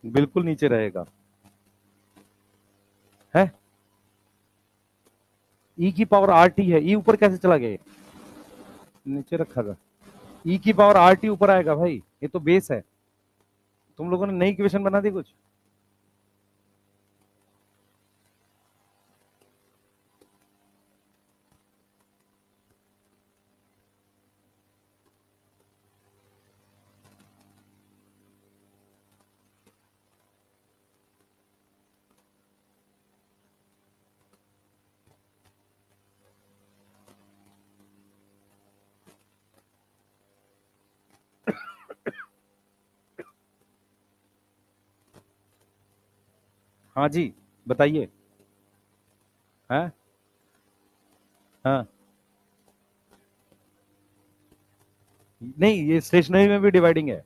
बिल्कुल नीचे रहेगा। है, ई की पावर आर टी है, ई ऊपर कैसे चला गया, नीचे रखा था। ई की पावर आर टी ऊपर आएगा भाई, ये तो बेस है। तुम लोगों ने नई इक्वेशन बना दी कुछ। हाँ जी, बताइए। हाँ हाँ, नहीं, ये स्टेशनरी में भी डिवाइडिंग है।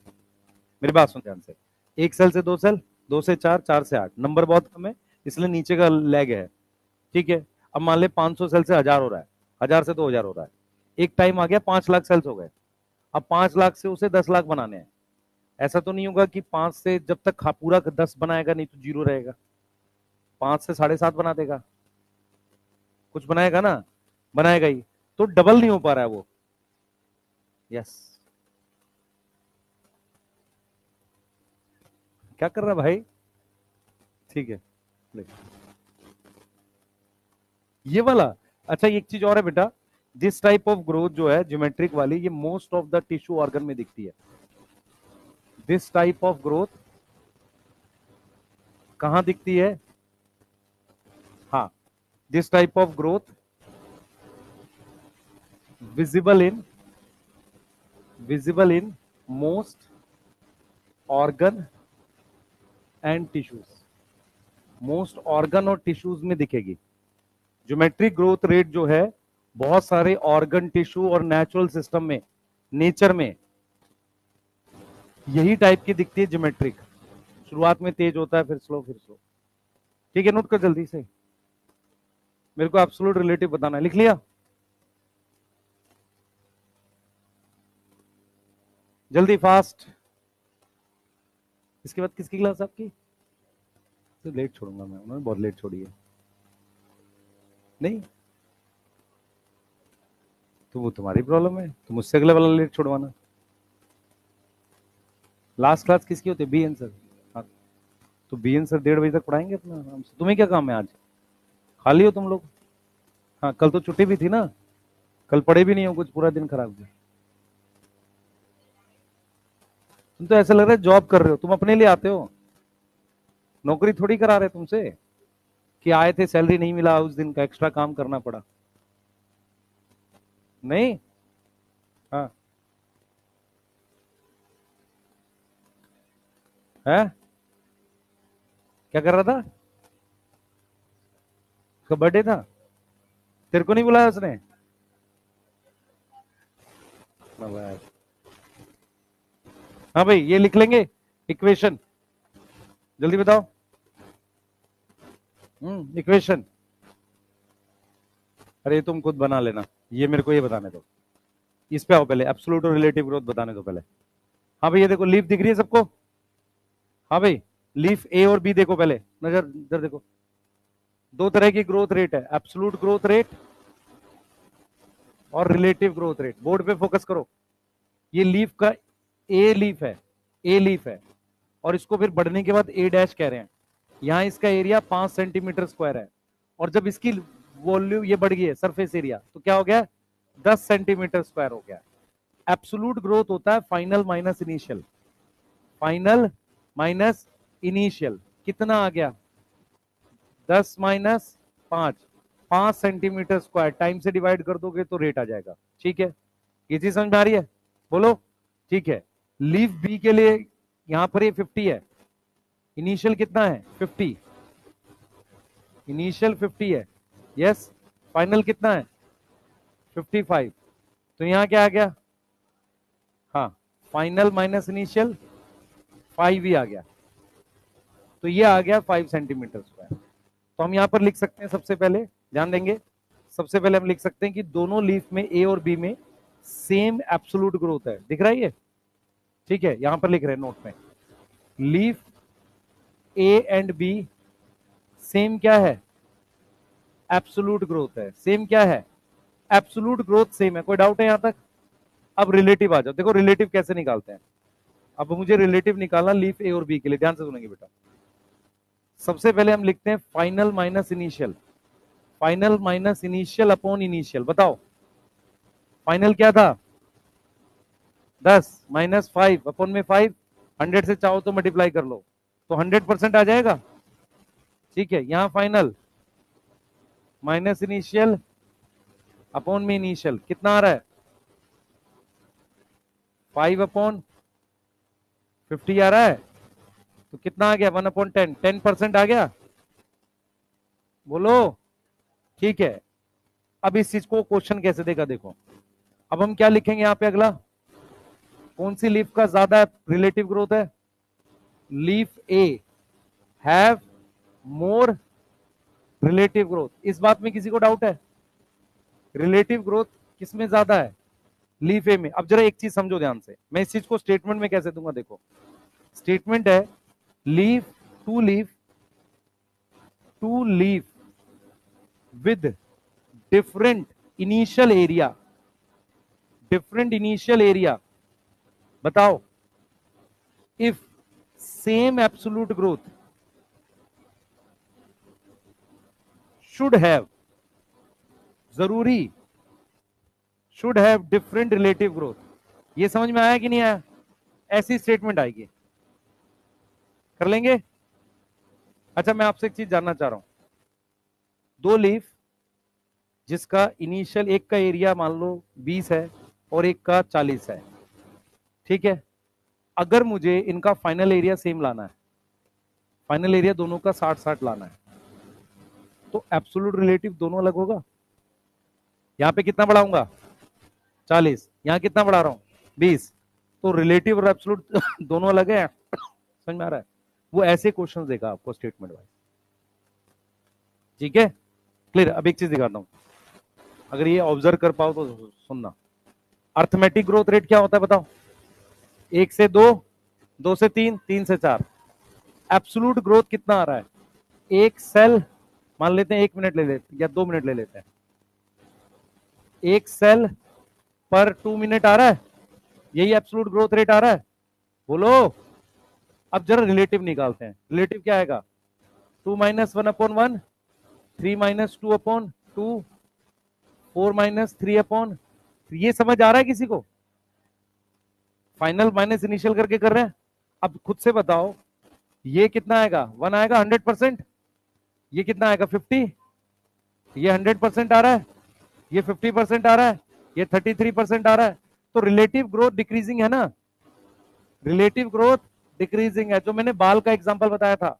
मेरी बात सुन ध्यान से, 1 सेल से 2 सेल, 2 से 4, 4 से 8, नंबर बहुत कम है, इसलिए नीचे का लैग है। ठीक है, अब मान ले 500 सेल से 1000 हो रहा है, 1000 से 2000 हो रहा है, एक टाइम आ गया 5 लाख सेल्स हो गए। अब 5 लाख से उसे 10 लाख बनाने हैं। ऐसा तो नहीं होगा कि 5 से जब तक पूरा 10 बनाएगा नहीं तो जीरो रहेगा, 5 से 7.5 बना देगा, कुछ बनाएगा ना, बनाएगा ही, तो डबल नहीं हो पा रहा है वो। यस, क्या कर रहा है भाई? ठीक है, ये वाला अच्छा एक चीज और है बेटा, दिस टाइप ऑफ ग्रोथ जो है ज्योमेट्रिक वाली, ये most of the tissue organ में दिखती है। दिस टाइप ऑफ ग्रोथ कहां दिखती है? हाँ, this type of growth visible in most organ and tissues. Most organ और टिश्यूज में दिखेगी। ज्योमेट्रिक ग्रोथ रेट जो है बहुत सारे ऑर्गन, टिश्यू और नेचुरल सिस्टम में, नेचर में यही टाइप की दिखती है ज्योमेट्रिक। शुरुआत में तेज होता है, फिर स्लो, फिर स्लो। ठीक है, नोट कर जल्दी से। मेरे को एब्सोल्यूट रिलेटिव बताना है, लिख लिया? जल्दी, फास्ट। इसके बाद किसकी क्लास आपकी? तो लेट छोड़ूंगा मैं, उन्होंने बहुत लेट छोड़ी है। नहीं तो वो तुम्हारी प्रॉब्लम है, तो मुझसे अगले वाला लेट छोड़वाना। लास्ट क्लास किसकी होती है? B answer. हाँ, तो बी आंसर 1:30 बजे तक पढ़ाएंगे अपना आराम से। तुम्हें क्या काम है आज? खाली हो तुम लोग? हाँ, कल तो छुट्टी भी थी ना, कल पढ़े भी नहीं हो कुछ, पूरा दिन खराब गया। तुम तो ऐसा लग रहा है जॉब कर रहे हो, तुम अपने लिए आते हो, नौकरी थोड़ी करा रहे तुमसे कि आए थे सैलरी नहीं मिला, उस दिन का एक्स्ट्रा काम करना पड़ा। नहीं। हाँ। है? क्या कर रहा था? उसका बर्थडे था? तेरे को नहीं बुलाया उसने? हाँ भाई, ये लिख लेंगे इक्वेशन, जल्दी बताओ। इक्वेशन, अरे तुम खुद बना लेना, ये मेरे को ये बताने दो। इस पे आओ पहले, एब्सोल्यूट और रिलेटिव ग्रोथ बताने दो पहले। हाँ भाई, ये देखो लीफ दिख रही है सबको? हाँ भाई, लीफ ए और बी देखो पहले, नजर इधर देखो। दो तरह की ग्रोथ रेट है, एब्सोल्यूट ग्रोथ रेट और रिलेटिव ग्रोथ रेट। बोर्ड पे फोकस करो। ये लीफ का ए लीफ है, ए लीफ है, और इसको फिर बढ़ने के बाद ए डैश कह रहे हैं। यहां इसका एरिया 5 सेंटीमीटर स्क्वायर है, और जब इसकी वॉल्यूम ये बढ़ गई है, सरफेस एरिया, तो क्या हो गया? 10 सेंटीमीटर स्क्वायर हो गया। एब्सोल्यूट ग्रोथ होता है final minus initial. Final minus initial कितना आ गया? 10 - 5, 5 सेंटीमीटर स्क्वायर, टाइम से डिवाइड कर दोगे तो रेट आ जाएगा। ठीक है, ये चीज समझ में आ रही है? बोलो। ठीक है, लीफ बी के लिए यहां पर ये 50 है, इनिशियल कितना है? 50, इनिशियल 50 है, यस। फाइनल कितना है? 55। तो यहां क्या आ गया? हाँ, फाइनल माइनस इनिशियल 5 ही आ गया, तो ये आ गया 5 सेंटीमीटर स्क्वायर। तो हम यहां पर लिख सकते हैं, सबसे पहले ध्यान देंगे, सबसे पहले हम लिख सकते हैं कि दोनों लीफ में, ए और बी में, सेम एब्सोल्यूट ग्रोथ है। दिख रहा है ये? ठीक है, यहां पर लिख रहे हैं नोट में, leaf A and B same क्या है? एब्सोल्यूट ग्रोथ है। सेम क्या है? एब्सोल्यूट ग्रोथ सेम है। कोई डाउट है यहां तक? अब रिलेटिव आ जाओ, देखो रिलेटिव कैसे निकालते हैं। अब मुझे रिलेटिव निकालना लीफ ए और बी के लिए, ध्यान से सुनेंगे बेटा। सबसे पहले हम लिखते हैं final minus initial, final minus initial upon initial. बताओ, फाइनल क्या था? 10 - 5 अपॉन में 5, 100 से चाहो तो मल्टीप्लाई कर लो, तो 100% आ जाएगा। ठीक है, यहां फाइनल माइनस इनिशियल अपॉन में इनिशियल कितना आ रहा है? 5/50 आ रहा है, तो कितना आ गया? 1/10, 10% आ गया। बोलो। ठीक है, अब इस चीज को क्वेश्चन कैसे देगा देखो। अब हम क्या लिखेंगे यहाँ पे? अगला कौन सी लीफ का ज्यादा रिलेटिव ग्रोथ है? Leaf A have more relative growth. इस बात में किसी को डाउट है? रिलेटिव ग्रोथ किसमें ज्यादा है? लीफ ए में। अब जरा एक चीज समझो ध्यान से, मैं इस चीज को स्टेटमेंट में कैसे दूंगा देखो। स्टेटमेंट है leaf leaf to leaf with different initial area, different initial area. बताओ, if same absolute growth should have जरूरी, should have different relative growth. ये समझ में आया कि नहीं आया? ऐसी स्टेटमेंट आएगी, कर लेंगे। अच्छा, मैं आपसे एक चीज जानना चाह रहा हूं, दो लीफ जिसका इनिशियल, एक का एरिया मान लो 20 है और एक का 40 है, ठीक है, अगर मुझे इनका फाइनल एरिया सेम लाना है, फाइनल एरिया दोनों का 60-60 लाना है, तो एब्सोल्यूट रिलेटिव दोनों अलग होगा। यहां पे कितना बढ़ाऊंगा? 40, यहां कितना बढ़ा रहा हूं? 20, तो रिलेटिव और एब्सोल्यूट दोनों अलग है। समझ में आ रहा है? वो ऐसे क्वेश्चन देगा आपको स्टेटमेंट वाइज, ठीक है, क्लियर। अब एक चीज दिखाता हूं, अगर ये ऑब्जर्व कर पाओ तो सुनना। अर्थमेटिक ग्रोथ रेट क्या होता है बताओ? 1 से 2, 2 से 3, 3 से 4। एब्सोल्यूट ग्रोथ कितना आ रहा है? एक सेल मान लेते हैं 1 मिनट ले लेते हैं या 2 मिनट ले लेते हैं, एक सेल पर 2 मिनट आ रहा है, यही एब्सोल्यूट ग्रोथ रेट आ रहा है, बोलो। अब जरा रिलेटिव निकालते हैं, रिलेटिव क्या आएगा? 2 माइनस 1/1, 3 माइनस 2/2, 4 माइनस 3/, ये समझ आ रहा है किसी को? फाइनल माइनस इनिशियल करके कर रहे हैं। अब खुद से बताओ, ये कितना आएगा? 1 आएगा 100%, ये कितना आएगा? 50, ये 100% आ रहा है, ये 50% आ रहा है, ये 33% आ रहा है, तो रिलेटिव ग्रोथ डिक्रीजिंग है ना, रिलेटिव ग्रोथ डिक्रीजिंग है। जो मैंने बाल का एग्जांपल बताया था,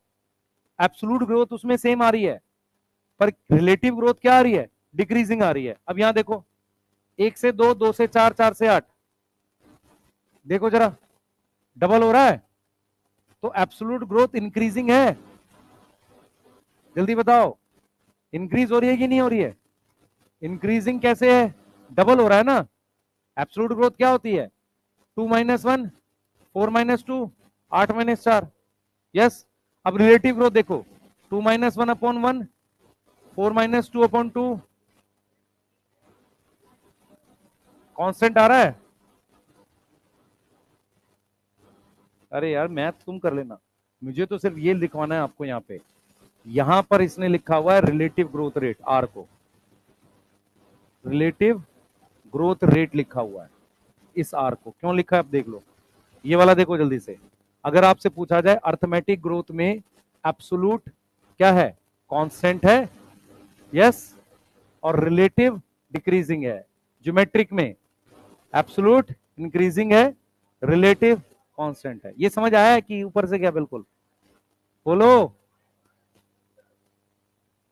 एब्सोल्यूट ग्रोथ उसमें सेम आ रही है, पर रिलेटिव ग्रोथ क्या आ रही है? डिक्रीजिंग आ रही है। अब यहां देखो, 1 से 2, 2 से 4, 4 से 8, देखो जरा, डबल हो रहा है, तो एब्सोल्यूट ग्रोथ इंक्रीजिंग है। जल्दी बताओ, इंक्रीज हो रही है कि नहीं हो रही है? इंक्रीजिंग कैसे है? डबल हो रहा है ना। एब्सोल्यूट ग्रोथ क्या होती है? 2 माइनस 1, 4 माइनस 2, 8 माइनस 4, यस। अब रिलेटिव ग्रोथ देखो, 2 माइनस 1/1, 4 माइनस 2/2, कांस्टेंट आ रहा है। अरे यार मैथ तुम कर लेना, मुझे तो सिर्फ ये लिखवाना है आपको। यहाँ पे, यहां पर इसने लिखा हुआ है रिलेटिव ग्रोथ रेट, आर को रिलेटिव ग्रोथ रेट लिखा हुआ है। इस आर को क्यों लिखा है आप देख लो, ये वाला देखो जल्दी से। अगर आपसे पूछा जाए अर्थमेटिक ग्रोथ में एब्सोल्यूट क्या है? कांस्टेंट है, यस, और रिलेटिव डिक्रीजिंग है। ज्योमेट्रिक में एब्सोल्यूट इंक्रीजिंग है, रिलेटिव कांस्टेंट है। ये समझ आया है कि ऊपर से क्या? बिल्कुल बोलो,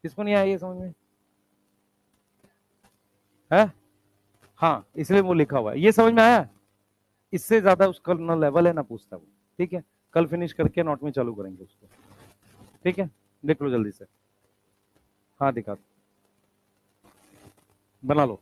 किसको नहीं आया ये समझ में है? हाँ, इसलिए वो लिखा हुआ है, ये समझ में आया। इससे ज्यादा उसका ना लेवल है ना पूछता वो, ठीक है। कल फिनिश करके नोट में चालू करेंगे उसको, ठीक है। देख लो जल्दी से, हाँ दिखा दो, बना लो।